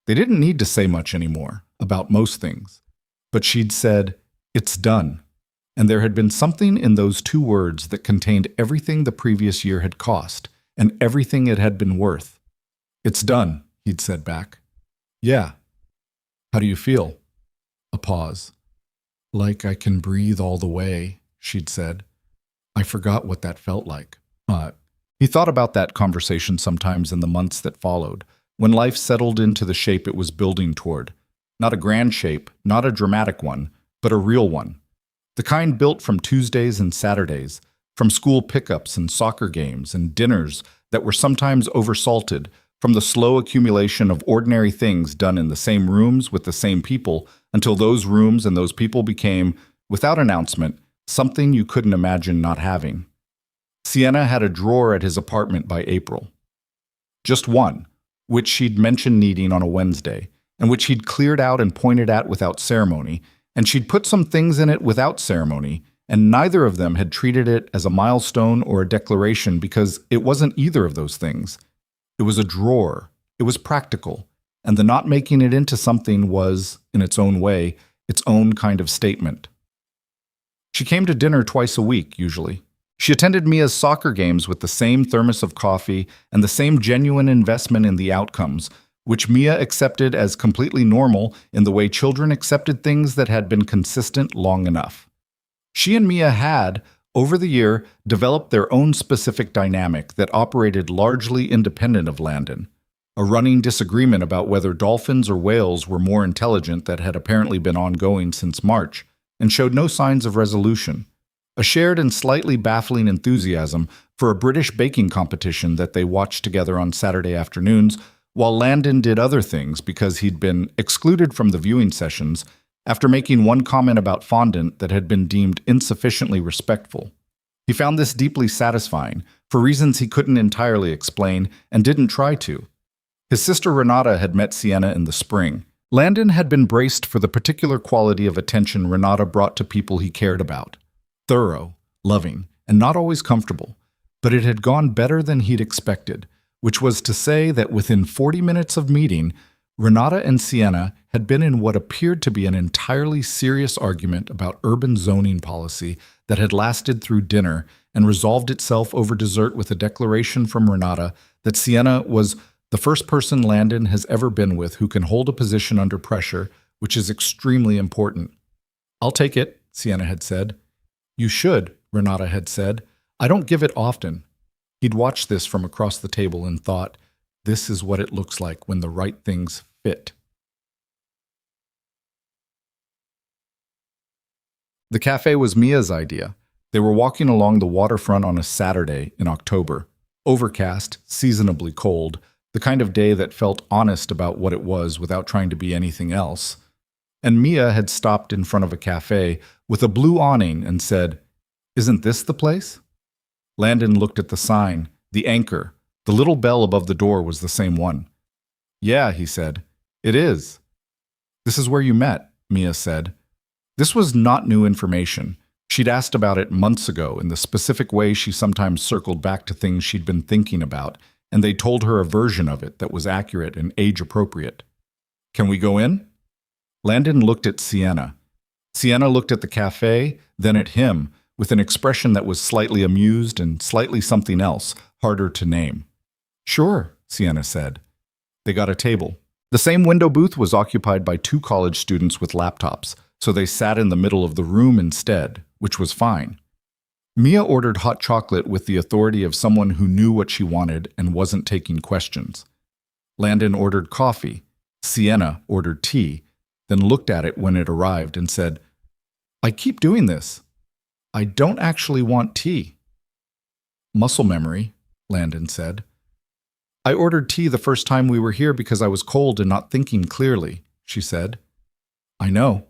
Speaker 1: They didn't need to say much anymore, about most things. But she'd said, "It's done." And there had been something in those 2 words that contained everything the previous year had cost, and everything it had been worth. "It's done," he'd said back. "Yeah. How do you feel?" A pause. "Like I can breathe all the way," she'd said. "I forgot what that felt like." He thought about that conversation sometimes in the months that followed, when life settled into the shape it was building toward. Not a grand shape, not a dramatic one, but a real one. The kind built from Tuesdays and Saturdays, from school pickups and soccer games and dinners that were sometimes oversalted, from the slow accumulation of ordinary things done in the same rooms with the same people until those rooms and those people became, without announcement, something you couldn't imagine not having. Sienna had a drawer at his apartment by April. Just one, which she'd mentioned needing on a Wednesday, and which he'd cleared out and pointed at without ceremony, and she'd put some things in it without ceremony, and neither of them had treated it as a milestone or a declaration because it wasn't either of those things. It was a drawer. It was practical, and the not making it into something was, in its own way, its own kind of statement. She came to dinner twice a week, usually. She attended Mia's soccer games with the same thermos of coffee and the same genuine investment in the outcomes, which Mia accepted as completely normal in the way children accepted things that had been consistent long enough. She and Mia had, over the year, developed their own specific dynamic that operated largely independent of Landon. A running disagreement about whether dolphins or whales were more intelligent that had apparently been ongoing since March and showed no signs of resolution. A shared and slightly baffling enthusiasm for a British baking competition that they watched together on Saturday afternoons, while Landon did other things because he'd been excluded from the viewing sessions after making one comment about fondant that had been deemed insufficiently respectful. He found this deeply satisfying, for reasons he couldn't entirely explain and didn't try to. His sister Renata had met Sienna in the spring. Landon had been braced for the particular quality of attention Renata brought to people he cared about. Thorough, loving, and not always comfortable, but it had gone better than he'd expected, which was to say that within 40 minutes of meeting, Renata and Sienna had been in what appeared to be an entirely serious argument about urban zoning policy that had lasted through dinner and resolved itself over dessert with a declaration from Renata that Sienna was the first person Landon has ever been with who can hold a position under pressure, which is extremely important. "I'll take it," Sienna had said. "You should," Renata had said. "I don't give it often." He'd watched this from across the table and thought, this is what it looks like when the right things fit. The cafe was Mia's idea. They were walking along the waterfront on a Saturday in October. Overcast, seasonably cold, the kind of day that felt honest about what it was without trying to be anything else. And Mia had stopped in front of a cafe with a blue awning and said, "Isn't this the place?" Landon looked at the sign, the anchor. The little bell above the door was the same one. "Yeah," he said. "It is." "This is where you met," Mia said. This was not new information. She'd asked about it months ago in the specific way she sometimes circled back to things she'd been thinking about, and they told her a version of it that was accurate and age-appropriate. "Can we go in?" Landon looked at Sienna. Sienna looked at the cafe, then at him, with an expression that was slightly amused and slightly something else, harder to name. "Sure," Sienna said. They got a table. The same window booth was occupied by 2 college students with laptops, so they sat in the middle of the room instead, which was fine. Mia ordered hot chocolate with the authority of someone who knew what she wanted and wasn't taking questions. Landon ordered coffee. Sienna ordered tea, then looked at it when it arrived and said, "I keep doing this. I don't actually want tea." "Muscle memory," Landon said. "I ordered tea the first time we were here because I was cold and not thinking clearly," she said. "I know.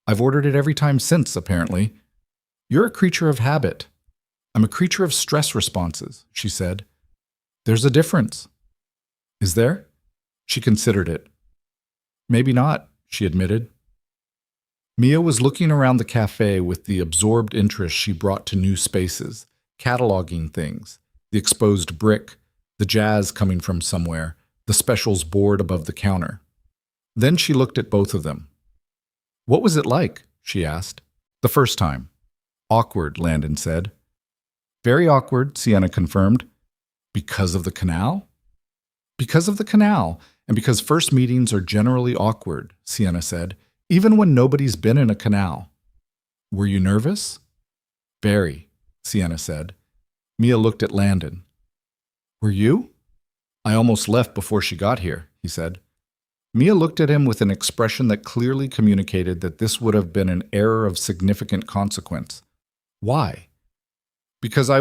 Speaker 1: I've ordered it every time since, apparently. You're a creature of habit. I'm a creature of stress responses," she said. "There's a difference." "Is there?" She considered it. "Maybe not," she admitted. Mia was looking around the cafe with the absorbed interest she brought to new spaces, cataloging things, the exposed brick, the jazz coming from somewhere, the specials board above the counter. Then she looked at both of them. "What was it like?" she asked. "The first time." "Awkward," Landon said. "Very awkward," Sienna confirmed. "Because of the canal?" "Because of the canal, and because first meetings are generally awkward," Sienna said, "even when nobody's been in a canal." "Were you nervous?" "Very," Sienna said. Mia looked at Landon. "Were you?" "I almost left before she got here," he said. Mia looked at him with an expression that clearly communicated that this would have been an error of significant consequence. "Why?" "Because I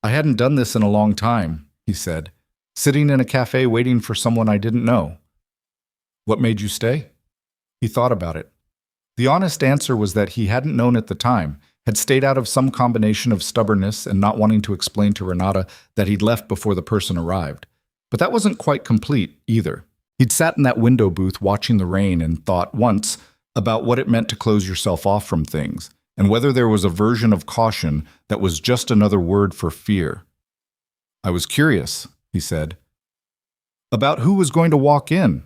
Speaker 1: hadn't done this in a long time," he said, "sitting in a cafe waiting for someone I didn't know." "What made you stay?" He thought about it. The honest answer was that he hadn't known at the time, had stayed out of some combination of stubbornness and not wanting to explain to Renata that he'd left before the person arrived. But that wasn't quite complete, either. He'd sat in that window booth watching the rain and thought once about what it meant to close yourself off from things, and whether there was a version of caution that was just another word for fear. "I was curious," he said. "About who was going to walk in?"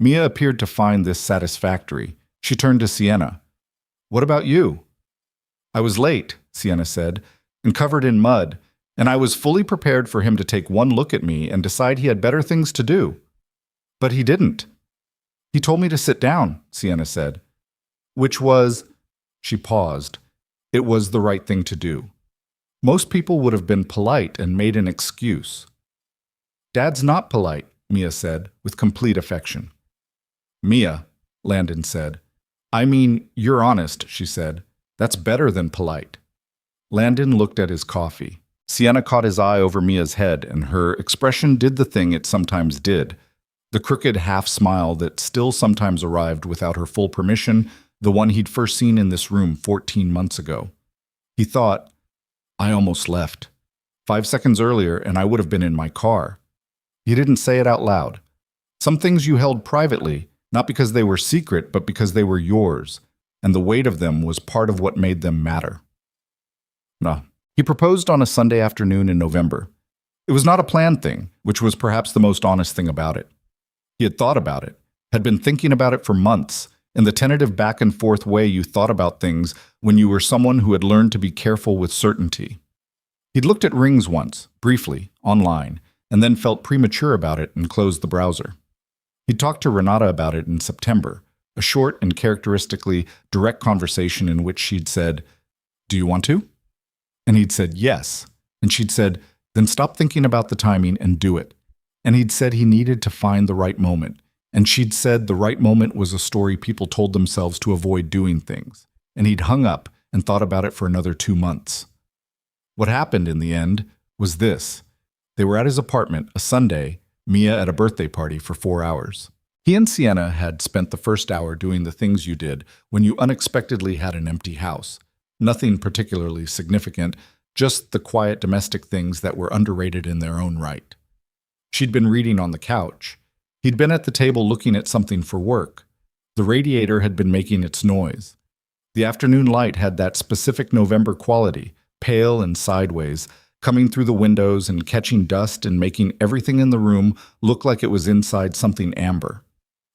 Speaker 1: Mia appeared to find this satisfactory. She turned to Sienna. "What about you?" "I was late," Sienna said, "and covered in mud, and I was fully prepared for him to take one look at me and decide he had better things to do. But he didn't. He told me to sit down," Sienna said. "Which was—" She paused. It was the right thing to do. Most people would have been polite and made an excuse. "Dad's not polite," Mia said, with complete affection. "Mia," Landon said. "I mean, you're honest," she said. "That's better than polite." Landon looked at his coffee. Sienna caught his eye over Mia's head, and her expression did the thing it sometimes did. The crooked half-smile that still sometimes arrived without her full permission, the one he'd first seen in this room 14 months ago. He thought, "I almost left. 5 seconds earlier, and I would have been in my car." He didn't say it out loud. Some things you held privately, not because they were secret, but because they were yours, and the weight of them was part of what made them matter. No. He proposed on a Sunday afternoon in November. It was not a planned thing, which was perhaps the most honest thing about it. He had thought about it, had been thinking about it for months, in the tentative back-and-forth way you thought about things when you were someone who had learned to be careful with certainty. He'd looked at rings once, briefly, online, and then felt premature about it and closed the browser. He'd talked to Renata about it in September, a short and characteristically direct conversation in which she'd said, "Do you want to?" And he'd said yes, and she'd said, "Then stop thinking about the timing and do it." And he'd said he needed to find the right moment, and she'd said the right moment was a story people told themselves to avoid doing things, and he'd hung up and thought about it for another 2 months. What happened in the end was this. They were at his apartment, a Sunday, Mia at a birthday party for 4 hours. He and Sienna had spent the first hour doing the things you did when you unexpectedly had an empty house. Nothing particularly significant, just the quiet domestic things that were underrated in their own right. She'd been reading on the couch. He'd been at the table looking at something for work. The radiator had been making its noise. The afternoon light had that specific November quality, pale and sideways, coming through the windows and catching dust and making everything in the room look like it was inside something amber.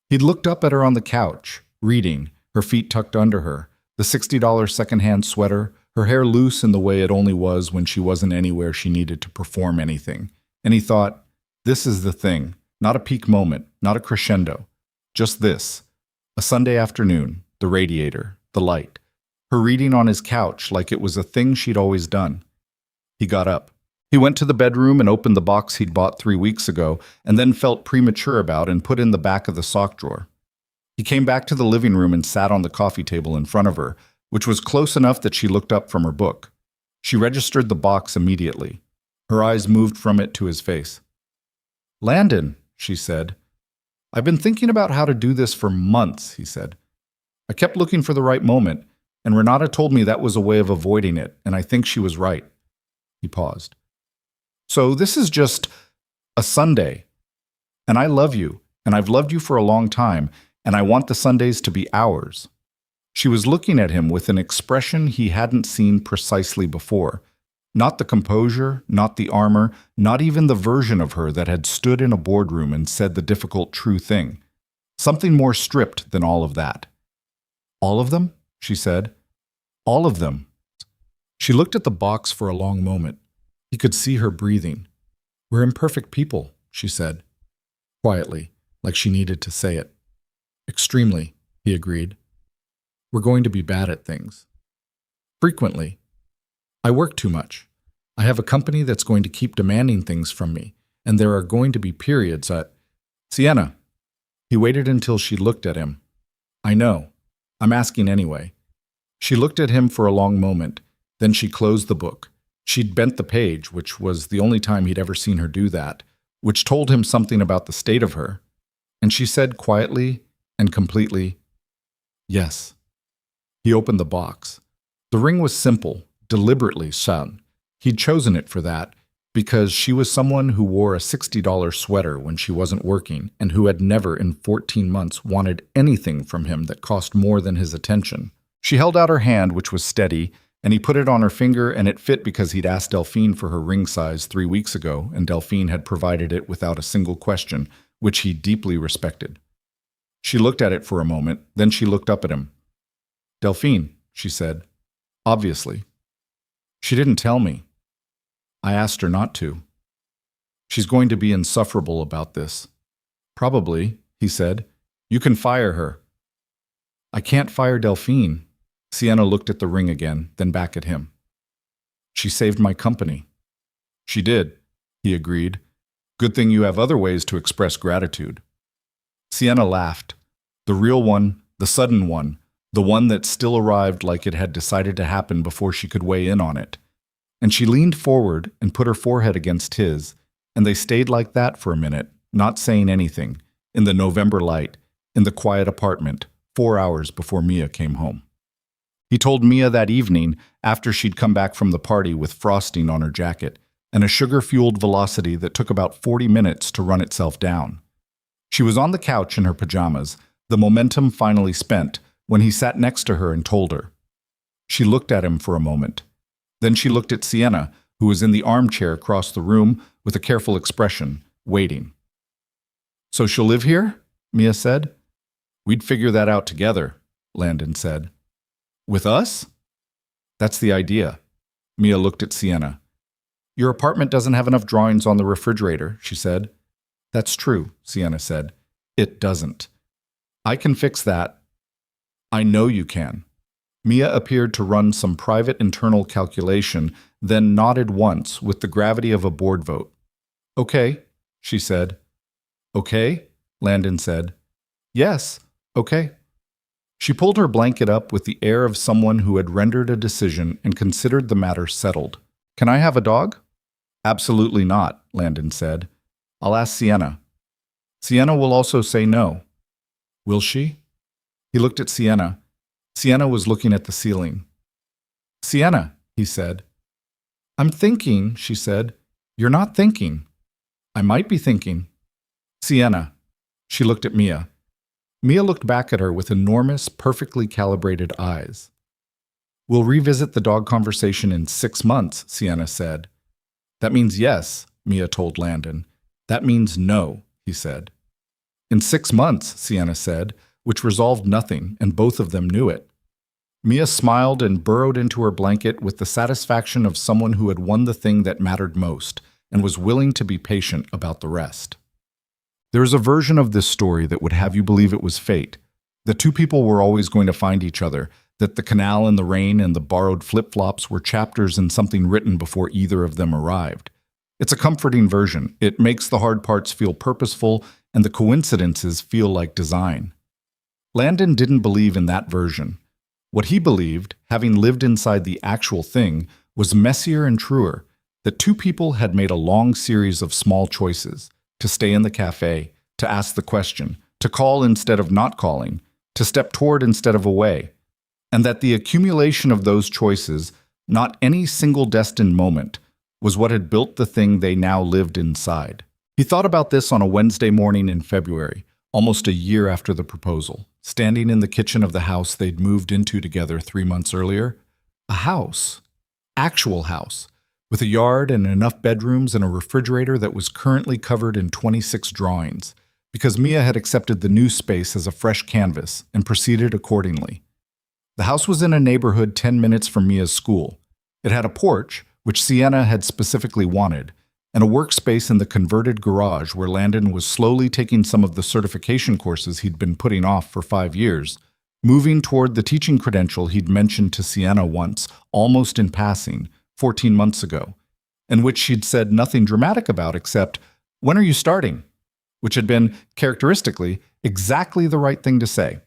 Speaker 1: He'd looked up at her on the couch, reading, her feet tucked under her, the $60 secondhand sweater, her hair loose in the way it only was when she wasn't anywhere she needed to perform anything. And he thought, this is the thing, not a peak moment, not a crescendo. Just this. A Sunday afternoon, the radiator, the light. Her reading on his couch like it was a thing she'd always done. He got up. He went to the bedroom and opened the box he'd bought 3 weeks ago and then felt premature about and put in the back of the sock drawer. He came back to the living room and sat on the coffee table in front of her, which was close enough that she looked up from her book. She registered the box immediately. Her eyes moved from it to his face. "Landon," she said. "I've been thinking about how to do this for months," he said. "I kept looking for the right moment, and Renata told me that was a way of avoiding it, and I think she was right." He paused. "So this is just a Sunday, and I love you, and I've loved you for a long time, and I want the Sundays to be ours." She was looking at him with an expression he hadn't seen precisely before. Not the composure, not the armor, not even the version of her that had stood in a boardroom and said the difficult true thing. Something more stripped than all of that. "All of them?" she said. "All of them." She looked at the box for a long moment. He could see her breathing. "We're imperfect people," she said, quietly, like she needed to say it. "Extremely," he agreed. "We're going to be bad at things. Frequently. I work too much. I have a company that's going to keep demanding things from me, and there are going to be periods Sienna." He waited until she looked at him. "I know. I'm asking anyway." She looked at him for a long moment. Then she closed the book. She'd bent the page, which was the only time he'd ever seen her do that, which told him something about the state of her. And she said quietly and completely, "Yes." He opened the box. The ring was simple, deliberately sewn. He'd chosen it for that, because she was someone who wore a $60 sweater when she wasn't working and who had never in 14 months wanted anything from him that cost more than his attention. She held out her hand, which was steady, and he put it on her finger, and it fit because he'd asked Delphine for her ring size 3 weeks ago, and Delphine had provided it without a single question, which he deeply respected. She looked at it for a moment, then she looked up at him. "Delphine," she said, "obviously." "She didn't tell me. I asked her not to. She's going to be insufferable about this." "Probably," he said. "You can fire her." "I can't fire Delphine." Sienna looked at the ring again, then back at him. "She saved my company." "She did," he agreed. "Good thing you have other ways to express gratitude." Sienna laughed. The real one, the sudden one, the one that still arrived like it had decided to happen before she could weigh in on it. And she leaned forward and put her forehead against his, and they stayed like that for a minute, not saying anything, in the November light, in the quiet apartment, 4 hours before Mia came home. He told Mia that evening, after she'd come back from the party with frosting on her jacket, and a sugar-fueled velocity that took about 40 minutes to run itself down. She was on the couch in her pajamas, the momentum finally spent, when he sat next to her and told her. She looked at him for a moment. Then she looked at Sienna, who was in the armchair across the room with a careful expression, waiting. "So she'll live here?" Mia said. "We'd figure that out together," Landon said. "With us?" "That's the idea." Mia looked at Sienna. "Your apartment doesn't have enough drawings on the refrigerator," she said. "That's true," Sienna said. "It doesn't. I can fix that." "I know you can." Mia appeared to run some private internal calculation, then nodded once with the gravity of a board vote. "Okay," she said. "Okay," Landon said. "Yes, okay." She pulled her blanket up with the air of someone who had rendered a decision and considered the matter settled. "Can I have a dog?" "Absolutely not," Landon said. "I'll ask Sienna." "Sienna will also say no." "Will she?" He looked at Sienna. Sienna was looking at the ceiling. "Sienna," he said. "I'm thinking," she said. "You're not thinking." "I might be thinking." "Sienna." She looked at Mia. Mia looked back at her with enormous, perfectly calibrated eyes. "We'll revisit the dog conversation in 6 months," Sienna said. "That means yes," Mia told Landon. "That means no," he said. In 6 months, Sienna said, which resolved nothing, and both of them knew it. Mia smiled and burrowed into her blanket with the satisfaction of someone who had won the thing that mattered most and was willing to be patient about the rest. There is a version of this story that would have you believe it was fate, that two people were always going to find each other, that the canal in the rain and the borrowed flip-flops were chapters in something written before either of them arrived. It's a comforting version. It makes the hard parts feel purposeful and the coincidences feel like design. Landon didn't believe in that version. What he believed, having lived inside the actual thing, was messier and truer, that two people had made a long series of small choices, to stay in the cafe, to ask the question, to call instead of not calling, to step toward instead of away, and that the accumulation of those choices, not any single destined moment, was what had built the thing they now lived inside. He thought about this on a Wednesday morning in February, almost a year after the proposal, standing in the kitchen of the house they'd moved into together 3 months earlier. A house. Actual house. With a yard and enough bedrooms and a refrigerator that was currently covered in 26 drawings, because Mia had accepted the new space as a fresh canvas and proceeded accordingly. The house was in a neighborhood 10 minutes from Mia's school. It had a porch, which Sienna had specifically wanted, and a workspace in the converted garage where Landon was slowly taking some of the certification courses he'd been putting off for 5 years, moving toward the teaching credential he'd mentioned to Sienna once, almost in passing, 14 months ago, and which she'd said nothing dramatic about except, "When are you starting?" which had been, characteristically, exactly the right thing to say.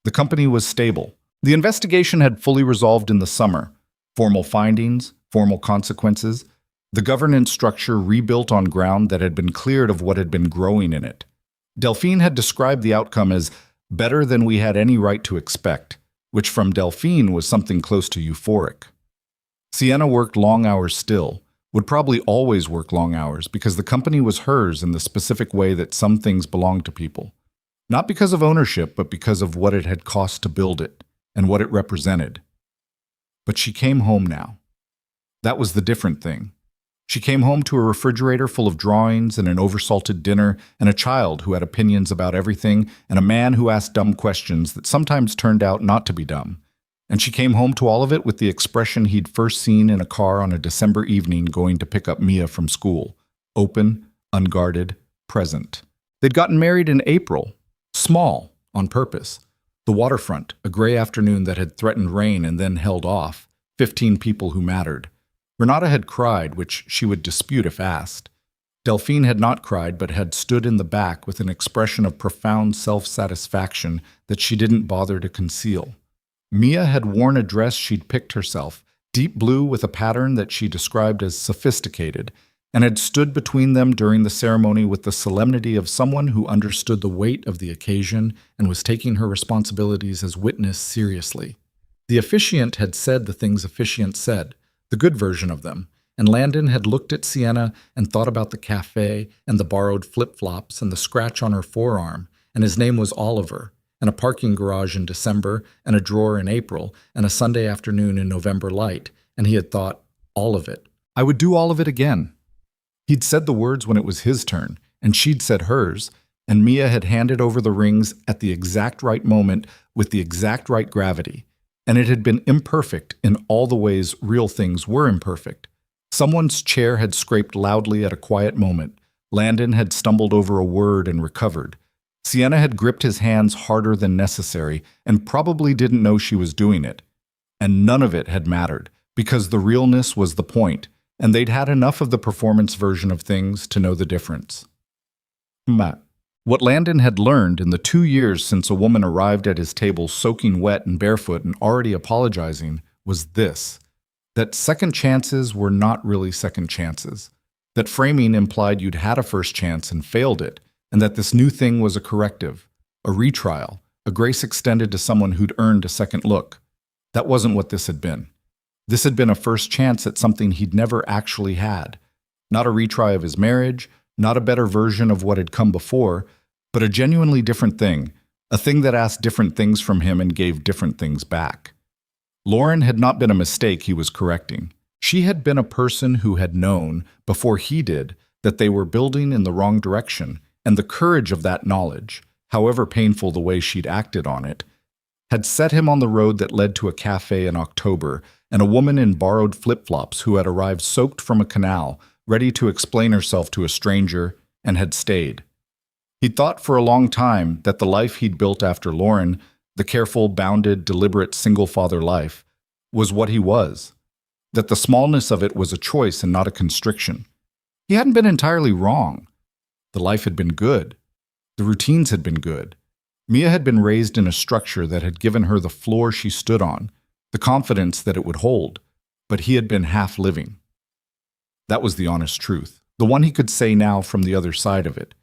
Speaker 1: The company was stable. The investigation had fully resolved in the summer. Formal findings, formal consequences, the governance structure rebuilt on ground that had been cleared of what had been growing in it. Delphine had described the outcome as better than we had any right to expect, which from Delphine was something close to euphoric. Sienna worked long hours still, would probably always work long hours because the company was hers in the specific way that some things belong to people. Not because of ownership, but because of what it had cost to build it and what it represented. But she came home now. That was the different thing. She came home to a refrigerator full of drawings and an oversalted dinner and a child who had opinions about everything and a man who asked dumb questions that sometimes turned out not to be dumb. And she came home to all of it with the expression he'd first seen in a car on a December evening going to pick up Mia from school. Open, unguarded, present. They'd gotten married in April. Small, on purpose. The waterfront, a gray afternoon that had threatened rain and then held off. 15 people who mattered. Renata had cried, which she would dispute if asked. Delphine had not cried, but had stood in the back with an expression of profound self-satisfaction that she didn't bother to conceal. Mia had worn a dress she'd picked herself, deep blue with a pattern that she described as sophisticated, and had stood between them during the ceremony with the solemnity of someone who understood the weight of the occasion and was taking her responsibilities as witness seriously. The officiant had said the things officiants said, the good version of them, and Landon had looked at Sienna and thought about the cafe and the borrowed flip-flops and the scratch on her forearm, and his name was Oliver, and a parking garage in December, and a drawer in April, and a Sunday afternoon in November light, and he had thought, all of it. I would do all of it again. He'd said the words when it was his turn, and she'd said hers, and Mia had handed over the rings at the exact right moment with the exact right gravity, and it had been imperfect in all the ways real things were imperfect. Someone's chair had scraped loudly at a quiet moment. Landon had stumbled over a word and recovered. Sienna had gripped his hands harder than necessary and probably didn't know she was doing it. And none of it had mattered, because the realness was the point, and they'd had enough of the performance version of things to know the difference. What Landon had learned in the 2 years since a woman arrived at his table soaking wet and barefoot and already apologizing was this: that second chances were not really second chances, that framing implied you'd had a first chance and failed it, and that this new thing was a corrective, a retrial, a grace extended to someone who'd earned a second look. That wasn't what this had been. This had been a first chance at something he'd never actually had. Not a retry of his marriage, not a better version of what had come before, but a genuinely different thing, a thing that asked different things from him and gave different things back. Lauren had not been a mistake he was correcting. She had been a person who had known, before he did, that they were building in the wrong direction, and the courage of that knowledge, however painful the way she'd acted on it, had set him on the road that led to a cafe in October and a woman in borrowed flip-flops who had arrived soaked from a canal, ready to explain herself to a stranger, and had stayed. He'd thought for a long time that the life he'd built after Lauren, the careful, bounded, deliberate single-father life, was what he was, that the smallness of it was a choice and not a constriction. He hadn't been entirely wrong. The life had been good. The routines had been good. Mia had been raised in a structure that had given her the floor she stood on, the confidence that it would hold, but he had been half living. That was the honest truth, the one he could say now from the other side of it.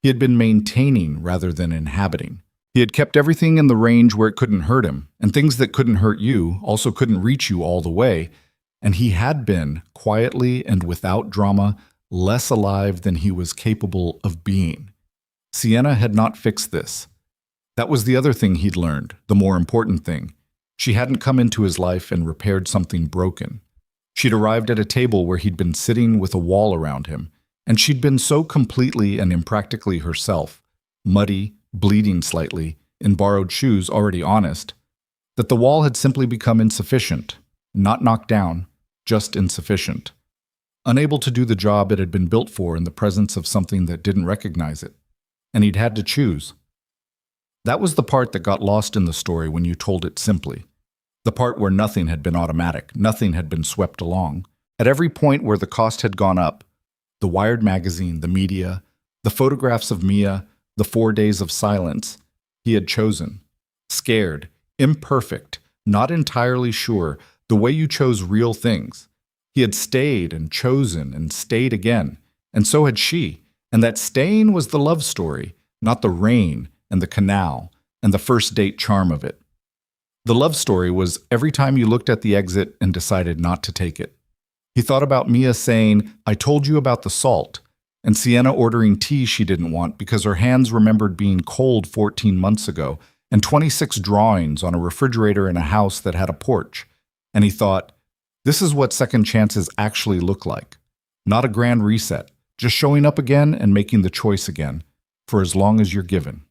Speaker 1: He had been maintaining rather than inhabiting. He had kept everything in the range where it couldn't hurt him, and things that couldn't hurt you also couldn't reach you all the way, and he had been, quietly and without drama, less alive than he was capable of being. Sienna had not fixed this. That was the other thing he'd learned, the more important thing. She hadn't come into his life and repaired something broken. She'd arrived at a table where he'd been sitting with a wall around him, and she'd been so completely and impractically herself, muddy, bleeding slightly, in borrowed shoes already honest, that the wall had simply become insufficient, not knocked down, just insufficient. Unable to do the job it had been built for in the presence of something that didn't recognize it, and he'd had to choose. That was the part that got lost in the story when you told it simply. The part where nothing had been automatic, nothing had been swept along. At every point where the cost had gone up, the Wired magazine, the media, the photographs of Mia, the 4 days of silence, he had chosen. Scared, imperfect, not entirely sure, the way you chose real things. He had stayed and chosen and stayed again, and so had she, and that staying was the love story, not the rain and the canal and the first date charm of it. The love story was every time you looked at the exit and decided not to take it. He thought about Mia saying, "I told you about the salt," and Sienna ordering tea she didn't want because her hands remembered being cold 14 months ago, and 26 drawings on a refrigerator in a house that had a porch. And he thought, this is what second chances actually look like. Not a grand reset, just showing up again and making the choice again, for as long as you're given.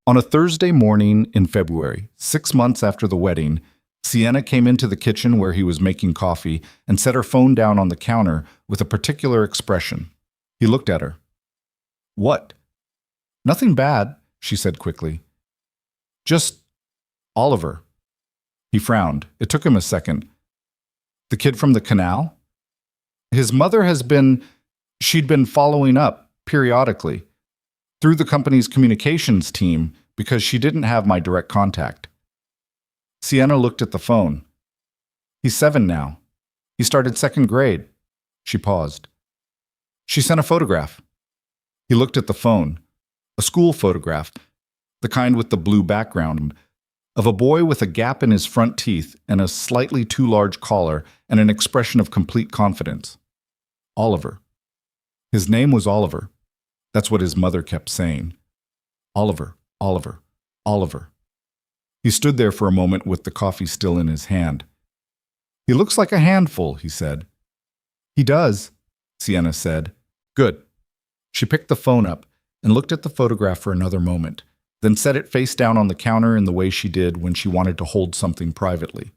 Speaker 1: On a Thursday morning in February, 6 months after the wedding, Sienna came into the kitchen where he was making coffee and set her phone down on the counter with a particular expression. He looked at her. "What?" "Nothing bad," she said quickly. "Just Oliver." He frowned. It took him a second. "The kid from the canal?" "His mother she'd been following up, periodically, through the company's communications team because she didn't have my direct contact." Sienna looked at the phone. "He's 7 now. He started 2nd grade." She paused. "She sent a photograph." He looked at the phone. A school photograph, the kind with the blue background, of a boy with a gap in his front teeth and a slightly too large collar and an expression of complete confidence. Oliver. His name was Oliver. That's what his mother kept saying. Oliver, Oliver, Oliver. He stood there for a moment with the coffee still in his hand. "He looks like a handful," he said. "He does," Sienna said. "Good." She picked the phone up and looked at the photograph for another moment, then set it face down on the counter in the way she did when she wanted to hold something privately.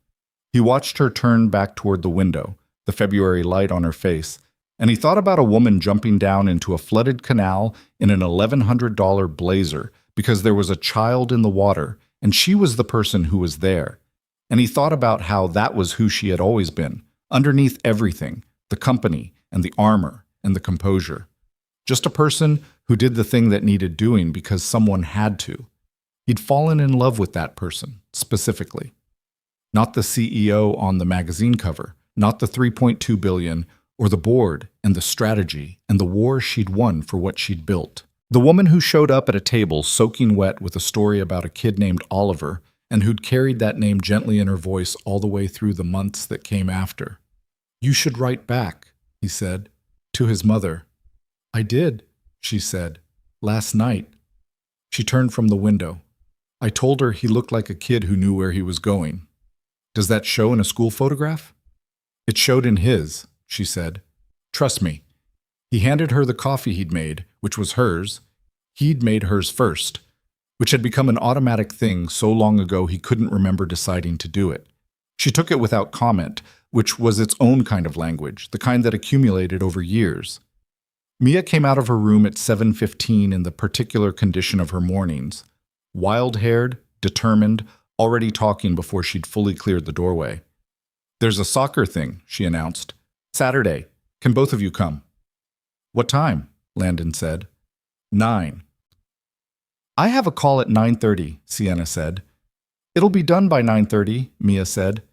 Speaker 1: He watched her turn back toward the window, the February light on her face, and he thought about a woman jumping down into a flooded canal in an $1,100 blazer because there was a child in the water, and she was the person who was there. And he thought about how that was who she had always been, underneath everything, the company and the armor and the composure. Just a person who did the thing that needed doing because someone had to. He'd fallen in love with that person, specifically. Not the CEO on the magazine cover, not the $3.2 billion, or the board and the strategy and the war she'd won for what she'd built. The woman who showed up at a table soaking wet with a story about a kid named Oliver and who'd carried that name gently in her voice all the way through the months that came after. "You should write back," he said, to his mother. "I did," she said, "last night." She turned from the window. "I told her he looked like a kid who knew where he was going." "Does that show in a school photograph?" "It showed in his," she said. "Trust me." He handed her the coffee he'd made, which was hers. He'd made hers first, which had become an automatic thing so long ago he couldn't remember deciding to do it. She took it without comment, which was its own kind of language, the kind that accumulated over years. Mia came out of her room at 7:15 in the particular condition of her mornings, wild-haired, determined, already talking before she'd fully cleared the doorway. "There's a soccer thing," she announced. "Saturday. Can both of you come?" "What time?" Landon said. 9. "I have a call at 9:30, Sienna said. "It'll be done by 9:30, Mia said.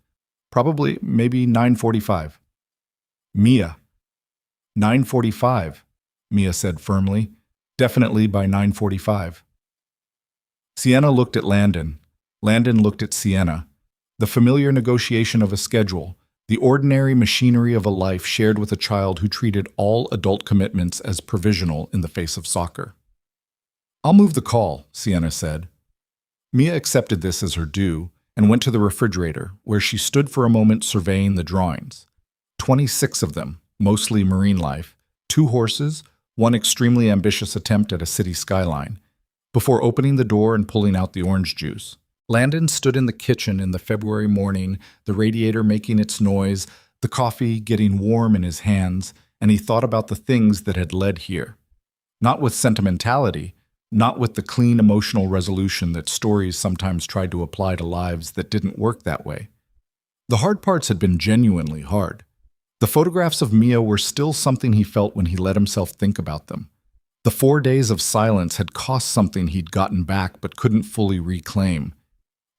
Speaker 1: "Probably, maybe 9:45. "Mia." 9:45, Mia said firmly. "Definitely by 9:45. Sienna looked at Landon. Landon looked at Sienna. The familiar negotiation of a schedule, the ordinary machinery of a life shared with a child who treated all adult commitments as provisional in the face of soccer. "I'll move the call," Sienna said. Mia accepted this as her due and went to the refrigerator, where she stood for a moment surveying the drawings. 26 of them, mostly marine life, 2 horses, one extremely ambitious attempt at a city skyline, before opening the door and pulling out the orange juice. Landon stood in the kitchen in the February morning, the radiator making its noise, the coffee getting warm in his hands, and he thought about the things that had led here. Not with sentimentality, not with the clean emotional resolution that stories sometimes tried to apply to lives that didn't work that way. The hard parts had been genuinely hard. The photographs of Mia were still something he felt when he let himself think about them. The 4 days of silence had cost something he'd gotten back but couldn't fully reclaim.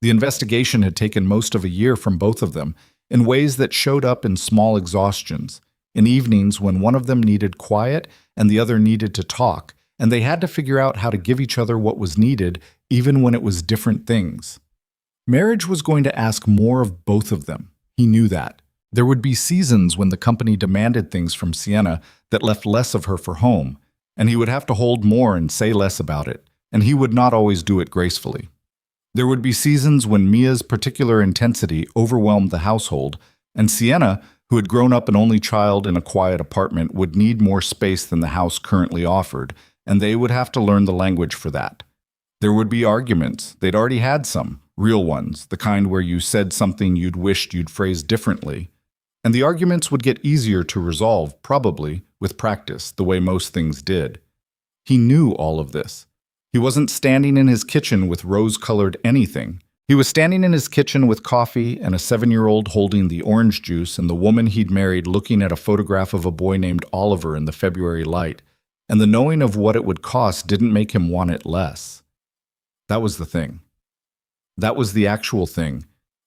Speaker 1: The investigation had taken most of a year from both of them, in ways that showed up in small exhaustions, in evenings when one of them needed quiet and the other needed to talk, and they had to figure out how to give each other what was needed, even when it was different things. Marriage was going to ask more of both of them. He knew that. There would be seasons when the company demanded things from Sienna that left less of her for home, and he would have to hold more and say less about it, and he would not always do it gracefully. There would be seasons when Mia's particular intensity overwhelmed the household, and Sienna, who had grown up an only child in a quiet apartment, would need more space than the house currently offered, and they would have to learn the language for that. There would be arguments. They'd already had some, real ones, the kind where you said something you'd wished you'd phrased differently. And the arguments would get easier to resolve, probably, with practice, the way most things did. He knew all of this. He wasn't standing in his kitchen with rose-colored anything. He was standing in his kitchen with coffee and a 7-year-old holding the orange juice and the woman he'd married looking at a photograph of a boy named Oliver in the February light, and the knowing of what it would cost didn't make him want it less. That was the thing. That was the actual thing.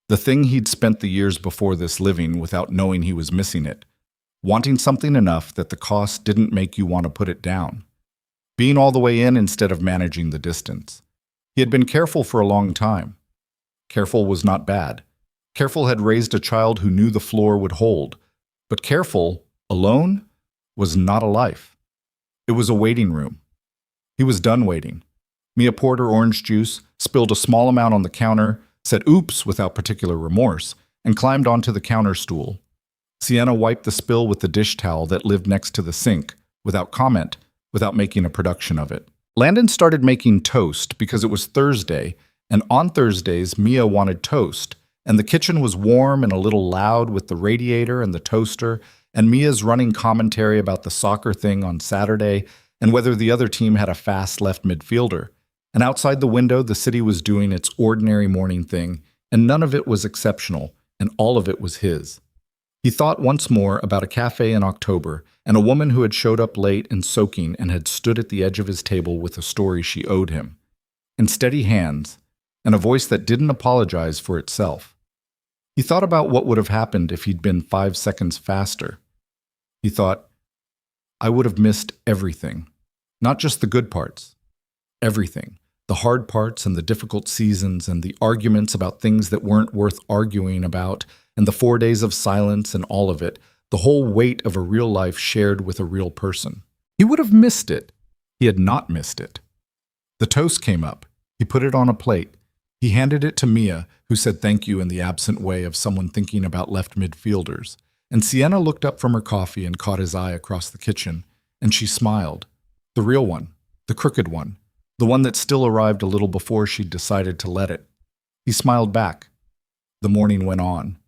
Speaker 1: The thing he'd spent the years before this living without knowing he was missing it. Wanting something enough that the cost didn't make you want to put it down. Being all the way in instead of managing the distance. He had been careful for a long time. Careful was not bad. Careful had raised a child who knew the floor would hold. But careful, alone, was not a life. It was a waiting room. He was done waiting. Mia poured her orange juice, spilled a small amount on the counter, said oops without particular remorse, and climbed onto the counter stool. Sienna wiped the spill with the dish towel that lived next to the sink, without comment, without making a production of it. Landon started making toast because it was Thursday, and on Thursdays Mia wanted toast, and the kitchen was warm and a little loud with the radiator and the toaster, and Mia's running commentary about the soccer thing on Saturday and whether the other team had a fast left midfielder. And outside the window, the city was doing its ordinary morning thing, and none of it was exceptional, and all of it was his. He thought once more about a cafe in October and a woman who had showed up late and soaking and had stood at the edge of his table with a story she owed him, and steady hands, and a voice that didn't apologize for itself. He thought about what would have happened if he'd been 5 seconds faster. He thought, I would have missed everything, not just the good parts, everything. The hard parts and the difficult seasons and the arguments about things that weren't worth arguing about and the 4 days of silence and all of it, the whole weight of a real life shared with a real person. He would have missed it. He had not missed it. The toast came up. He put it on a plate. He handed it to Mia, who said thank you in the absent way of someone thinking about left midfielders. And Sienna looked up from her coffee and caught his eye across the kitchen, and she smiled. The real one, the crooked one. the one that still arrived a little before she'd decided to let it. He smiled back. The morning went on.